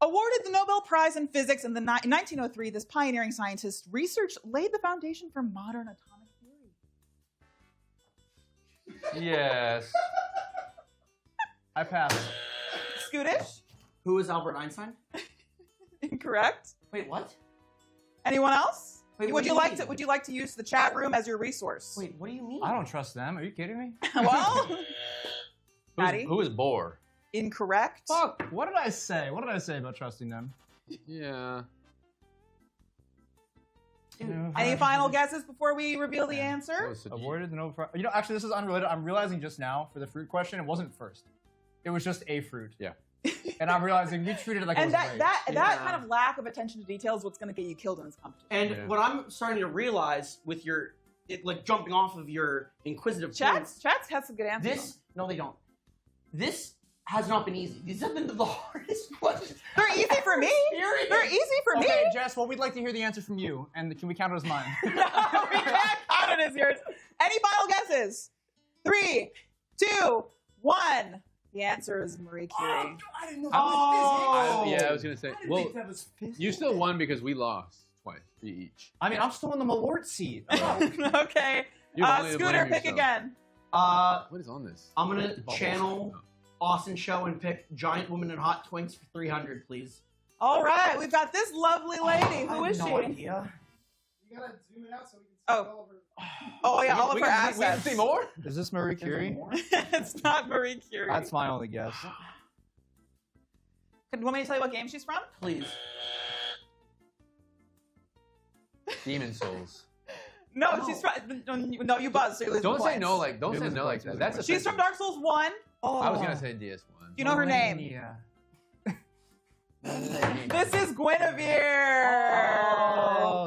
Awarded the Nobel Prize in Physics in 1903, this pioneering scientist's research laid the foundation for modern atomic theory.
Yes.
I pass.
Scootish?
Who is Albert Einstein?
Incorrect.
Wait, what?
Anyone else?
Wait,
would you like to use the chat room as your resource?
Wait, what do you mean?
I don't trust them. Are you kidding me?
Well, Maddie?
Who is Bohr?
Incorrect.
Fuck. What did I say? What did I say about trusting them?
Yeah.
Any final guesses before we reveal the answer?
Awarded the Nobel Prize. You know, actually, this is unrelated. I'm realizing just now for the fruit question, it wasn't first. It was just a fruit.
Yeah.
And I'm realizing you treated it like it
And
was
that kind of lack of attention to detail is what's going to get you killed in this competition.
And what I'm starting to realize with your, like jumping off of your inquisitive
Chats has some good answers.
No, they don't. This has not been easy. These have been the hardest questions.
They're easy for me. They're easy for me.
Okay, Jess, well, we'd like to hear the answer from you. And can we count it as mine?
We can't count it as yours. Any final guesses? 3, 2, 1. The answer is Marie Curie.
I didn't know
Yeah, I was going to say. Well,
that was physics.
you still won because we lost twice each.
I mean, I'm still in the Malort seat.
Okay.
You have only to
Scooter,
blame
pick
yourself.
again.
What is on this?
I'm going to channel Austin Show and pick Giant Woman and Hot Twinks for 300, please.
All right, we've got this lovely lady. Who is she?
No idea.
You gotta zoom it out so we can see
Oh.
all of her.
Oh yeah, all of her
We can
assets.
see more?
Is this Marie Curie?
It's not Marie Curie.
That's my only guess.
Do you want me to tell you what game she's from?
Please.
Demon Souls.
No, she's from. No, you buzz. So you lose
Don't say
points.
no like. Don't say no like that. That's
She's from Dark Souls 1. Oh.
I was gonna say DS1.
Do you know her name?
Yeah.
This is Guinevere,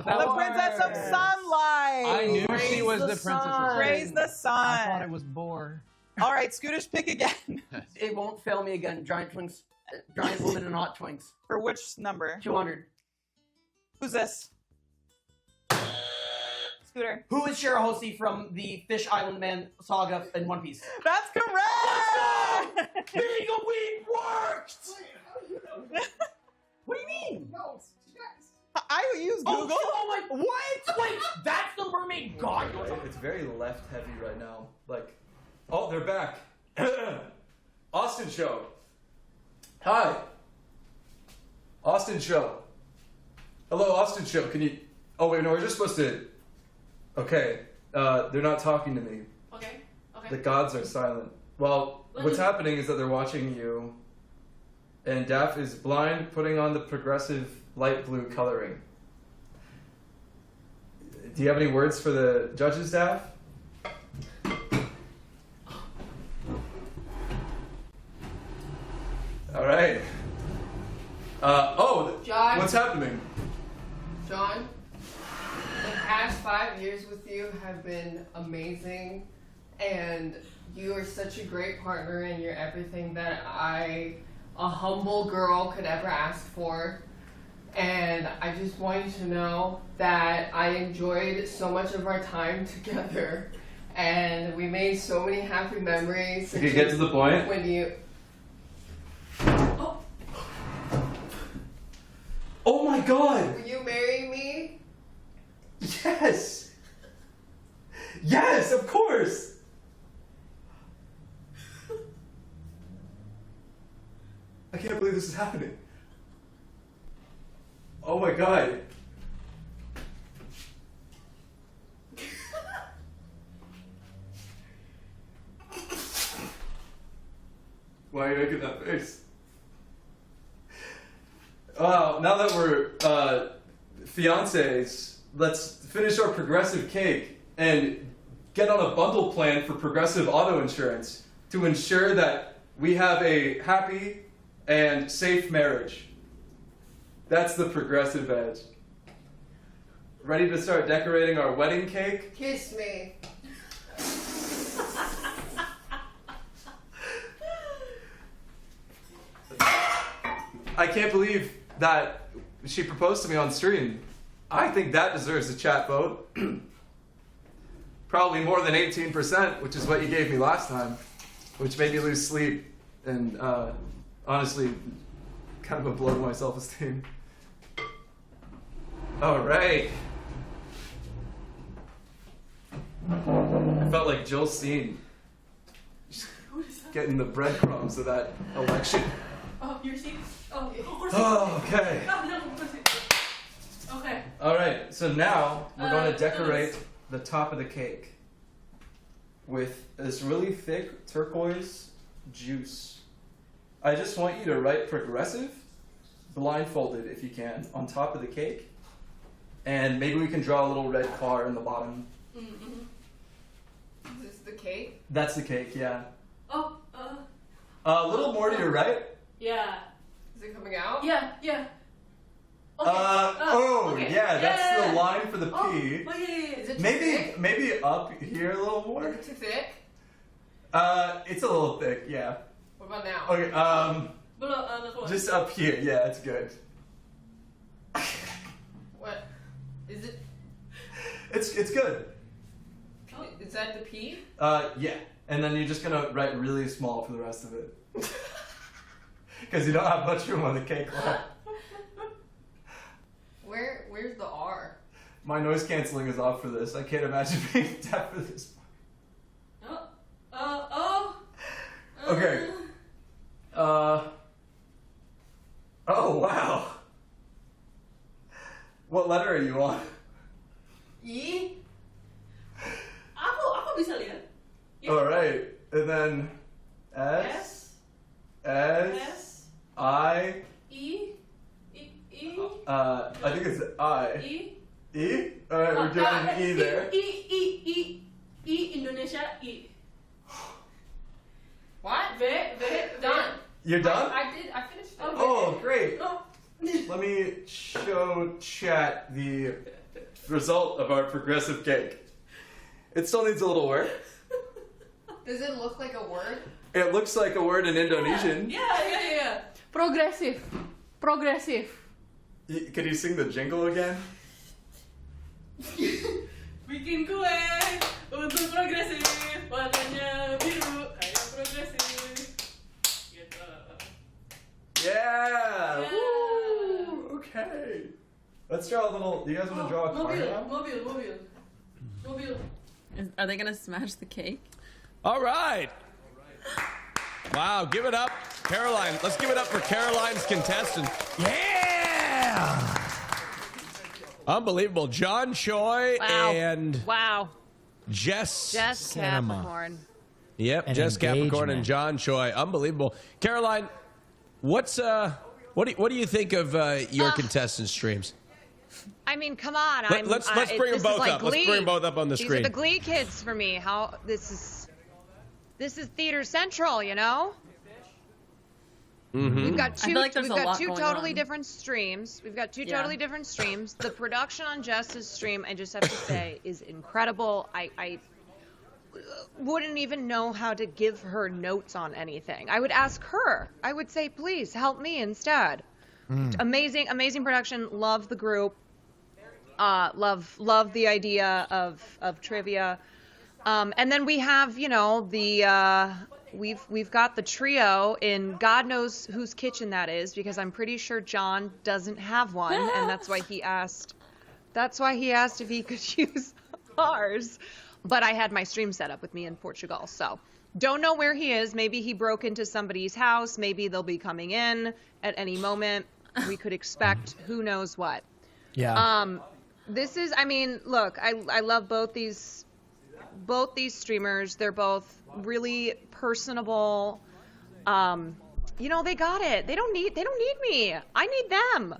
the princess of sunlight.
I knew she was the princess of
Praise the sun.
I thought it was Bohr.
All right, Scootish, pick again.
It won't fail me again. Giant Twinks, Giant Woman and Hot Twinks.
For which number?
200.
Who's this? Scooter.
Who is Shirahoshi from the Fish Island Man saga in One Piece?
That's correct.
Being a weed worked. What do you mean?
No, it's Jess.
I use Google.
Oh my! What? Wait, that's the mermaid god.
It's very left heavy right now. Like, oh, they're back. Austin Show. Hi. Austin Show. Hello, Austin Show. Can you? Oh wait, no, we're just supposed to. Okay. They're not talking to me.
Okay.
The gods are silent. Well, what's happening is that they're watching you, and Daff is blind, putting on the progressive light blue coloring. Do you have any words for the judges, Daff? All right.
John.
What's happening?
John, the past 5 years with you have been amazing, and you are such a great partner, and you're everything that a humble girl could ever ask for. And I just want you to know that I enjoyed so much of our time together, and we made so many happy memories.
You could get to the point.
When you...
Oh my God!
Will you marry me?
Yes! Yes, of course! I can't believe this is happening. Oh my God. Why are you making that face? Wow, now that we're fiancés, let's finish our progressive cake and get on a bundle plan for progressive auto insurance. to ensure that we have a happy and safe marriage. That's the progressive edge. Ready to start decorating our wedding cake?
Kiss me.
I can't believe that she proposed to me on stream. I think that deserves a chat vote. Probably more than 18%, which is what you gave me last time, which made me lose sleep and honestly kind of a blow to my self-esteem. All right. I felt like Jill Steen getting the breadcrumbs of that election.
Oh, your seat? Oh,
okay.
Okay.
All right, so now we're going to decorate the top of the cake with this really thick turquoise juice. I just want you to write progressive, blindfolded if you can, on top of the cake. And maybe we can draw a little red car in the bottom.
Is this the cake?
That's the cake, yeah.
Oh,
A little more to your right.
yeah.
Is it coming out?
Yeah.
Okay. Yeah, that's the line for the P.
Oh, yeah. Is it too thick?
Maybe up here a little more.
Is it too thick?
It's a little thick, yeah.
What about now?
Okay, just up here, yeah, it's good.
What? Is it?
It's good.
Is that the P?
Yeah. And then you're just gonna write really small for the rest of it. Because you don't have much room on the cake left.
Where's the R?
My noise canceling is off for this. I can't imagine being deaf for this. Okay. Oh, wow. What letter are you on?
E? Aku bisa lihat.
All right. And then S. I.
E.
I think it's I.
E.
E? All right, we're doing an E there.
E Indonesia E.
What?
V.
Done.
You're done?
I finished it.
Oh, great. Let me show chat the result of our progressive cake. It still needs a little work.
Does it look like a word?
It looks like a word in Indonesian.
Yeah.
Progressive.
Could you sing the jingle again?
Bikin kue untuk progresif, warnanya biru kayak progresif. Gitu.
Yeah! Woo! Okay. Let's draw a little. Do you guys want to draw a car now?
Mobil.
Are they gonna smash the cake?
All right. Wow, give it up, Caroline. Let's give it up for Caroline's contestant. Yeah! Unbelievable. John Choi and Jess
Capricorn.
Yep, Jess Capricorn and John Choi. Unbelievable. Caroline, what do you think of your contestant streams?
I mean, come on.
Let's bring them both up. Let's bring them both up on the screen.
These are the Glee kids for me. This is Theater Central, you know?
Mm-hmm.
We've got two.
We've
got two totally different streams. The production on Jess's stream, I just have to say, is incredible. I wouldn't even know how to give her notes on anything. I would ask her. I would say, please help me instead. Amazing production. Love the group. Love the idea of trivia. And then we have, we've got the trio in God knows whose kitchen that is, because I'm pretty sure John doesn't have one, and that's why he asked if he could use ours. But I had my stream set up with me in Portugal, so don't know where he is. Maybe he broke into somebody's house. Maybe they'll be coming in at any moment. We could expect who knows what.
Yeah.
Look, I love both these streamers. They're both really personable. They got it. They don't need me. I need them.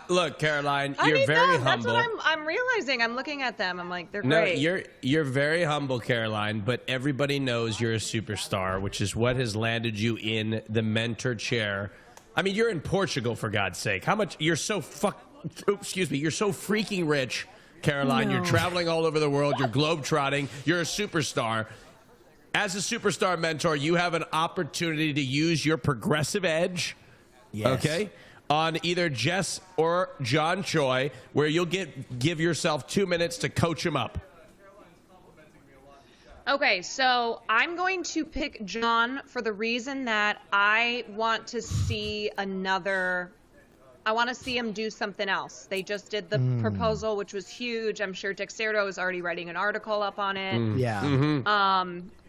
Look, Caroline,
I
you're
need
very
them.
humble.
That's what I'm realizing. I'm looking at them. I'm like, they're
No,
great.
you're very humble, Caroline, but everybody knows you're a superstar, which is what has landed you in the mentor chair. I mean, you're in Portugal, for God's sake. How much? You're so you're so freaking rich, Caroline.
No.
You're traveling all over the world. You're globetrotting. You're a superstar. As a superstar mentor, you have an opportunity to use your progressive edge.
Yes.
Okay. On either Jess or John Choi, where you'll give yourself 2 minutes to coach him up.
Okay, so I'm going to pick John for the reason that I want to see I want to see him do something else. They just did the proposal, which was huge. I'm sure Dexerto is already writing an article up on it.
Yeah.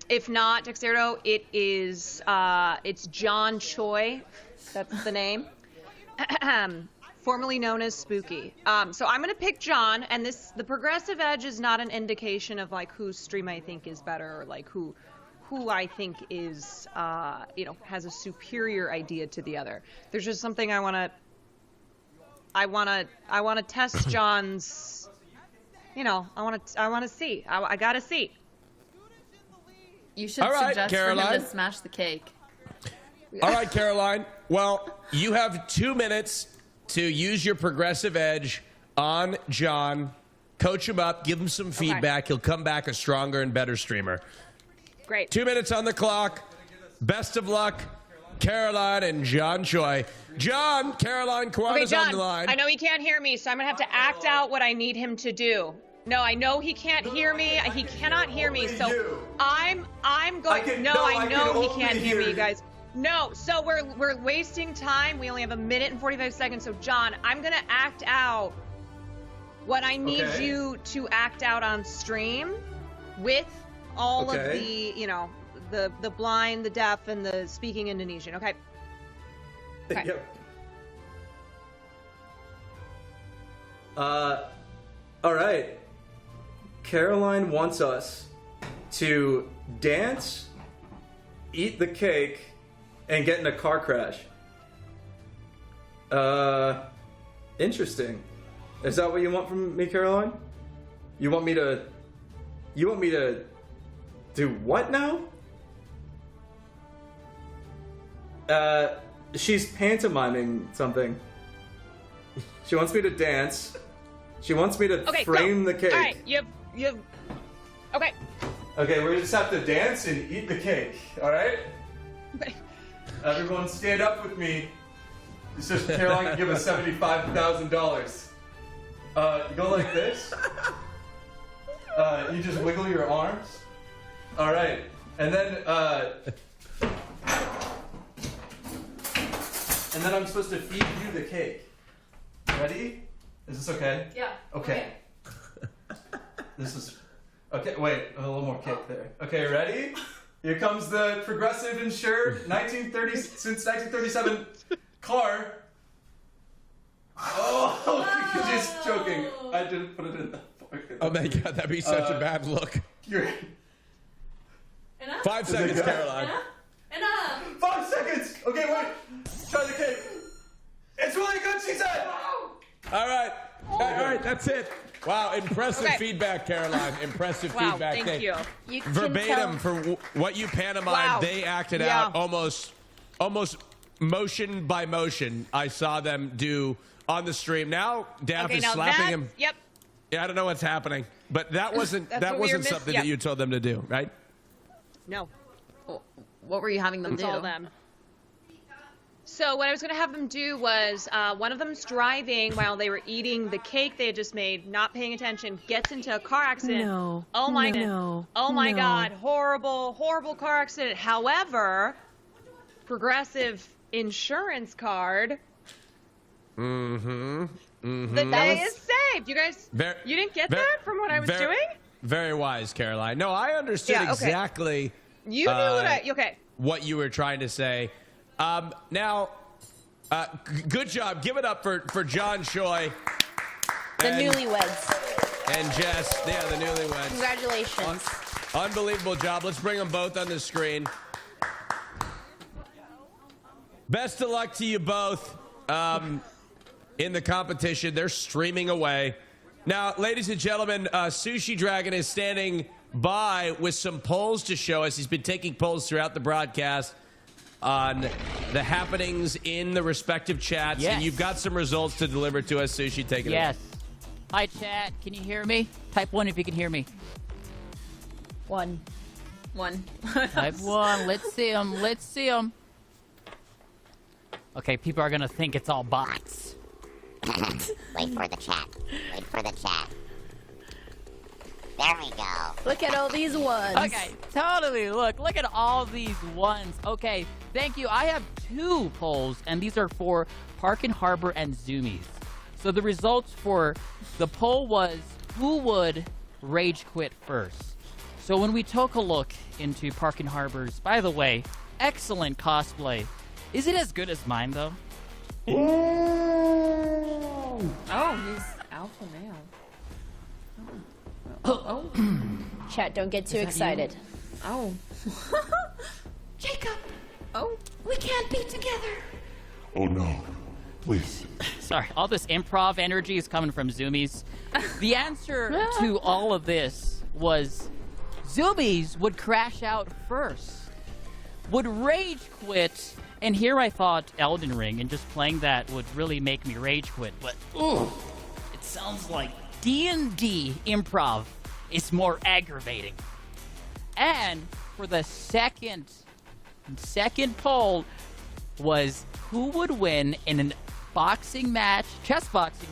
If not Dexerto, it's John Choi. That's the name. Formerly known as Spooky. So I'm going to pick John, and the progressive edge is not an indication of like whose stream I think is better, or like who I think is has a superior idea to the other. There's just something I want to test John's. I want to see. I got to see.
You should
All right,
suggest for
Caroline.
him to smash the cake.
All right, Caroline. Well, you have 2 minutes to use your progressive edge on John. Coach him up. Give him some feedback. He'll come back a stronger and better streamer.
Great.
2 minutes on the clock. Best of luck, Caroline and John Choi. John, Caroline Kawada's
John,
on the line.
I know he can't hear me, so I'm going to have to act out what I need him to do. No, I know he can't hear me. He cannot hear me, so I'm going. I know he can't hear me, you guys. No, so we're wasting time. We only have 1 minute and 45 seconds. So John, I'm gonna act out what I need you to act out on stream with all of the the blind, the deaf, and the speaking Indonesian. Okay.
Yep. All right. Caroline wants us to dance, eat the cake, and get in a car crash. Interesting. Is that what you want from me, Caroline? You want me to do what now? She's pantomiming something. She wants me to dance. She wants me to frame the cake.
All right, you have. Okay.
Okay, we just have to dance and eat the cake. All right. Everyone, stand up with me. This is Caroline can give us $75,000. You go like this. You just wiggle your arms. All right, and then I'm supposed to feed you the cake. Ready? Is this okay?
Yeah.
Okay. This is okay. Wait, a little more cake there. Okay, ready? Here comes the progressive insured 1937 car. Oh, she's choking. I didn't put it in the pocket.
Oh my God, that'd be such a bad look. 5 seconds, Caroline.
5 seconds. Okay, wait. Try the cake. It's really good, she said.
All right. All right, that's it. Wow, impressive feedback, Caroline. Impressive feedback.
Thank you.
Verbatim for what you pantomimed, they acted out almost motion by motion. I saw them do on the stream. Now Daff is slapping him.
Yep.
Yeah, I don't know what's happening, but that wasn't something that you told them to do, right?
No.
What were you having them
It's
do?
all them. So what I was going to have them do was one of them's driving while they were eating the cake they had just made, not paying attention, gets into a car accident.
No.
Oh my
No.
Oh my
No.
God. Horrible, horrible car accident. However, Progressive insurance card.
Mm-hmm.
The day is saved. You guys, you didn't get that from what I was doing?
Very wise, Caroline. No, I understood exactly
You knew what
what you were trying to say. Now, good job. Give it up for John Choi.
The newlyweds.
And Jess. Yeah, the newlyweds.
Congratulations.
Unbelievable job. Let's bring them both on the screen. Best of luck to you both. in the competition. They're streaming away. Now, ladies and gentlemen, Sushi Dragon is standing by with some polls to show us. He's been taking polls throughout the broadcast on the happenings in the respective chats.
Yes.
And you've got some results to deliver to us, Sushi. Take it
Yes. Hi, chat. Can you hear me? Type 1 if you can hear me.
1.
Type 1. Let's see them. Let's see them. Okay, people are going to think it's all bots.
Wait for the chat. Wait for the chat. There we go.
Look at all these ones.
Okay, totally. Look at all these ones. Okay, thank you. I have 2 polls, and these are for Park and Harbor and Zoomies. So the results for the poll was, who would rage quit first? So when we took a look into Park and Harbor's, by the way, excellent cosplay. Is it as good as mine, though?
Oh, he's alpha male. Oh.
Chat, don't get too excited.
Oh.
Jacob,
Oh.
we can't be together.
Oh no, please.
Sorry, all this improv energy is coming from Zoomies. The answer to all of this was Zoomies would crash out first, would rage quit, and here I thought Elden Ring, and just playing that would really make me rage quit, but it sounds like D&D improv is more aggravating. And for the second poll was, who would win in an chess boxing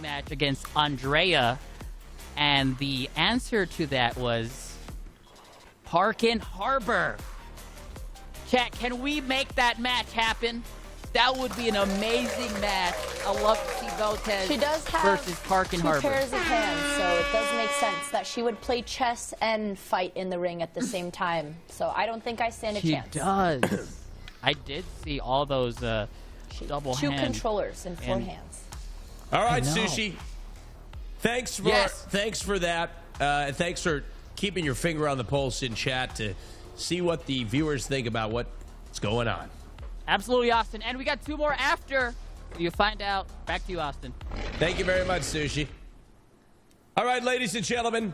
match against Andrea? And the answer to that was Park and Harbor. Chat, can we make that match happen? That would be an amazing match. I love to see Botez
She does have
versus Park and
2
Harbor.
pairs of hands, so it does make sense that she would play chess and fight in the ring at the same time. So I don't think I stand a
She
chance.
does. I did see all those double
2
hand
controllers and 4
and-
hands.
All right,
I know.
Sushi. Thanks for that. Thanks for keeping your finger on the pulse in chat to see what the viewers think about what's going on.
Absolutely, Austin. And we got 2 more after you find out. Back to you, Austin.
Thank you very much, Sushi. All right, ladies and gentlemen,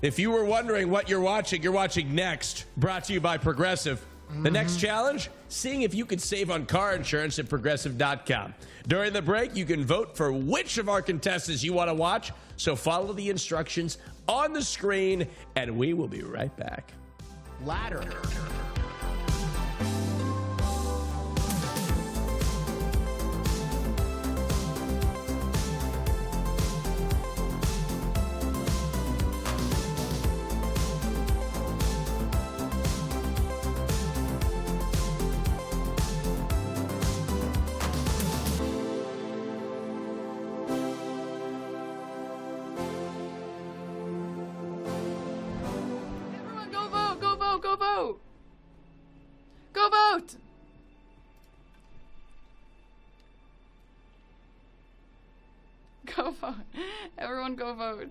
if you were wondering what you're watching Next, brought to you by Progressive. The next challenge, seeing if you can save on car insurance at Progressive.com. During the break, you can vote for which of our contestants you want to watch, so follow the instructions on the screen, and we will be right back.
Ladder.
Everyone go vote, go vote, go vote. Go vote. Go vote. Everyone go vote.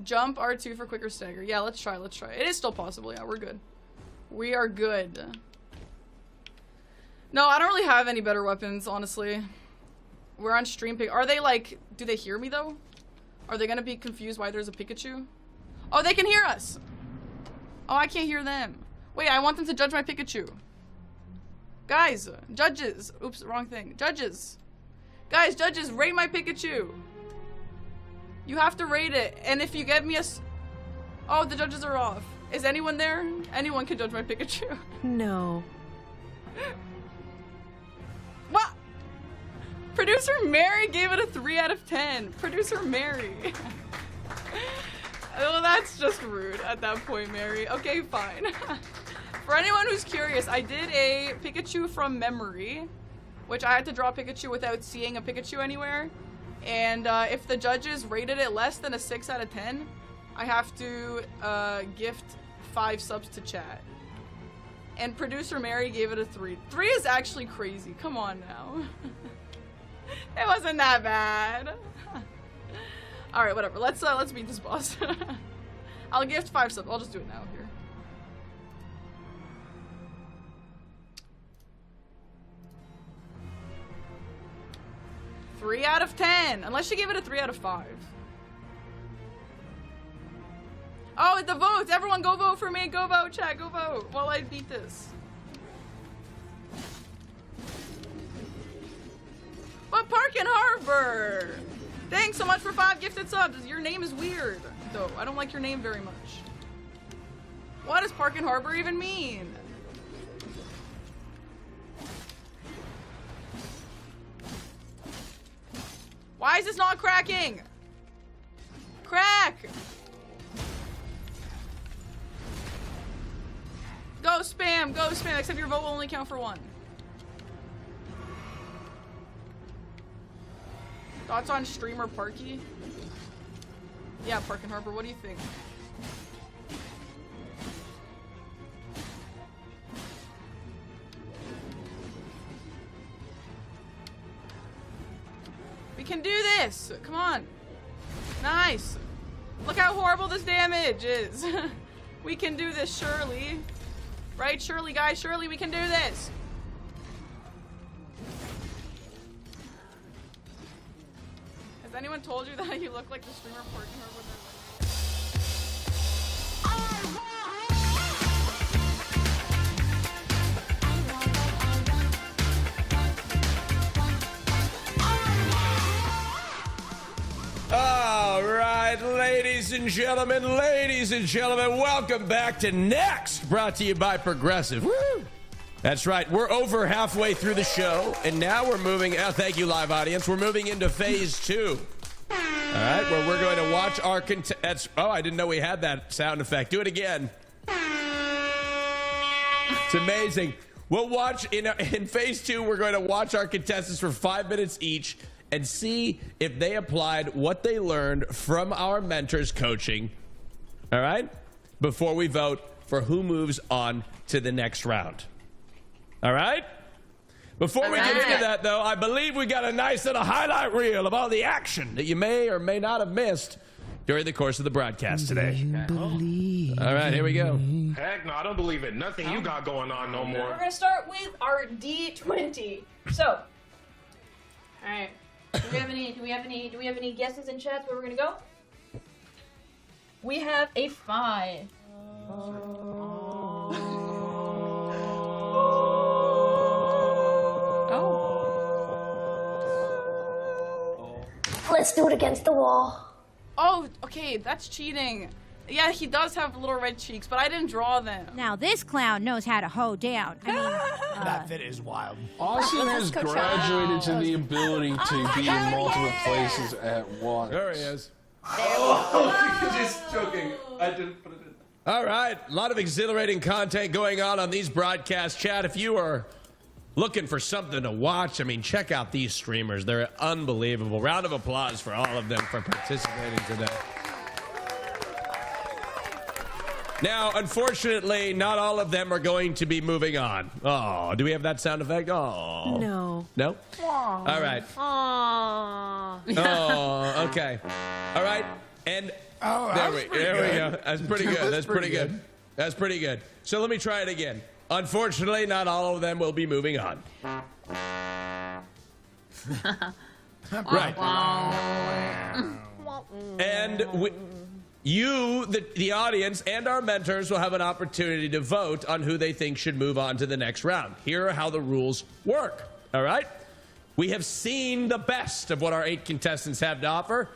Jump R2 for quicker stagger. Yeah, let's try. It is still possible. Yeah, we're good. We are good. No, I don't really have any better weapons, honestly. We're on stream pick. Are they like, do they hear me though? Are they gonna be confused why there's a Pikachu? Oh, they can hear us. Oh, I can't hear them. Wait, I want them to judge my Pikachu. Guys, judges. Oops, wrong thing. Judges. Guys, judges, rate my Pikachu. You have to rate it. And if you get me a... Oh, the judges are off. Is anyone there? Anyone can judge my Pikachu.
No.
What? Producer Mary gave it a 3 out of 10. Producer Mary. Well, that's just rude at that point, Mary. Okay, fine. For anyone who's curious, I did a Pikachu from memory, which I had to draw Pikachu without seeing a Pikachu anywhere. And if the judges rated it less than a 6 out of 10, I have to gift 5 subs to chat. And Producer Mary gave it a 3. 3 is actually crazy. Come on now. It wasn't that bad. All right, whatever. Let's beat this boss. I'll gift 5 subs. I'll just do it now here. 3 out of 10. Unless she gave it a 3 out of 5. Oh, the votes. Everyone go vote for me. Go vote, chat. Go vote while I beat this. But Park and Harbor. Thanks so much for 5 gifted subs. Your name is weird, though. I don't like your name very much. What does Park and Harbor even mean? Why is this not cracking? Crack! Go spam, except your vote will only count for 1. Thoughts on streamer Parky? Yeah, Park and Harbor, what do you think? We can do this! Come on! Nice! Look how horrible this damage is! We can do this, surely. Right, surely, guys, surely we can do this! Has anyone told you that you look like the streamer Park and Harbor?
All right, ladies and gentlemen, welcome back to Next, brought to you by Progressive. Woo! That's right, we're over halfway through the show, and now we're moving, thank you, live audience, we're moving into phase 2. All right, where we're going to watch our oh, I didn't know we had that sound effect. Do it again. It's amazing. We'll watch, in phase 2, we're going to watch our contestants for 5 minutes each, and see if they applied what they learned from our mentors' coaching, all right, before we vote for who moves on to the next round. All right? Before we get into that, though, I believe we got a nice little highlight reel of all the action that you may or may not have missed during the course of the broadcast today. All right, here we go.
Heck no, I don't believe it. Nothing you got going on no more.
We're going to start with our D20. So, all right. Do we have any guesses in chat where we're gonna go? We have a 5.
Let's do it against the wall.
Oh, okay, that's cheating. Yeah, he does have little red cheeks, but I didn't draw them.
Now this clown knows how to hoe down. I mean,
that fit is wild.
Austin has graduated to the ability to be in multiple places at once.
There he is.
Just joking. I didn't put it in.
All right, a lot of exhilarating content going on these broadcasts. Chat, if you are looking for something to watch, I mean, check out these streamers. They're unbelievable. Round of applause for all of them for participating today. Now, unfortunately, not all of them are going to be moving on. Oh, do we have that sound effect? Oh.
No.
No? Aww. All right.
Aww.
Oh, okay. All right. And there we go. That's pretty good. That's pretty good. That's pretty good. So let me try it again. Unfortunately, not all of them will be moving on. Right. And you, the audience, and our mentors will have an opportunity to vote on who they think should move on to the next round. Here are how the rules work, all right? We have seen the best of what our 8 contestants have to offer,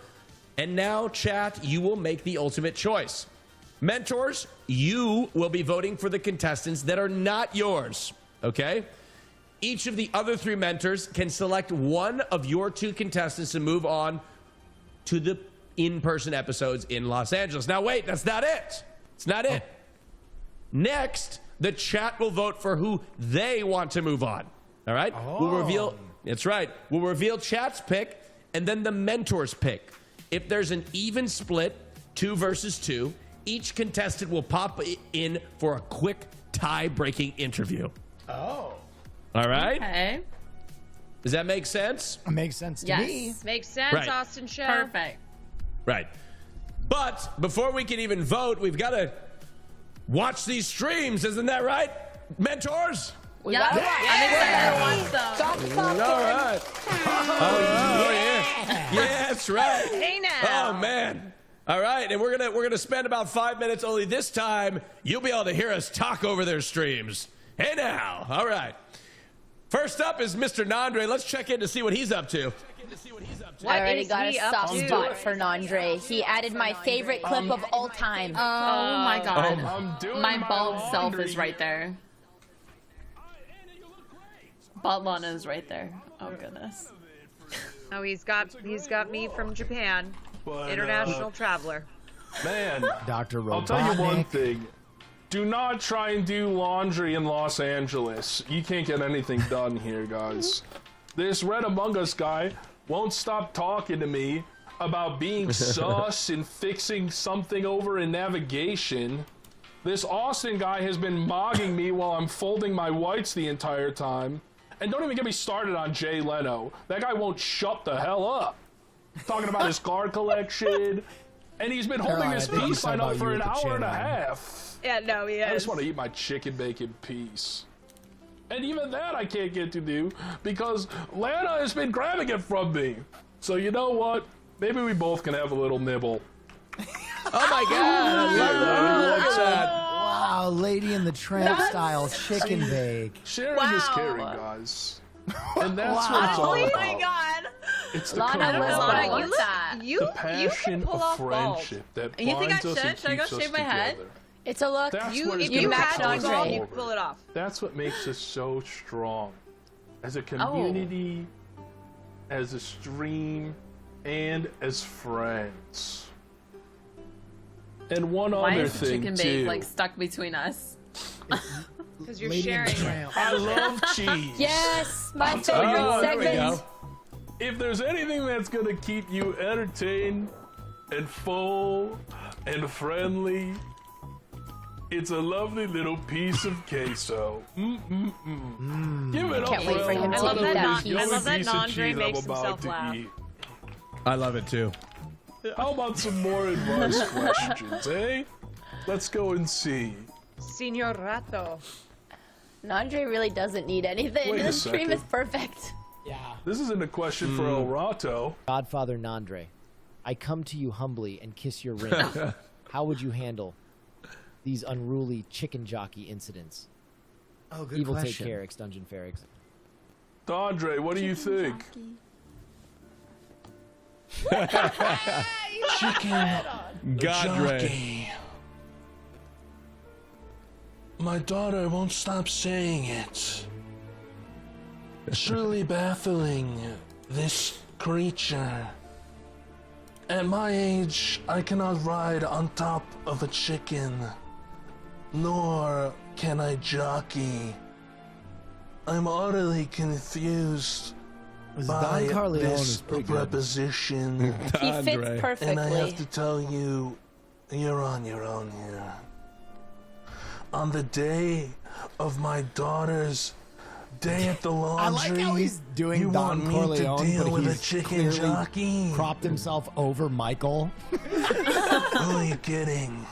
and now, chat, you will make the ultimate choice. Mentors, you will be voting for the contestants that are not yours, okay? Each of the other 3 mentors can select one of your 2 contestants to move on to the in-person episodes in Los Angeles. Now, wait, that's not it. It's not it. Next, the chat will vote for who they want to move on. All right? We'll reveal, that's right. We'll reveal chat's pick and then the mentor's pick. If there's an even split, 2 versus 2, each contestant will pop in for a quick tie-breaking interview.
Oh.
All right?
Okay.
Does that make sense?
It makes sense to me.
Makes sense,
Right.
Austin Show.
Perfect.
Right. But before we can even vote, we've got to watch these streams. Isn't that right, mentors?
I'm excited to watch them.
All right. Oh, Yeah, that's right.
Hey now.
Oh man. All right, and we're gonna spend about 5 minutes. Only this time, you'll be able to hear us talk over their streams. Hey now. All right. First up is Mr. Nandre. Let's check in to see what he's up to.
I already got a soft spot for Nandre. He added my favorite clip of all time.
Oh my god.
I'm doing
my bald self
laundry.
is right there. Bald Lana is right there. Oh goodness.
Oh, he's got me from Japan.
But,
International traveler.
Man,
Dr.
I'll tell you one
Robotnik.
thing. Do not try and do laundry in Los Angeles. You can't get anything done here, guys. This Red Among Us guy won't stop talking to me about being sus and fixing something over in navigation. This Austin guy has been mogging me while I'm folding my whites the entire time. And don't even get me started on Jay Leno. That guy won't shut the hell up. Talking about his car collection. And he's been holding
Caroline,
his
I think we
peace
saw
sign up
about
for
you
an
at the
hour and a
channel.
half.
Yeah, no, he is.
I just want to eat my chicken bacon piece. And even that I can't get to do because Lana has been grabbing it from me. So you know what? Maybe we both can have a little nibble.
Oh my God! Look at that.
Wow, Lady in the Tramp style chicken bake.
Sharing is caring, guys. And that's
Wow.
what it's all
Oh
about.
my God.
It's the
Lana
camaraderie,
was
Lana,
bald.
you look, you,
the
you
passion
can pull
of
off bald.
friendship that
You think I
binds us and
should? Should I go
keeps us
shave my head?
together.
It's a look.
That's
You,
what is
if you
gonna
match
carry
on
us
bald, you
forward.
pull it off.
That's what makes us so strong. As
Oh.
a community, as a stream, and as friends. And one
Why
other
is the
thing
chicken
too.
bake like stuck between us?
Because you're
Lady in the
sharing.
Tramp.
I love cheese.
Yes, my
I'll tell you
favorite
what,
there we
segment.
go.
If there's anything that's gonna keep you entertained and full and friendly, it's a lovely little piece of queso. Give it up
Can't
for
wait for him
El
to
I love
eat
that
that
non-
piece.
I love that
piece of
Nandre
cheese
makes
I'm about
himself
to
laugh.
eat.
I love it too.
How about some more advice questions, eh? Let's go and see.
Señor Rato.
Nandre really doesn't need anything.
Wait a
The stream
second.
is perfect.
Yeah.
This isn't a question for El Rato.
Godfather Nandre, I come to you humbly and kiss your ring. How would you handle these unruly chicken jockey incidents?
Oh, good
Evil
question.
take care, Dungeon Ferrix.
Andre, what do you think? Chicken
Godre.
jockey. My daughter won't stop saying it. Truly baffling, this creature. At my age, I cannot ride on top of a chicken, nor can I jockey. I'm utterly confused by
Don Corleone
this
is pretty good.
preposition.
He fits perfectly.
And I have to tell you, you're on your own here. On the day of my daughter's day at the
I
laundry,
like how he's doing
you
Don
want me
Corleone,
to deal
but
with
he's
a chicken
clearly
jockey?
propped himself over Michael.
Who are you kidding?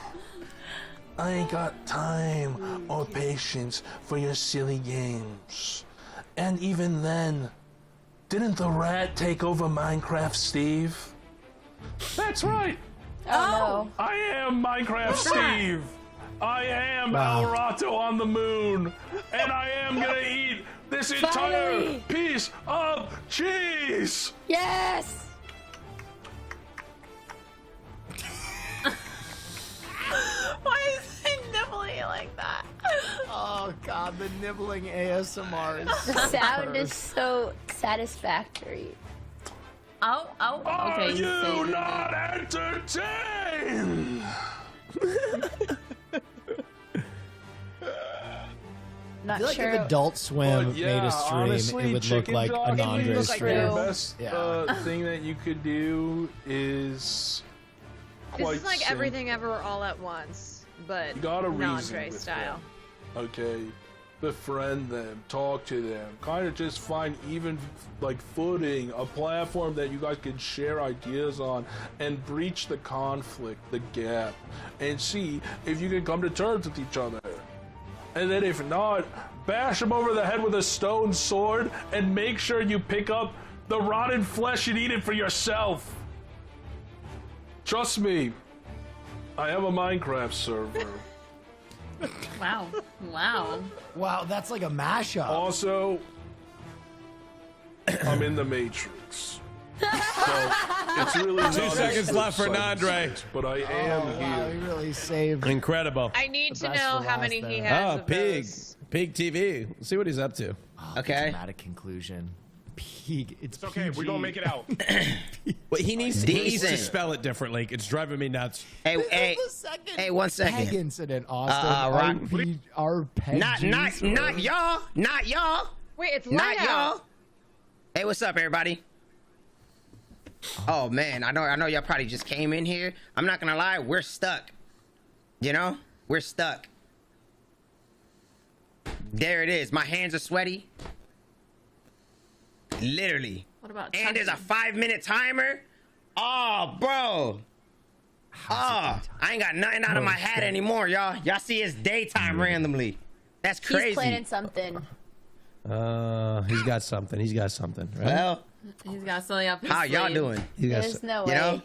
I ain't got time or patience for your silly games. And even then, didn't the rat take over Minecraft, Steve? That's right.
Oh,
I am Minecraft Steve. I am
Wow.
El Rato on the moon. And I am gonna eat this entire
Finally.
piece of cheese.
no. Yes.
Why is he nibbling like that?
Oh God, the nibbling ASMR is
The sound is so satisfactory.
Oh, oh.
Are
Okay.
you not entertained?
I
Not
feel like
sure.
if Adult Swim
But yeah,
made a stream,
honestly,
it would look
chicken
like a
jockey
Nandre
is
stream.
The best
Yeah.
thing that you could do is
This
quite
is like
simple.
everything ever all at once, but
You gotta reason
Nandre
with
style.
them, okay? Befriend them, talk to them, kind of just find even like footing, a platform that you guys can share ideas on and breach the conflict, the gap, and see if you can come to terms with each other. And then if not, bash them over the head with a stone sword and make sure you pick up the rotted flesh and eat it for yourself. Trust me, I have a Minecraft server.
Wow. Wow.
Wow, that's like a mashup.
Also, I'm in the Matrix. So it's really
2 seconds left for Nandre.
But I am
Wow,
here.
he really saved.
Incredible.
I need
The
to
best
know
for
how
last
many he
there.
has.
Oh,
of
Pig.
those.
Pig TV. Let's see what he's up to.
Okay. Dramatic conclusion. Pig. It's
okay.
PG.
We're gonna make it out.
Well, he needs to
Decent.
spell it differently. It's driving me nuts.
Hey, 1 second.
Peg incident, Austin.
Rock.
Our peg
Not y'all. Not y'all.
Wait, it's
Not
light out.
y'all. Hey, what's up, everybody? Oh man, I know y'all probably just came in here. I'm not gonna lie, we're stuck. You know, we're stuck. There it is. My hands are sweaty. Literally.
What about
And there's a
touching?
5-minute timer. Oh, bro. Oh, I ain't got nothing out of my hat anymore, y'all. Y'all see it's daytime randomly. That's crazy.
He's planning something.
He's got something. He's got something. Right?
Well,
He's got something up his
how y'all
sleeve.
doing?
He's got
There's no
You
way.
know?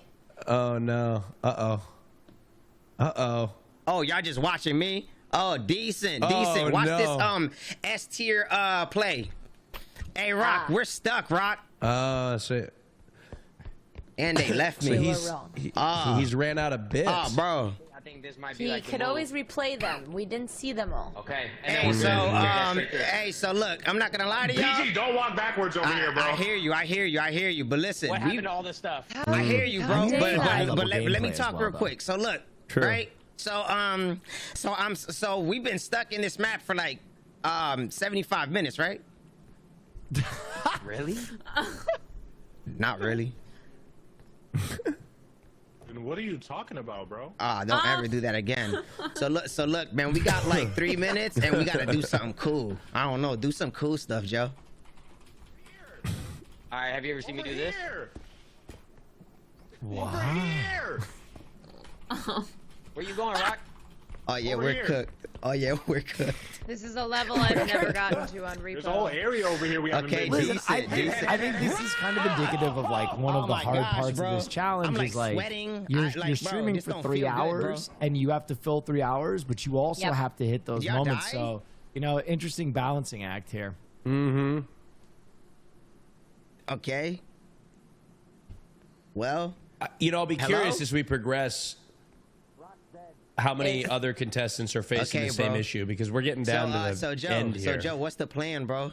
Oh no. Uh-oh.
Oh, y'all just watching me? Oh, decent.
Oh,
Watch
no.
this S tier play. Hey, Rock, we're stuck, Rock.
So
And they left me.
So he's ran out of bits.
Oh, bro.
I think this might be
He
like the
could
move.
always replay them. We didn't see them all.
Okay.
Hey, so look, I'm not gonna lie to y'all.
PG, don't walk backwards over here, bro.
I hear you. But listen,
What happened to all this stuff?
I hear you, bro. But let me
gameplay
talk
as well,
real
though.
quick. So look,
True.
right? So we've been stuck in this map for like 75 minutes, right?
Really?
Not really.
And what are you talking about, bro?
Don't ever do that again. So look, man, we got like 3 minutes and we gotta do something cool. I don't know, do some cool stuff, Joe.
All right. Have you ever seen me do this?
Wow.
Where you going, Rock?
Oh yeah,
Over
we're
here.
cooked. Oh yeah, we're cooked.
This is a level I've never gotten to on
There's a whole
Repo.
area over here we haven't
Okay,
been to.
Listen, I think this is kind of indicative of like one of the
my
hard
gosh,
parts
bro.
of this challenge
I'm, like,
is like
sweating.
you're,
Like,
you're
bro,
streaming
this
for
don't
3
feel good, bro.
hours and you have to fill 3 hours, but you also
Yep.
have to hit those
Y'all
moments.
die?
So interesting balancing act here.
Mm-hmm.
Okay. Well,
I'll be
Hello?
curious as we progress how many other contestants are facing
Okay,
the same
bro.
issue, because we're getting down to the
so Joe,
end here.
Joe, what's the plan, bro?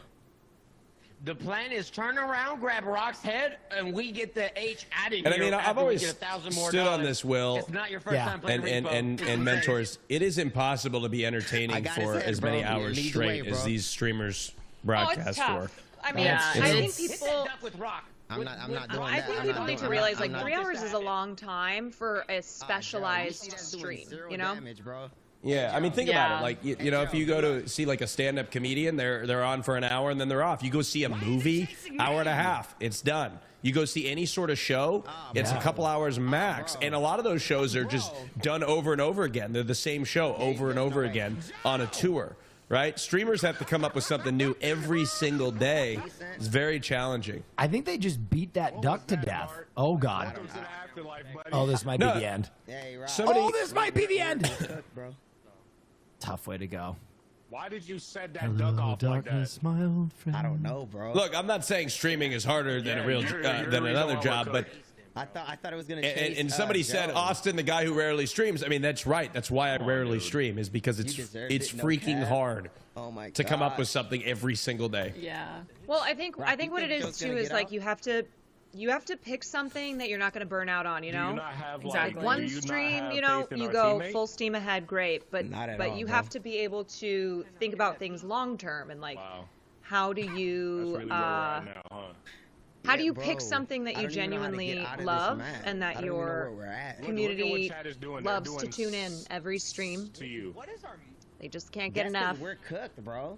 The plan is turn around, grab Rock's head, and we get the H out of here.
And I mean, I've
after we
always
get 1,000 more
stood on
dollars.
this, Will,
It's not your first time playing
and
Repo.
mentors. It is impossible to be
I
entertaining
got
for
his head,
as many
bro.
hours
Lead the
straight
way,
as
bro.
these streamers
Oh, it's
broadcast for.
tough. I mean,
Yeah,
I think
it's-
Hit
people.
that duck with Rock.
I'm not doing
I
that.
think
I'm
people
not
need to
doing-
realize
I'm
like
not-
3 hours is a long time for a specialized
Joe, you
stream.
doing
You know.
damage, bro.
Yeah, I mean, think
Yeah.
about it. Like, you know, if you go to see like a stand-up comedian, they're on for an hour and then they're off. You go see a movie, hour and a half, it's done. You go see any sort of show, it's a couple hours max. And a lot of those shows are just done over and over again. They're the same show over and over again on a tour, right? Streamers have to come up with something new every single day. It's very challenging.
I think they just beat that duck to death. Oh God. Oh, this might
No.
be the end.
Hey, Rock.
Somebody,
This might be the end.
bro.
Tough way to go.
Why did you set that duck off like that?
Darkness, my old friend.
I don't know, bro.
look, I'm not saying streaming is harder than a real
you're
than
the reason
another
why
job,
we're
but.
cooked.
I thought it was gonna. Chase,
And somebody said,
Joe.
Austin, the guy who rarely streams. I mean, that's right. That's why I rarely stream, is because it's
deserved
it's
it, no
freaking
cap.
hard
Oh my
to come up
God.
with something every single day.
Yeah.
Well, I think
Rock, you
what it
think
is
Joe's
too
gonna
is
get
like
out?
you have to pick something that you're not going to burn out on. You
Do
know.
you not have,
Exactly.
like,
One
do you not
stream,
have
you know,
faith in
you
our
go
teammate?
full steam ahead, great, but
Not at
but
all,
you
bro.
have to be able to think about things long term and like
Wow.
how do
That's
you
really where we're at now, huh?
how do
Yeah,
you
bro.
pick something that
I
you
don't even know how to get
genuinely
out of this
love
map.
and
I
that
don't even know
your
where we're at.
Look at
community
what chat is doing. They're
loves to
doing
tune in every stream?
to you.
They just can't get
That's 'cause
enough.
We're cooked, bro.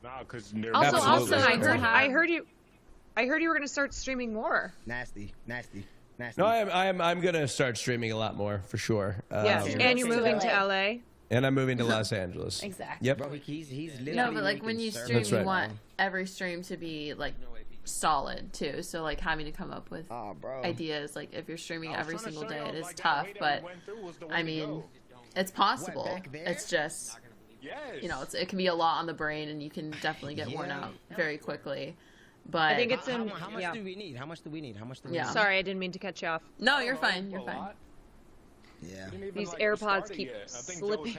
Nah, because they're
Also,
Absolutely.
I heard you were going to start streaming more.
Nasty.
No, I'm gonna start streaming a lot more for sure.
Yes, and you're moving to LA.
And I'm moving to Los
Exactly.
Yep.
Bro, he's literally
No, but like when
making
you
servers
stream,
That's
you
right.
want every stream to be like solid too. So like having to come up with ideas, like if you're streaming every single day, it is tough. But I mean, it's possible. It's just, you know, it can be a lot on the brain, and you can definitely get worn out very quickly. But
I think it's in.
How much do we need? How much do we need? How much do we need?
Sorry, I didn't mean to cut you off.
No, you're fine. You're fine.
Yeah.
These AirPods keep slipping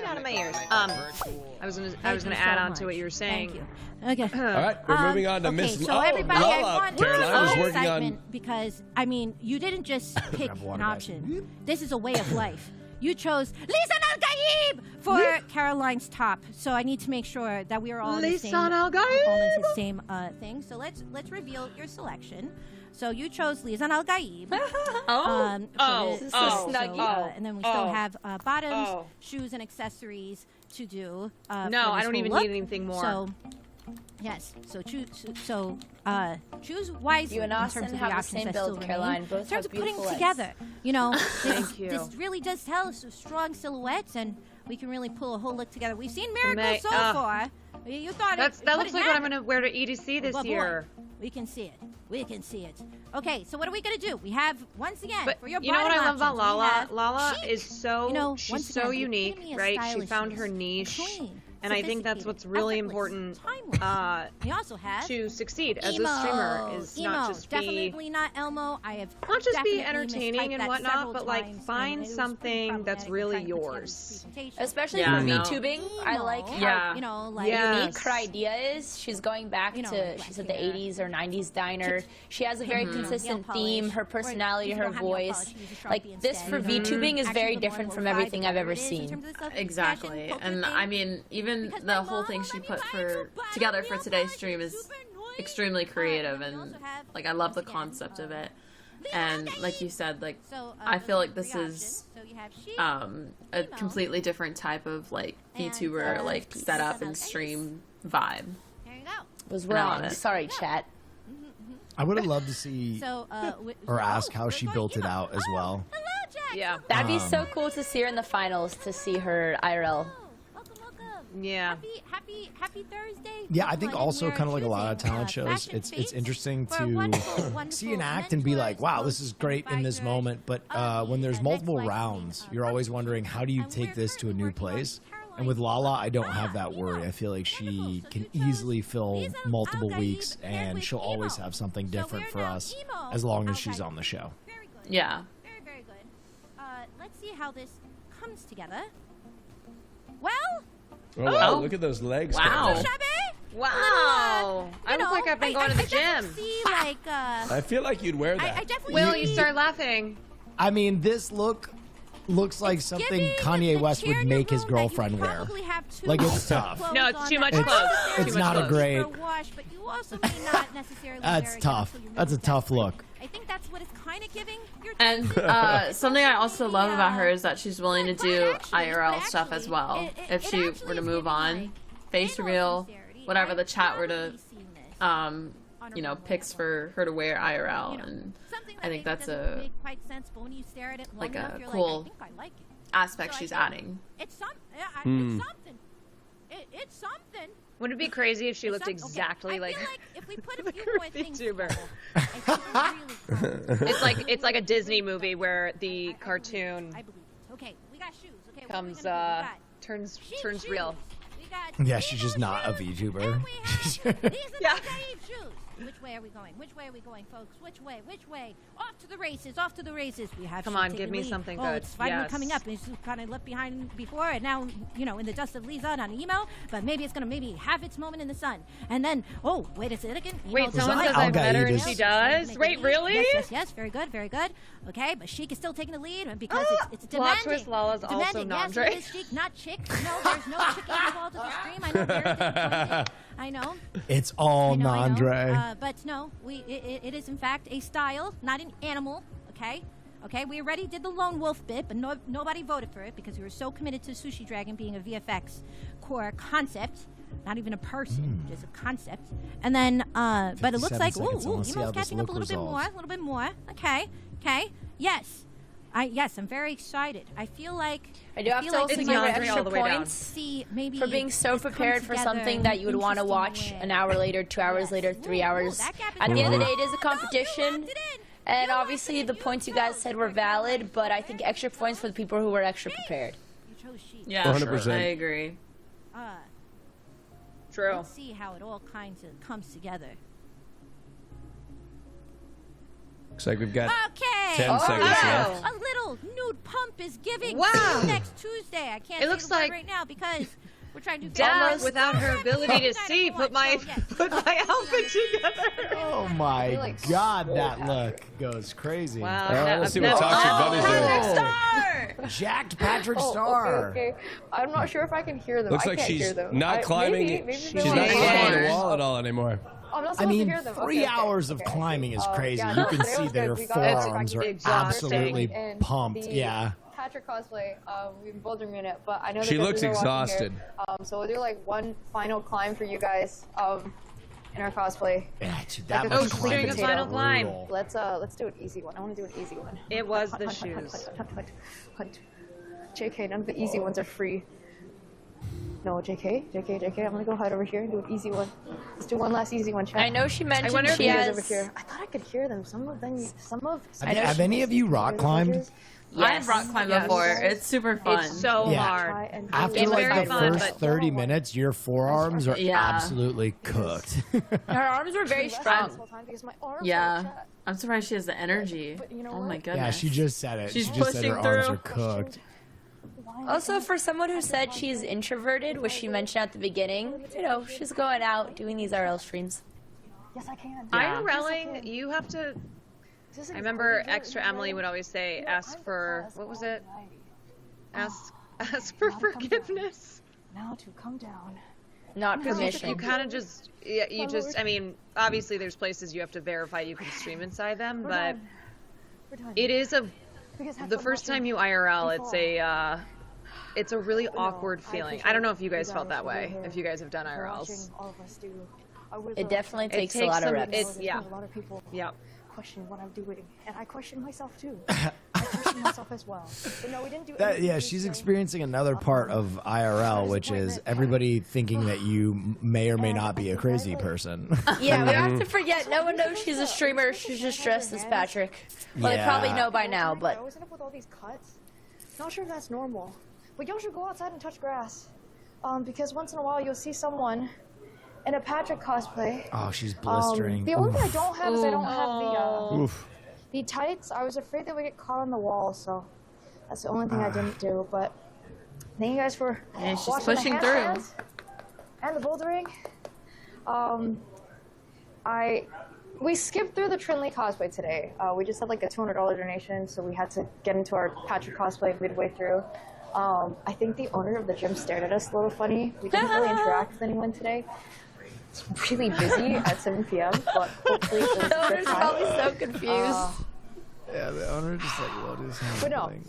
out of my ears. I was gonna add on to what you were saying.
Thank you. Okay.
All right, we're moving on to Miss.
So everybody, I want
Caroline was working
excitement because I mean, you didn't just pick an option. This is a way of life. You chose Lisan Al-Gaib for Caroline's top, so I need to make sure that we are all in the same, same thing. So let's reveal your selection. So you chose Lisan Al-Gaib. And then we still have bottoms, shoes, and accessories to do.
No, I don't even need anything more.
So, yes. So choose. Choose wisely.
You and Austin
in terms of
have
the
the
options
same
that
build,
still
Caroline.
remain.
Both
in terms
have
of putting
beautiful
together, you know,
Thank you.
this really does tell us of strong silhouettes, and we can really pull a whole look together. We've seen miracles so far. You thought
that looks like what I'm gonna wear to EDC this
boy,
year.
We can see it. We can see it. Okay, so what are we gonna do? We have once again
But
for your
you know what I love about
bottom
Lala?
options, we have
Lala
chic.
is so she's
once
so
again, the
unique,
epitome of
right? She found her
stylishness.
niche,
Clean,
and I think that's what's really important
we also have
to succeed as
emo.
a streamer. Is
emo.
not just
Definitely not Elmo. I have
not just be
definitely
entertaining
mistyped
and
that
whatnot,
several
but like
times, and
find
it was pretty
something that's
problematic
really
trying to put together
yours.
this presentation.
Especially
Yeah,
for
no.
VTubing, I like how
you know, like
unique her idea is. She's going back to she said the 80s or 90s diner. She has a very consistent theme. Her personality, her voice. Like this for VTubing is very different from everything I've ever seen.
Exactly. And I mean, even the whole thing she put together for today's stream is extremely creative, and like I love the concept of it. And like you said, like I feel like this is a completely different type of like VTuber like setup and stream vibe.
There you go.
Was wrong. Sorry, chat.
I would have loved to see or ask how she built it out as well.
Yeah,
that'd be so cool to see her in the finals. To see her IRL.
Yeah.
Happy Thursday.
Yeah, I think also kind of like a lot of talent shows, it's interesting to see an act and be like, wow, this is great in this moment. But when there's multiple rounds, you're always wondering, how do you take this to a new place? And with Lala, I don't have that worry. I feel like she can easily fill multiple weeks, and she'll always have something different for us as long as she's on the show.
Yeah.
Very good. Let's see how this comes together. Well.
Oh, wow, look at those legs.
Wow.
Wow. I look like I've been going to the gym.
I feel like you'd wear that.
Will, you start laughing.
I mean, this looks like something Kanye West would make his girlfriend wear. Like, it's tough.
No, it's too much clothes.
It's not a great.
But you also may not necessarily
That's tough. That's a tough look.
I think that's what it's kind of giving.
And something I also love about her is that she's willing to do IRL stuff as well. If she were to move on, face reveal, whatever the chat were to, you know, picks for her to wear IRL, and I think that's a like a cool aspect she's adding.
It's something. It's something.
Wouldn't it be crazy if she looked exactly like
if we put a few more things
VTuber? It's like a Disney movie where the cartoon
okay, we got shoes. Okay,
comes turns real.
Yeah, she's just not a VTuber.
Yeah. Which way are we going? Which way are we going, folks? Which way? Which way? Off to the races! Off to the races! We have.
Come on, give me something good.
It's finally coming up. It's kind of left behind before, and now you know in the dust of Lisan on emo. But maybe it's gonna have its moment in the sun, and then wait a second.
Wait, someone says I've met her and she does. Wait, really?
Yes. Very good. Okay, but Sheik is still taking the lead because it's
Plot
demanding.
twist, Lala's also
Yes,
Nandre.
it is Sheik, not Chick. No, there's no chicking involved in the stream. I know. Very disappointed. I know.
It's all Nandre.
But no, it is in fact a style, not an animal. Okay. We already did the lone wolf bit, but nobody voted for it because we were so committed to Sushi Dragon being a VFX core concept, not even a person, just a concept. And then, but it looks like Emo's catching up a little bit more. Okay. Yes. Yes, I'm very excited. I feel like
I do have to also give her extra points
see, maybe
for being so prepared for something that you would want to watch an hour later, 2 hours later, 3 hours. At the end of the day, it is a competition. And obviously, the points you guys said were valid, but I think extra points for the people who were extra prepared.
Yeah,
100%.
I agree.
True.
Let's see how it all kinds of comes together.
Looks like we've got 10
10
seconds left.
A little nude pump is giving
Wow.
next Tuesday. I can't
It looks
say the word
like
right now because we're trying to do
Death, without her ability to see, put my outfit together.
Oh my God, that look goes crazy.
Wow.
Let's see what Toxic Bunny's doing.
Star!
Jacked Patrick Star.
Okay. I'm not sure if I can hear them.
Looks
I
like
can't hear
she's
them.
not climbing.
Maybe
She's
they're
not
like-
climbing the wall at all anymore.
I'm not
I
supposed
mean,
to hear them.
3 hours of climbing is crazy.
yeah,
You
no,
can
today
see
was
that
good.
her
We got
forearms are
exhausting.
absolutely
And
pumped.
the
Yeah.
Patrick cosplay, we've been bouldering in it, but I know that
She
you
looks
guys are watching
exhausted.
Here. So we'll do like one final climb for you guys in our cosplay.
Yeah, dude,
Like
that
a
much
complete
climbing
the
is
final climb.
brutal.
Let's do an easy one. I want to do an easy one.
It was the
Hunt.
shoes.
JK, none of the easy ones are free. No, JK, I'm gonna go hide over here and do an easy one. Let's do one last easy one, chat.
I know she mentioned
wonder if
she
you guys
has-
over here. I thought I could hear them. Some of them.
Have any of you rock climbed?
I've rock climbed before. It's super fun.
It's so
Yeah.
hard.
After
It's
like
very
the
fun,
first
but
30 minutes, your forearms are
Yeah.
absolutely cooked.
Her arms were very strong.
Yeah. I'm surprised she has the energy. Oh my goodness.
Yeah, she just said it.
She's
she just said her
pushing
arms
through.
are cooked.
Also, for someone who said she's introverted, which she mentioned at the beginning, you know, she's going out doing these RL streams.
Yes, I can.
IRLing, you have to. I remember Extra Emily would always say, "Ask for what was it? Ask for forgiveness."
Now to come down.
Not
Because
permission.
you kind of just, yeah, you just. I mean, obviously, there's places you have to verify you can stream inside them, but it is the first time you IRL, it's a really awkward feeling. I don't know if you guys felt that way. If you guys have done IRLs.
It definitely takes a lot of reps.
Yeah.
A lot of people
Yeah.
question what I'm doing, and I question myself too. I question myself as well. But no, we didn't do anything.
Yeah, she's experiencing another part of IRL, which is everybody thinking that you may or may not be a crazy person.
Yeah, we have to forget. No one knows she's a streamer. She's just dressed as Patrick. Well, they
Yeah.
probably know by now, but
I always end up with all these cuts. Not sure if that's normal, but y'all should go outside and touch grass, because once in a while you'll see someone in a Patrick cosplay.
Oh, she's blistering.
The only thing I
Oof.
don't have is I don't have
Oof.
the tights. I was afraid they would get caught on the wall, so that's the only thing I didn't do. But thank you guys for
Yeah, she's
watching
pushing
the
through.
handstands and the bouldering. We skipped through the Trinley cosplay today. We just had like a $200 donation, so we had to get into our Patrick cosplay midway through. I think the owner of the gym stared at us a little funny. We didn't really interact with anyone today. It's really busy at 7 p.m., but hopefully it was a
the
good
owner's
time.
probably so confused.
Yeah, the owner just like, what is
But no,
happening?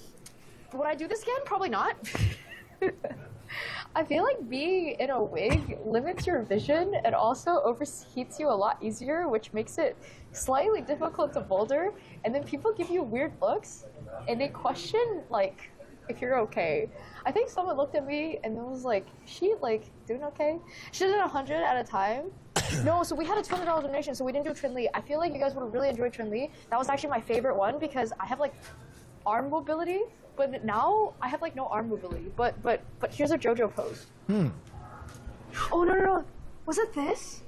would I do this again? Probably not. I feel like being in a wig limits your vision and also overheats you a lot easier, which makes it slightly difficult to boulder. And then people give you weird looks, and they question like if you're okay. I think someone looked at me and was like, "She like doing okay?" She did 100 at a time. No, so we had a $200 donation, so we didn't do Trinley. I feel like you guys would have really enjoyed Trinley. That was actually my favorite one because I have like arm mobility, but now I have like no arm mobility. But here's a JoJo pose. Oh no! Was it this?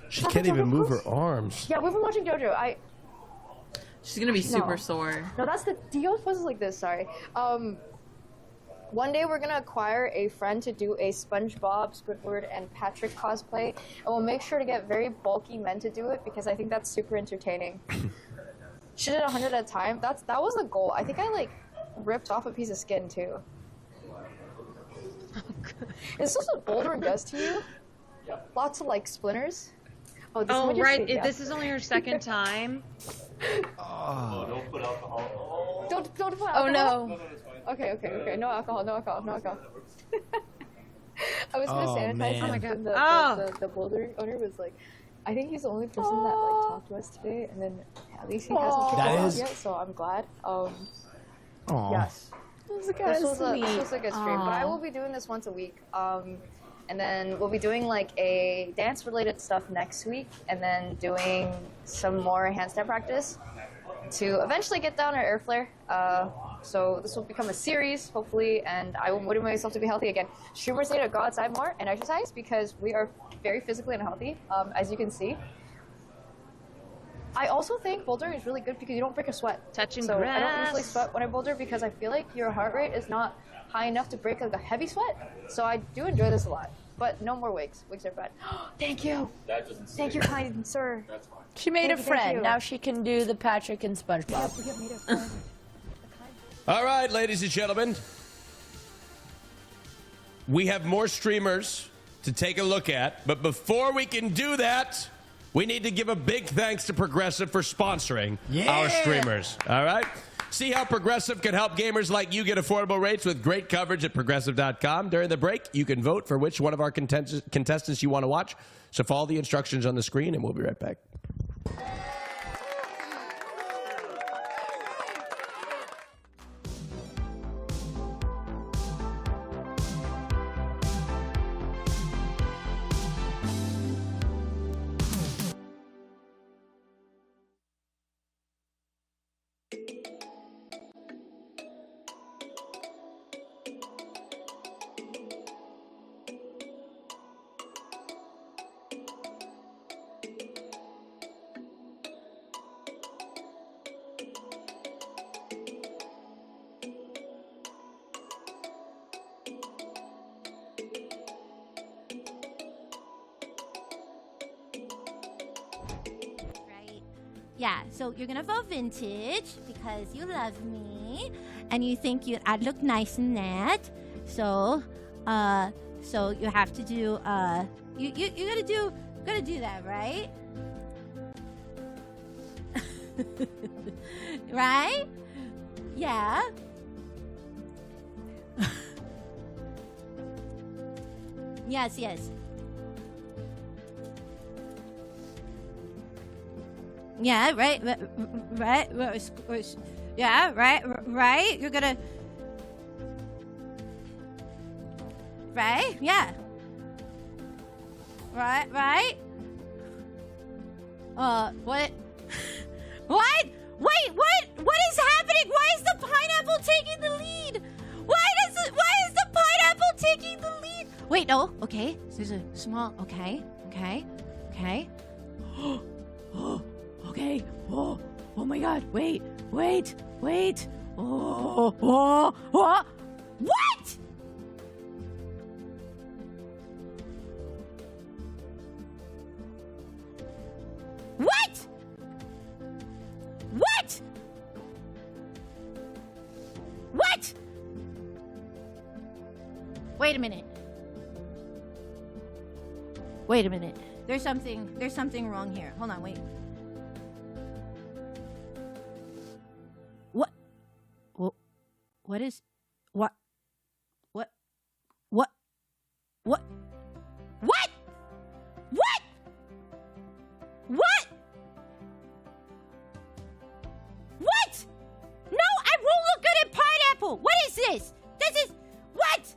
She can't even move her arms.
Yeah, we've been watching JoJo.
She's gonna be super
No.
sore.
No, that's the Dio poses like this. Sorry. One day we're gonna acquire a friend to do a SpongeBob, Squidward, and Patrick cosplay, and we'll make sure to get very bulky men to do it because I think that's super entertaining. She did 100 at a time. That was the goal. I think I like ripped off a piece of skin too. Is this what bouldering does to you? Lots of like splinters. Oh, this
Oh,
one just
right.
said, yeah.
This is only her second time.
Don't put alcohol.
Don't put alcohol.
Oh no.
Okay. No alcohol. I was gonna sanitize.
man.
Oh my god. The boulder owner was like, I think he's the only person that like talked to us today, and then at least he hasn't kicked
That
us out
is-
yet, so I'm glad.
Aw.
Yes.
This
This was a good stream, but I will be doing this once a week. And then we'll be doing like a dance-related stuff next week, and then doing some more handstand practice to eventually get down our air flare. So this will become a series, hopefully, and I will motivate myself to be healthy again. Streamers need to go outside more and exercise because we are very physically unhealthy, as you can see. I also think bouldering is really good because you don't break a sweat.
Touching
so
grass.
I don't usually sweat when I boulder because I feel like your heart rate is not high enough to break like a heavy sweat. So I do enjoy this a lot. But no more wigs. Wigs are bad. Thank you.
That doesn't
Thank you, kind sir.
That's fine.
She made
Thank
a
you, thank
friend.
you.
Now she can do the Patrick and SpongeBob.
Yep, made a friend.
All right, ladies and gentlemen. We have more streamers to take a look at. But before we can do that, we need to give a big thanks to Progressive for sponsoring our streamers. All right? See how Progressive can help gamers like you get affordable rates with great coverage at Progressive.com. During the break, you can vote for which one of our contestants you want to watch. So follow the instructions on the screen, and we'll be right back.
Yeah, so you're gonna vote vintage because you love me and you think I'd look nice in that. So, so you have to do, you gotta do that, right? Right? Yeah. Yes, yes. Yeah, right, yeah, right, you're gonna, right, yeah, right, what, what, wait, what is happening? Why is the pineapple taking the lead? Why is the pineapple taking the lead? Wait, no, okay, so there's a small, okay, okay, oh my god, wait, oh, what? What? Wait a minute. There's something wrong here. Hold on, wait. What is what? No, I won't look good in pineapple. What is this? This is what?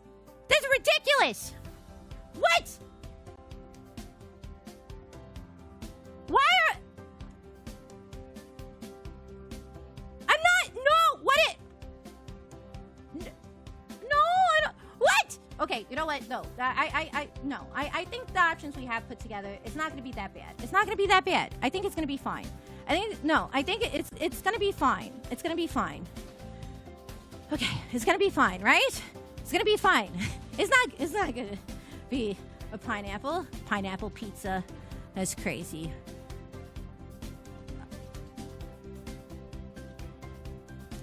This is ridiculous. What? Why are I'm not no, what it No, I don't what? Okay, you know what? No. I think the options we have put together, it's not gonna be that bad. It's not gonna be that bad. I think it's gonna be fine. I think it's gonna be fine. It's gonna be fine. Okay, it's gonna be fine, right? It's gonna be fine. It's not gonna be a pineapple pizza. That's crazy.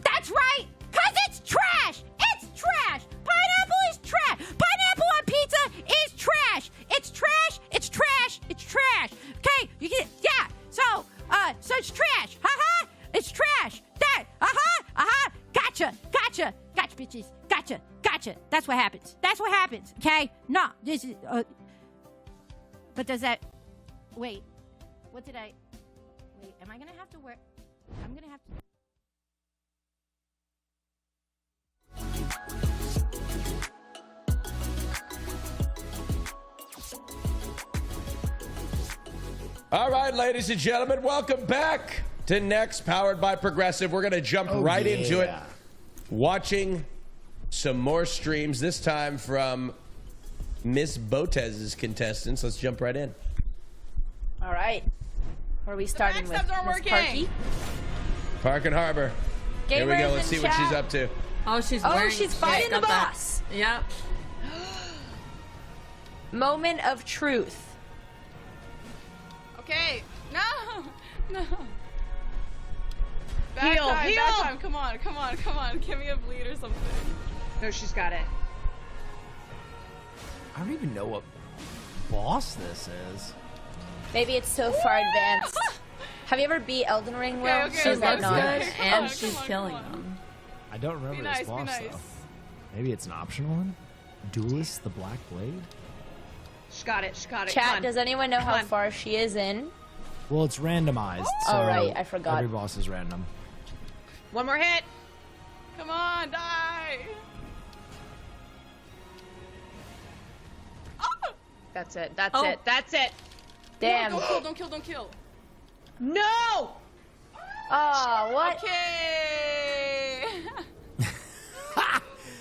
That's right, 'cause it's trash. It's trash. Pineapple is trash. Pineapple on pizza is trash. It's trash. It's trash. It's trash. Okay, you get so it's trash. Ha. It's trash. That. Gotcha, bitches. Gotcha. That's what happens. Okay? No, this is. But does that? Wait. What did I? Wait. Am I gonna have to wear? I'm gonna have to.
All right, ladies and gentlemen, welcome back to Next, powered by Progressive. We're going to jump right into it, watching some more streams, this time from Miss Botez's contestants. Let's jump right in.
All right. Where are we starting with?
Miss
Parky?
Park and Harbor. Here we go. Let's see what she's up to.
Oh, she's
fighting the boss.
Yep.
Moment of truth.
Okay. No.
Heal.
Back time. Come on. Give me a bleed or something.
No, she's got it.
I don't even know what boss this is.
Maybe it's so far advanced. Have you ever beat Elden Ring? Will?
She's
Is that
looks
not?
good, and she's killing them.
I don't remember this boss though. Maybe it's an optional one. Duelist, the Black Blade.
She got it.
Chat, does anyone know how far she is in?
Well, it's randomized. So
oh right, I forgot.
Every boss is random.
One more hit.
Come on, die.
That's it. That's it.
Damn.
No, don't kill.
No.
Oh, what?
Okay.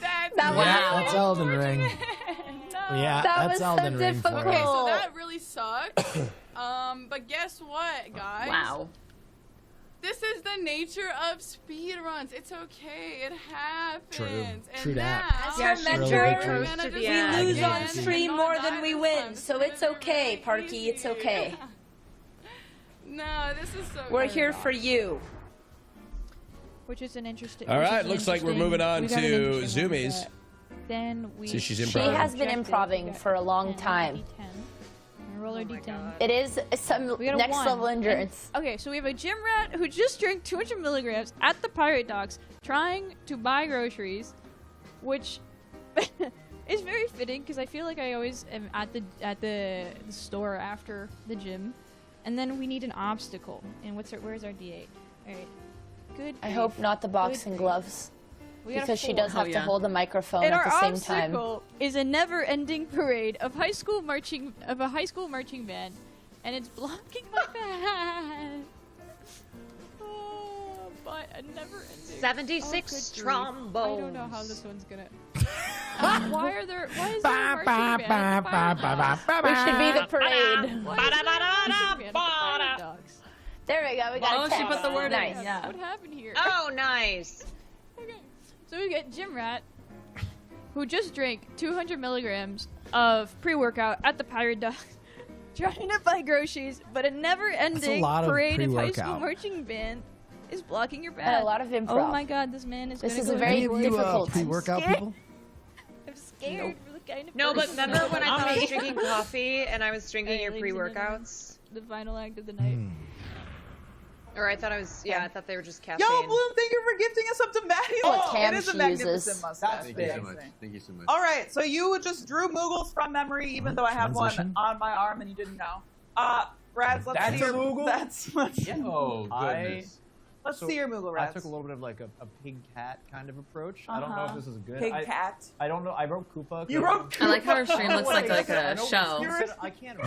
That's Elden Ring.
No.
Yeah, that's Elden Ring for
Okay,
you.
so that really sucks. But guess what, guys?
Wow.
This is the nature of speedruns. It's okay. It happens.
True
And
that.
now,
As a measure, we lose on stream more than we win, so it's okay, Parky. It's okay.
No, this is so
We're
good.
here for you.
Which is an interesting.
All right, looks like we're moving on to Zoomies.
Then we.
So she's
She
improv.
has been improving for a long time.
Roll our D10.
It is some
We got a
next
1.
level endurance.
And- okay, so we have a gym rat who just drank 200 milligrams at the Pirate Docks, trying to buy groceries, which is very fitting because I feel like I always am at the store after the gym, and then we need an obstacle. And where's our D8? All right, good.
I hope not the boxing gloves.
We got a
Because she
4.
does have to hold the microphone
And
at
our
the same time.
obstacle is a never-ending parade of a high school marching band, and it's blocking my path. Oh, but a never-ending.
76 trombone.
I don't know how this one's gonna. Why is there a marching band? at the Pirate
We should be the
Docks?
parade. There we go. We got
she put the word
nice.
in. Yeah.
What happened here?
Oh, nice.
So we get Gym Rat, who just drank 200 milligrams of pre-workout at the Pirate Docks, trying to buy groceries, but a never-ending
lot of
parade of high
pre-workout.
school marching band is blocking your path.
And a lot of improv.
Oh my God, this man is.
This
gonna
is
go
a very
into
difficult.
pre-workout people?
I'm scared for the kind of.
No, but
person
remember when I thought I was
am.
drinking coffee and I was drinking your
Ladies and
pre-workouts?
The final act of the night.
Or I thought I was, I thought they were just caffeine.
Yo, Bloom, thank you for gifting us up to Maddie.
What
It
cam
is a
she
magnificent
uses.
mustache.
Thank you so
much.
Thank you so much.
All right, so you just drew Moogles from memory, even though I have
Transition?
one on my arm and you didn't know. Rads, let's
That's
see
a
your
Moogle?
Oh, goodness.
Let's
So,
see your Moogle,
I
Rads.
took a little bit of like a pig cat kind of approach. I don't know
Uh-huh.
if this is good.
Pig cat.
I don't know. I wrote Koopa.
You wrote
I like how her stream looks like
I
a
know,
show.
I can't.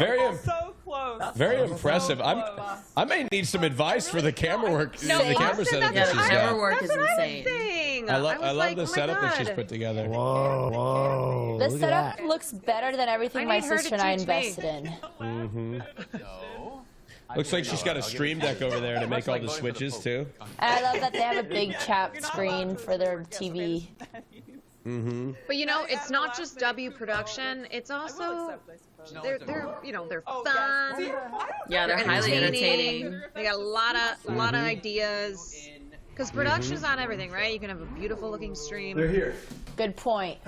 So close.
Very impressive. I may need some advice for the camera work.
No,
the camera setup that she's got.
work is
That's what I was
insane.
saying.
I
was
love
like,
the
oh my
setup that she's
God.
put together.
Whoa.
The
Look
setup
at that.
looks better than everything
I
my
need her to
sister and I
teach me.
invested in.
Mm-hmm. Looks like she's got a stream deck over there to make all the switches too.
And I love that they have a big chat screen for their TV.
Mm-hmm.
But you know, it's not just W production. It's also they're fun.
Yeah, they're highly entertaining.
They got a lot of ideas. Because production's on everything, right? You can have a beautiful looking stream.
They're here.
Good point.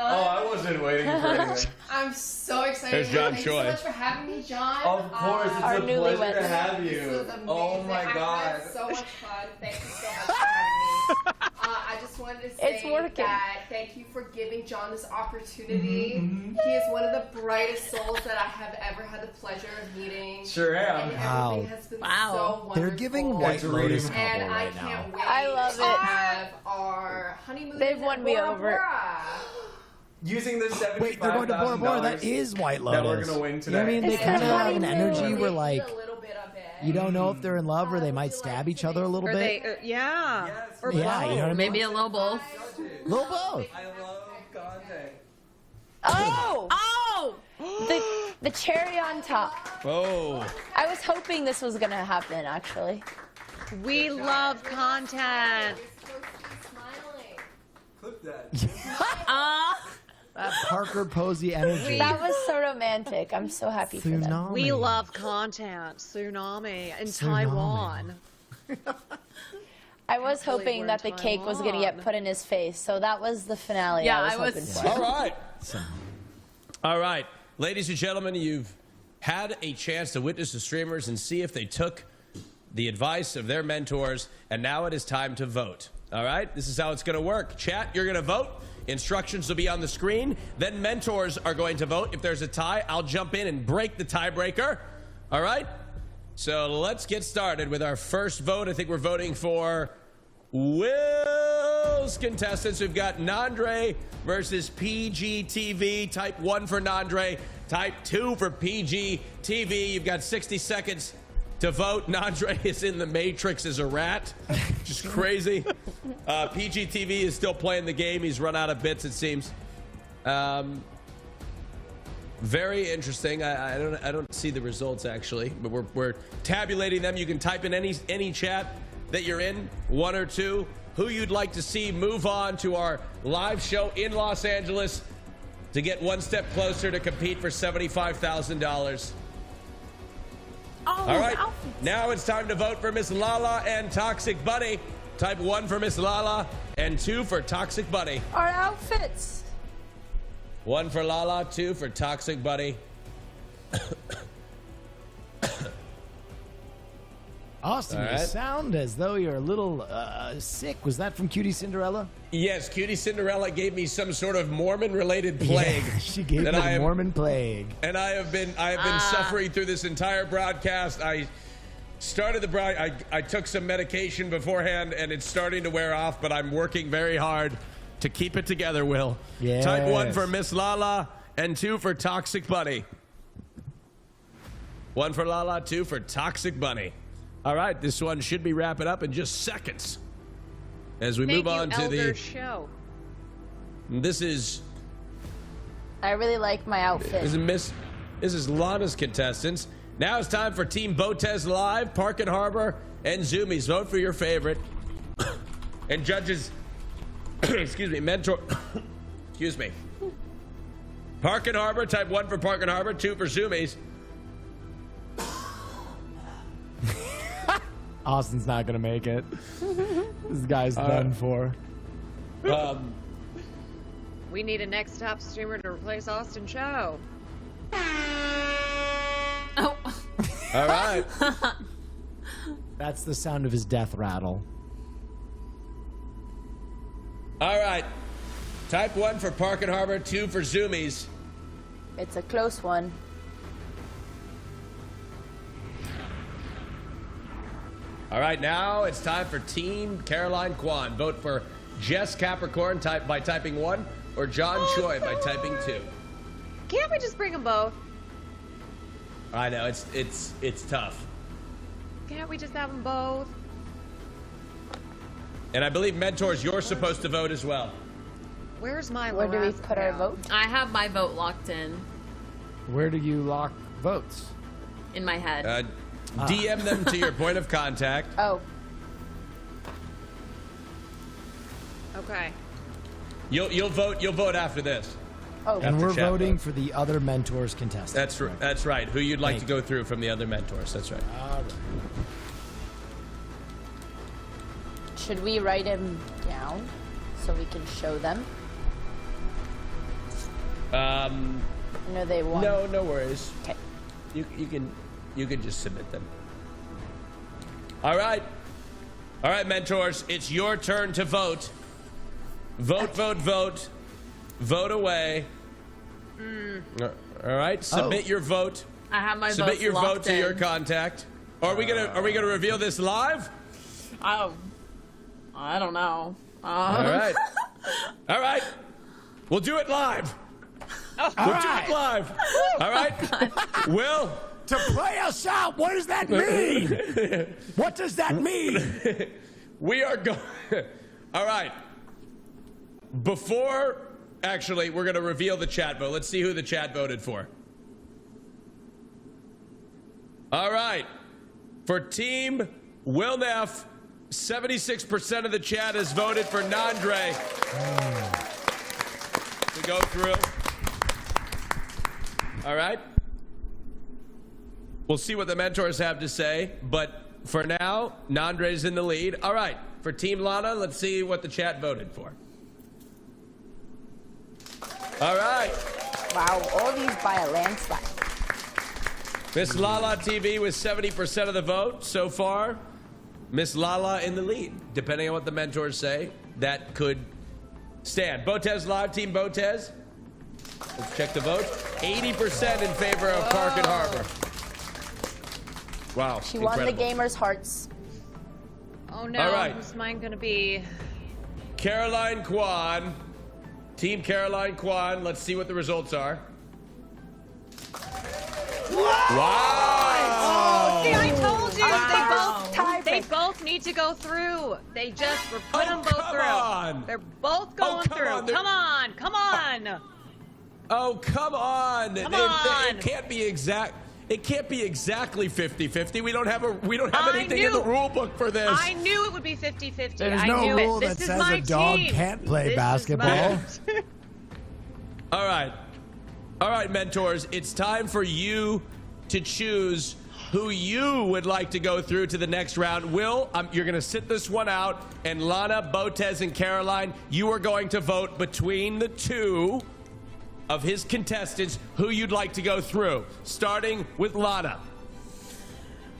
Oh, I wasn't waiting for anything.
I'm so excited.
There's John
Thank you
Choi.
so much for having me, John.
Of course, it's
Our
a pleasure
newlyweds.
to have
This
you.
was amazing.
Oh my
I
god.
had so much fun. Thank you so much for having me. I just wanted to say
It's working.
that thank you for giving John this opportunity. He is one of the brightest souls that I have ever had the pleasure of meeting.
Sure am.
And
Wow.
everything has been so wonderful.
They're giving White Lotus couple
And I
right now.
can't wait
I love
to
it.
have our honeymoon.
They've won me
Bora
over.
Bora.
using the $75,000.
Wait, they're going to Bora Bora. That is White Lotus.
That we're gonna win today.
You know what I mean? They kind of have an energy where like
it.
you don't know if they're in love or they might stab each other a little
Or
bit.
they, yeah. Or
Yeah,
both.
you know what I mean?
Maybe a little both.
Little both.
I love content.
Oh! The cherry on top.
Oh.
I was hoping this was gonna happen, actually.
We love content.
Clip that.
Parker Posey energy.
That was so romantic. I'm so happy for them.
Tsunami.
We love content. Tsunami in Taiwan.
I was hoping that the cake was gonna get put in his face, so that was the finale
Yeah,
I was hoping for.
All right. All right. Ladies and gentlemen, you've had a chance to witness the streamers and see if they took the advice of their mentors, and now it is time to vote. All right? This is how it's going to work. Chat, you're going to vote. Instructions will be on the screen. Then mentors are going to vote. If there's a tie, I'll jump in and break the tiebreaker. All right? So let's get started with our first vote. I think we're voting for Will's contestants. We've got Nandre versus PGTV. Type 1 for Nandre. Type 2 for PGTV. You've got 60 seconds to vote. Nandre is in the Matrix as a rat. Just crazy. PGTV is still playing the game. He's run out of bits, it seems. Very interesting. I don't see the results actually, but we're tabulating them. You can type in any chat that you're in, 1 or 2, who you'd like to see move on to our live show in Los Angeles to get one step closer to compete for $75,000. All right, now it's time to vote for Miss Lala and Toxic Bunny. Type 1 for Miss Lala and 2 for Toxic Bunny.
Our outfits.
1 for Lala, 2 for Toxic Bunny.
Austin, you sound as though you're a little sick. Was that from Cutie Cinderella?
Yes, Cutie Cinderella gave me some sort of Mormon-related plague.
Yeah, she gave me the Mormon plague.
And I have been suffering through this entire broadcast. I started the I took some medication beforehand, and it's starting to wear off, but I'm working very hard to keep it together, Will.
Yes.
Type 1 for Miss Lala and 2 for Toxic Bunny. 1 for Lala, 2 for Toxic Bunny. All right, this one should be wrapping up in just seconds. As we move on to the
show.
This is
I really like my outfit.
This is Lana's contestants. Now it's time for Team BotezLive, Park and Harbor, and Zoomies. Vote for your favorite. And judges, excuse me, mentor, excuse me. Park and Harbor, type 1 for Park and Harbor, 2 for Zoomies.
Austin's not gonna make it. This guy's done for.
We need a next top streamer to replace Austin Cho.
Oh.
All right.
That's the sound of his death rattle.
All right. Type 1 for Park and Harbor, 2 for Zoomies.
It's a close one.
All right, now it's time for Team Caroline Kwan. Vote for Jess Capricorn by typing 1 or John Choi by typing 2.
Can't we just bring them both?
I know, it's tough.
Can't we just have them both?
And I believe mentors, you're supposed to vote as well.
Where's my
Where do we put our vote?
I have my vote locked in
Where do you lock votes?
in my head.
DM them to your point of contact.
Oh.
Okay.
You'll vote after this.
Oh.
And we're
chat
voting
vote.
for the other mentors contestants.
That's right. Who you'd like
Thank
to go through from the other mentors. That's right.
All right.
Should we write him down so we can show them? No, they won.
No worries.
Okay.
You can just submit them. All right, mentors. It's your turn to vote. Vote away. All right, submit your vote.
I have my
Submit
votes
your vote
locked
to your
in.
contact. Are we gonna reveal this live?
Oh, I don't know.
All right. We'll do it live.
Oh,
we'll do it live. All right. Will.
To play us out, what does that mean? What does that mean?
We are going. All right. Actually, we're going to reveal the chat vote. Let's see who the chat voted for. All right. For Team Will Neff, 76% of the chat has voted for Nandre. To go through. All right. We'll see what the mentors have to say, but for now, Nandre's in the lead. All right, for Team Lana, let's see what the chat voted for. All right.
Wow, all these by a landslide.
Miss Lala TV with 70% of the vote so far. Miss Lala in the lead. Depending on what the mentors say, that could stand. BotezLive, Team Botez. Let's check the vote. 80% in favor of Park and Harbor. Wow.
She won the gamers' hearts.
Oh no,
all right.
Who's mine gonna be?
Caroline Kwan. Team Caroline Kwan. Let's see what the results are. Wow!
Oh, see, I told you.
Wow.
They both need to go through. They just were put them both through.
On.
They're both going through. Come on, come on.
Oh, come on.
Come on.
It can't be exact. It can't be exactly 50-50. We don't have anything in the rule book for this.
I knew it would be 50-50.
There's
I
no
knew
rule
it.
that
This
says
is my
a dog
team.
can't play
This is
basketball.
All right. All right, mentors. It's time for you to choose who you would like to go through to the next round. Will, you're going to sit this one out. And Lana, Botez, and Caroline, you are going to vote between the two of his contestants who you'd like to go through, starting with Lana.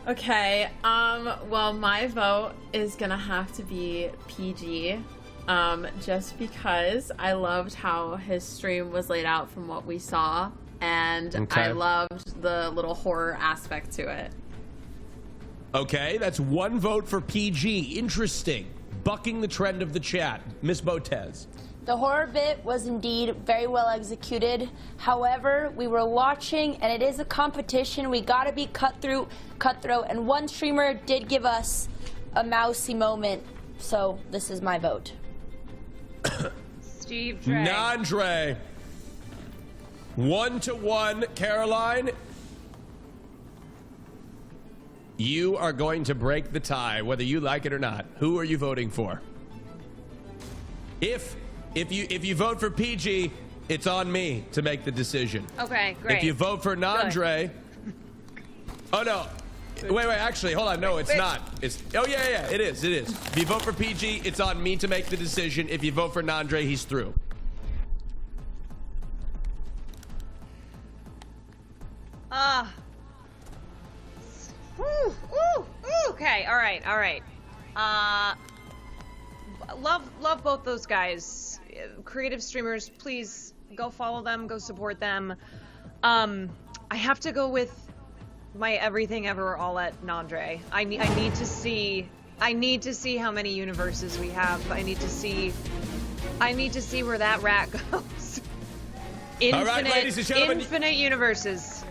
Okay, well, my vote is gonna have to be PG, just because I loved how his stream was laid out from what we saw, and
Okay.
I loved the little horror aspect to it.
Okay, that's one vote for PG. Interesting. Bucking the trend of the chat. Miss Botez.
The horror bit was indeed very well executed. However, we were watching, and it is a competition. We gotta be cutthroat, and one streamer did give us a mousy moment. So this is my vote.
Steve Dre.
Nandre. 1-1. Caroline, you are going to break the tie, whether you like it or not. Who are you voting for? If you vote for PG, it's on me to make the decision.
Okay, great.
If you vote for Nandre, oh no, wait, actually, hold on, no, it's not. Yeah, it is. If you vote for PG, it's on me to make the decision. If you vote for Nandre, he's through.
Okay, all right. Love both those guys. Creative streamers, please go follow them, go support them. I have to go with my everything ever all at Nandre. I need to see how many universes we have. I need to see where that rat goes.
All right, ladies and gentlemen.
Infinite universes.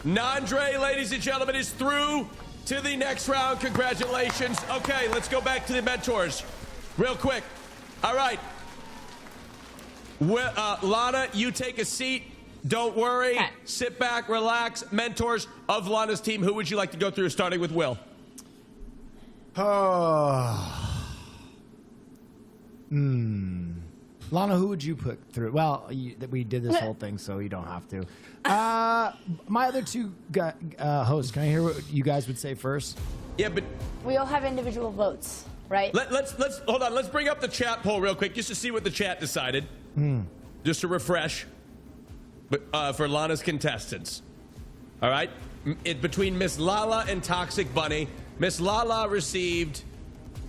Nandre, ladies and gentlemen, is through to the next round. Congratulations. Okay, let's go back to the mentors real quick. All right. Lana, you take a seat. Don't worry.
Okay.
Sit back, relax. Mentors of Lana's team, who would you like to go through, starting with Will?
Lana, who would you put through? Well, we did this whole thing, so you don't have to. My other two hosts, can I hear what you guys would say first?
Yeah, but
We all have individual votes, right?
let's hold on. Let's bring up the chat poll real quick, just to see what the chat decided. Just to refresh. For Lana's contestants. All right? Between Miss Lala and Toxic Bunny, Miss Lala received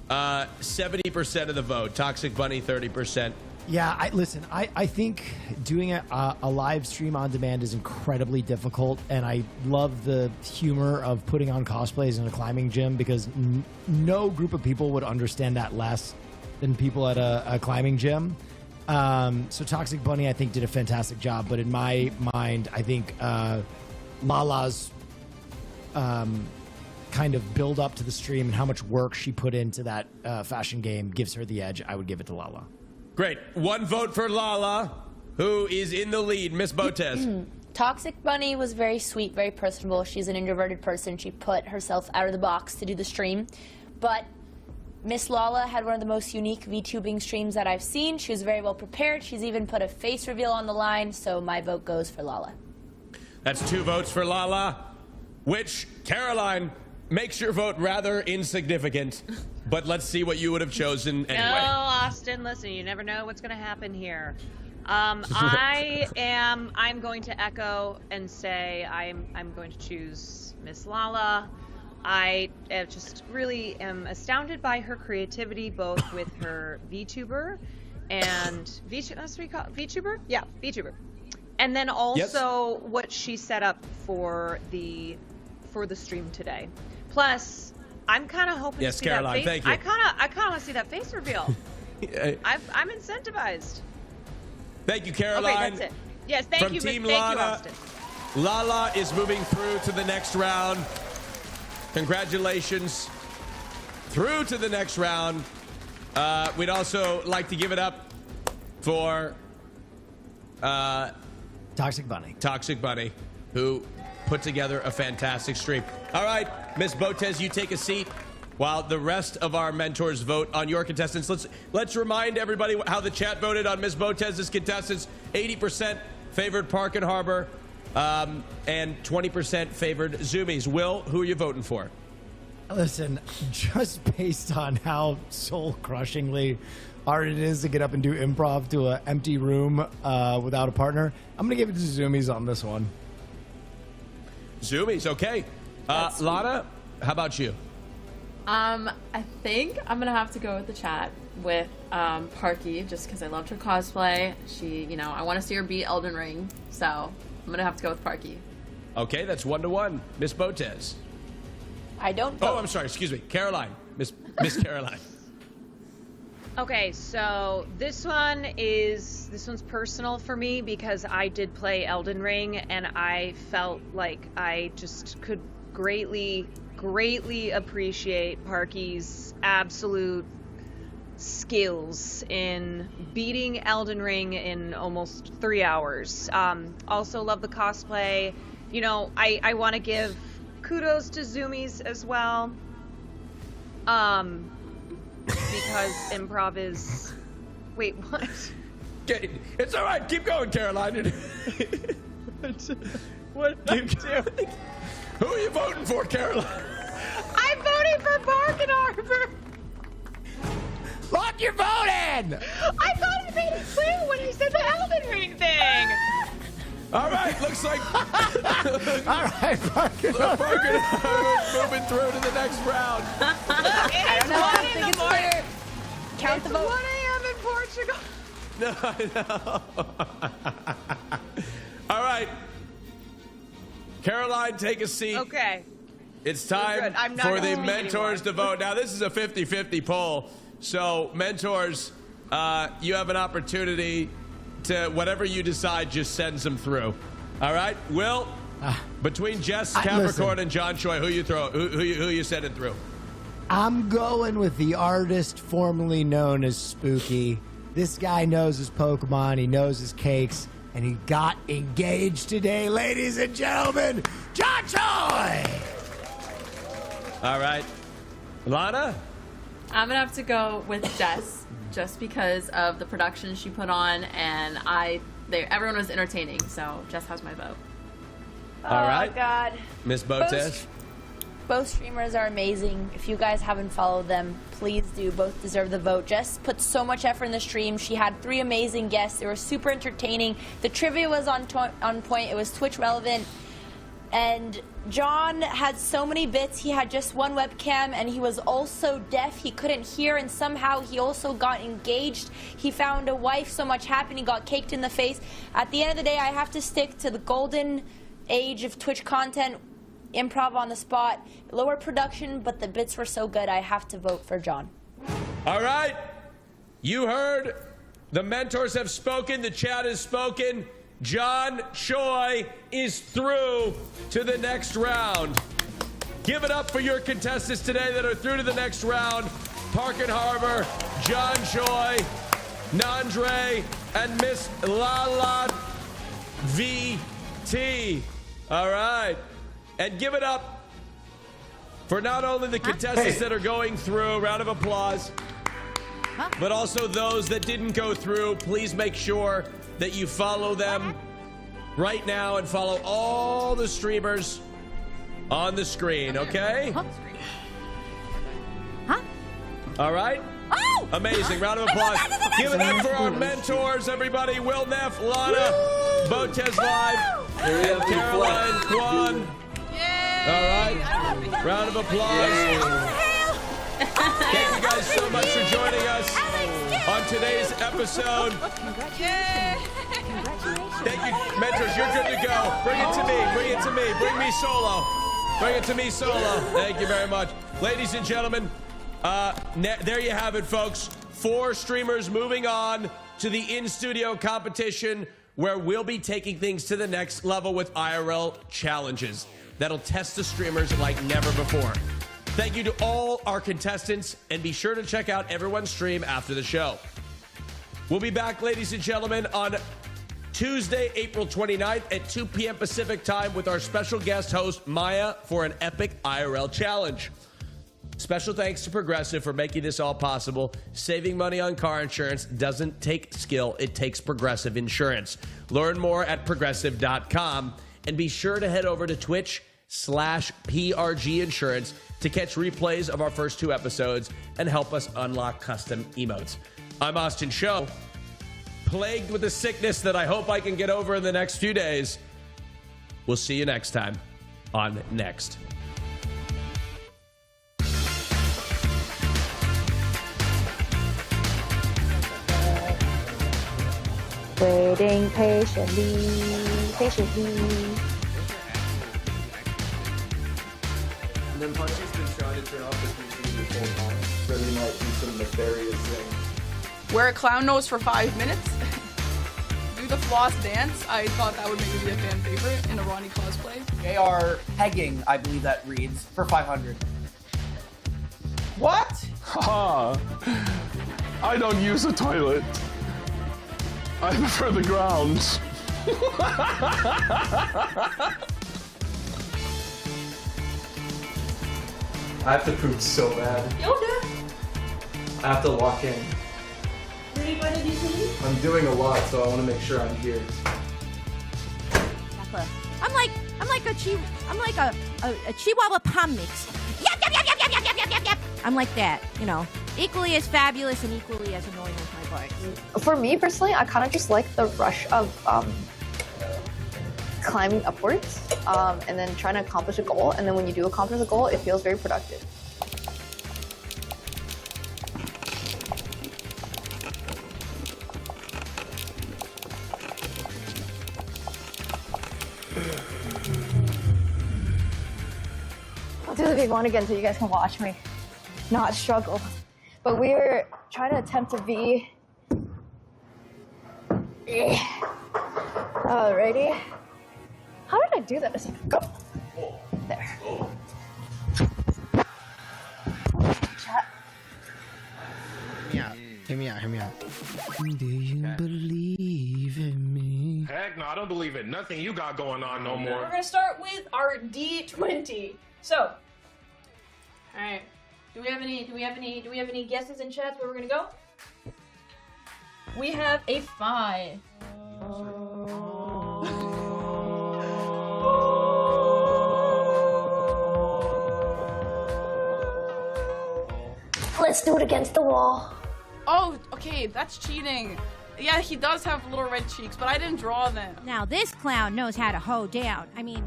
70% of the vote. Toxic Bunny, 30%.
Yeah, I think doing a live stream on demand is incredibly difficult, and I love the humor of putting on cosplays in a climbing gym, because no group of people would understand that less than people at a climbing gym. So Toxic Bunny, I think, did a fantastic job. But in my mind, I think Lala's kind of build up to the stream and how much work she put into that fashion game gives her the edge. I would give it to Lala.
Great. One vote for Lala, who is in the lead. Miss Botez.
Toxic Bunny was very sweet, very personable. She's an introverted person. She put herself out of the box to do the stream. But Miss Lala had one of the most unique VTubing streams that I've seen. She was very well prepared. She's even put a face reveal on the line, so my vote goes for Lala.
That's 2 votes for Lala, which, Caroline, makes your vote rather insignificant. But let's see what you would have chosen anyway.
No, Austin, listen, you never know what's going to happen here. I'm going to echo and say I'm going to choose Miss Lala. I just really am astounded by her creativity, both with her VTuber and that's what you call it? VTuber? Yeah, VTuber. And then also what she set up for the stream today. Plus, I'm kind of hoping to see
Caroline,
that face.
thank you.
I kind of want to see that face reveal. I'm incentivized.
Thank you, Caroline.
Okay, that's it. Yes, thank
From
you,
Team
thank
Lana,
you, Austin.
Lala is moving through to the next round. Congratulations. Through to the next round. We'd also like to give it up for
Toxic Bunny.
Toxic Bunny, who put together a fantastic stream. All right, Miss Botez, you take a seat while the rest of our mentors vote on your contestants. Let's remind everybody how the chat voted on Miss Botez's contestants. 80% favored Park and Harbor, and 20% favored Zoomies. Will, who are you voting for?
Listen, just based on how soul-crushingly hard it is to get up and do improv to an empty room without a partner, I'm going to give it to Zoomies on this one.
Zoomies, okay. Lana, how about you?
I think I'm gonna have to go with the chat with Parky, just because I loved her cosplay. She, I want to see her beat Elden Ring, so I'm gonna have to go with Parky.
Okay, that's 1-1. Miss Botez.
I don't.
Oh, I'm sorry. Excuse me, Caroline. Miss Caroline.
Okay, so this one's personal for me because I did play Elden Ring and I felt like I just could greatly appreciate Parky's absolute skills in beating Elden Ring in almost 3 hours. Also love the cosplay. I want to give kudos to Zoomies as well. Because improv is... Wait, what?
It's all right. Keep going, Caroline. What? Who are you voting for, Caroline?
I'm voting for Park and Harbor.
Look, you're voting!
I thought I made it clear when I said the Elden Ring thing.
All right, looks like...
All right, Park and
Harbor moving through to the next round.
I don't know. I think it's clear.
Count the vote.
1 a.m. in Portugal.
No, I know. All right. Caroline, take a seat.
Okay.
It's time for the mentors to vote. Now, this is a 50-50 poll. So, mentors, you have an opportunity to, whatever you decide, just send them through. All right? Will, between Jess Capricorn and John Choi, who you sending through?
I'm going with the artist formerly known as Spooky. This guy knows his Pokemon, he knows his cakes, and he got engaged today, ladies and gentlemen. John Choi!
All right. Lana?
I'm gonna have to go with Jess, just because of the production she put on, and everyone was entertaining, so Jess has my vote.
All right.
Oh, God.
Miss Botez?
Both streamers are amazing. If you guys haven't followed them, please do. Both deserve the vote. Jess put so much effort in the stream. She had 3 amazing guests. They were super entertaining. The trivia was on point. It was Twitch relevant. And John had so many bits. He had just one webcam, and he was also deaf. He couldn't hear, and somehow he also got engaged. He found a wife, so much happened. He got caked in the face. At the end of the day, I have to stick to the golden age of Twitch content. Improv on the spot, lower production, but the bits were so good, I have to vote for John.
All right. You heard The mentors have spoken. The chat has spoken. John Choi is through to the next round. Give it up for your contestants today that are through to the next round. Park and Harbor, John Choi, Nandre, and Miss Lala VT. All right. And give it up for not only the contestants that are going through, round of applause, but also those that didn't go through. Please make sure that you follow them right now and follow all the streamers on the screen, okay? All right?
Oh!
Amazing. Round of applause. Give it up for our mentors, everybody. Will Neff, Lana, BotezLive, Caroline, Kwan. All right. Round of applause. Thank you guys so much for joining us on today's episode. Thank you, mentors. You're good to go. Bring it to me. Bring it to me. Bring me solo. Bring it to me solo. Thank you very much. Ladies and gentlemen, there you have it, folks. 4 streamers moving on to the in-studio competition where we'll be taking things to the next level with IRL challenges that'll test the streamers like never before. Thank you to all our contestants, and be sure to check out everyone's stream after the show. We'll be back, ladies and gentlemen, on Tuesday, April 29th at 2 p.m. Pacific time with our special guest host, Maya, for an epic IRL challenge. Special thanks to Progressive for making this all possible. Saving money on car insurance doesn't take skill, it takes Progressive insurance. Learn more at progressive.com, and be sure to head over to Twitch/PRG Insurance to catch replays of our first 2 episodes and help us unlock custom emotes. I'm Austin Show, plagued with a sickness that I hope I can get over in the next few days. We'll see you next time on Next.
Waiting patiently.
And then Punchy's been trying to turn off his PC the whole time, so he might do some nefarious thing.
Wear a clown nose for 5 minutes. Do the floss dance. I thought that would maybe be a fan favorite in a Ronnie cosplay.
They are pegging, I believe that reads, for 500.
What?
Ha! I don't use a toilet. I prefer the ground.
I have to poop so bad.
Yoda.
I have to walk in.
Where are you going to do sleep?
I'm doing a lot, so I want to make sure I'm here.
I'm like a Chihuahua pom mix. Yep, yep, yep, yep, yep, yep, yep, yep, yep. I'm like that, you know, equally as fabulous and equally as annoying as my voice.
For me personally, I kind of just like the rush of climbing upwards and then trying to accomplish a goal. And then when you do accomplish a goal, it feels very productive. I'll do the big one again so you guys can watch me not struggle. But we're trying to attempt to be... Alrighty. How did I do that? Just go. There. Chat.
Hear me out. Do you
believe in me? Heck no, I don't believe in nothing you got going on no more.
We're gonna start with our D20. So, all right. Do we have any guesses in chat where we're gonna go? We have a 5.
Let's do it against the wall.
Oh, okay, that's cheating. Yeah, he does have little red cheeks, but I didn't draw them.
Now this clown knows how to hoe down. I mean,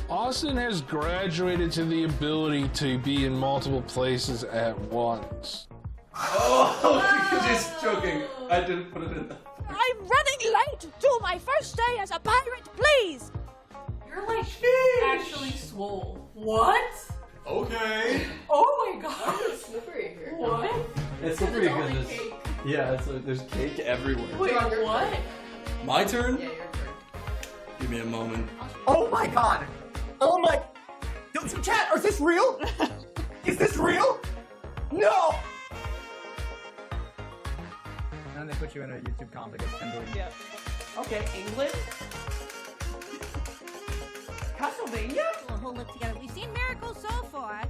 Austin has graduated to the ability to be in multiple places at once.
Oh, just joking. I didn't put it in.
I'm running late to my first day as a pirate, please!
You're like actually swole. What?
Okay.
Oh my god.
It's slippery here.
What?
It's slippery goodness. Yeah, it's like, there's cake everywhere.
Wait, what?
My turn?
Yeah, your turn.
Give me a moment.
Oh my god! Oh my... Yo, chat, is this real? Is this real? No!
And then they put you in a YouTube comp against Kimberly.
Yeah. Okay, England? Castlevania?
We'll hold it together. We've seen miracles so far.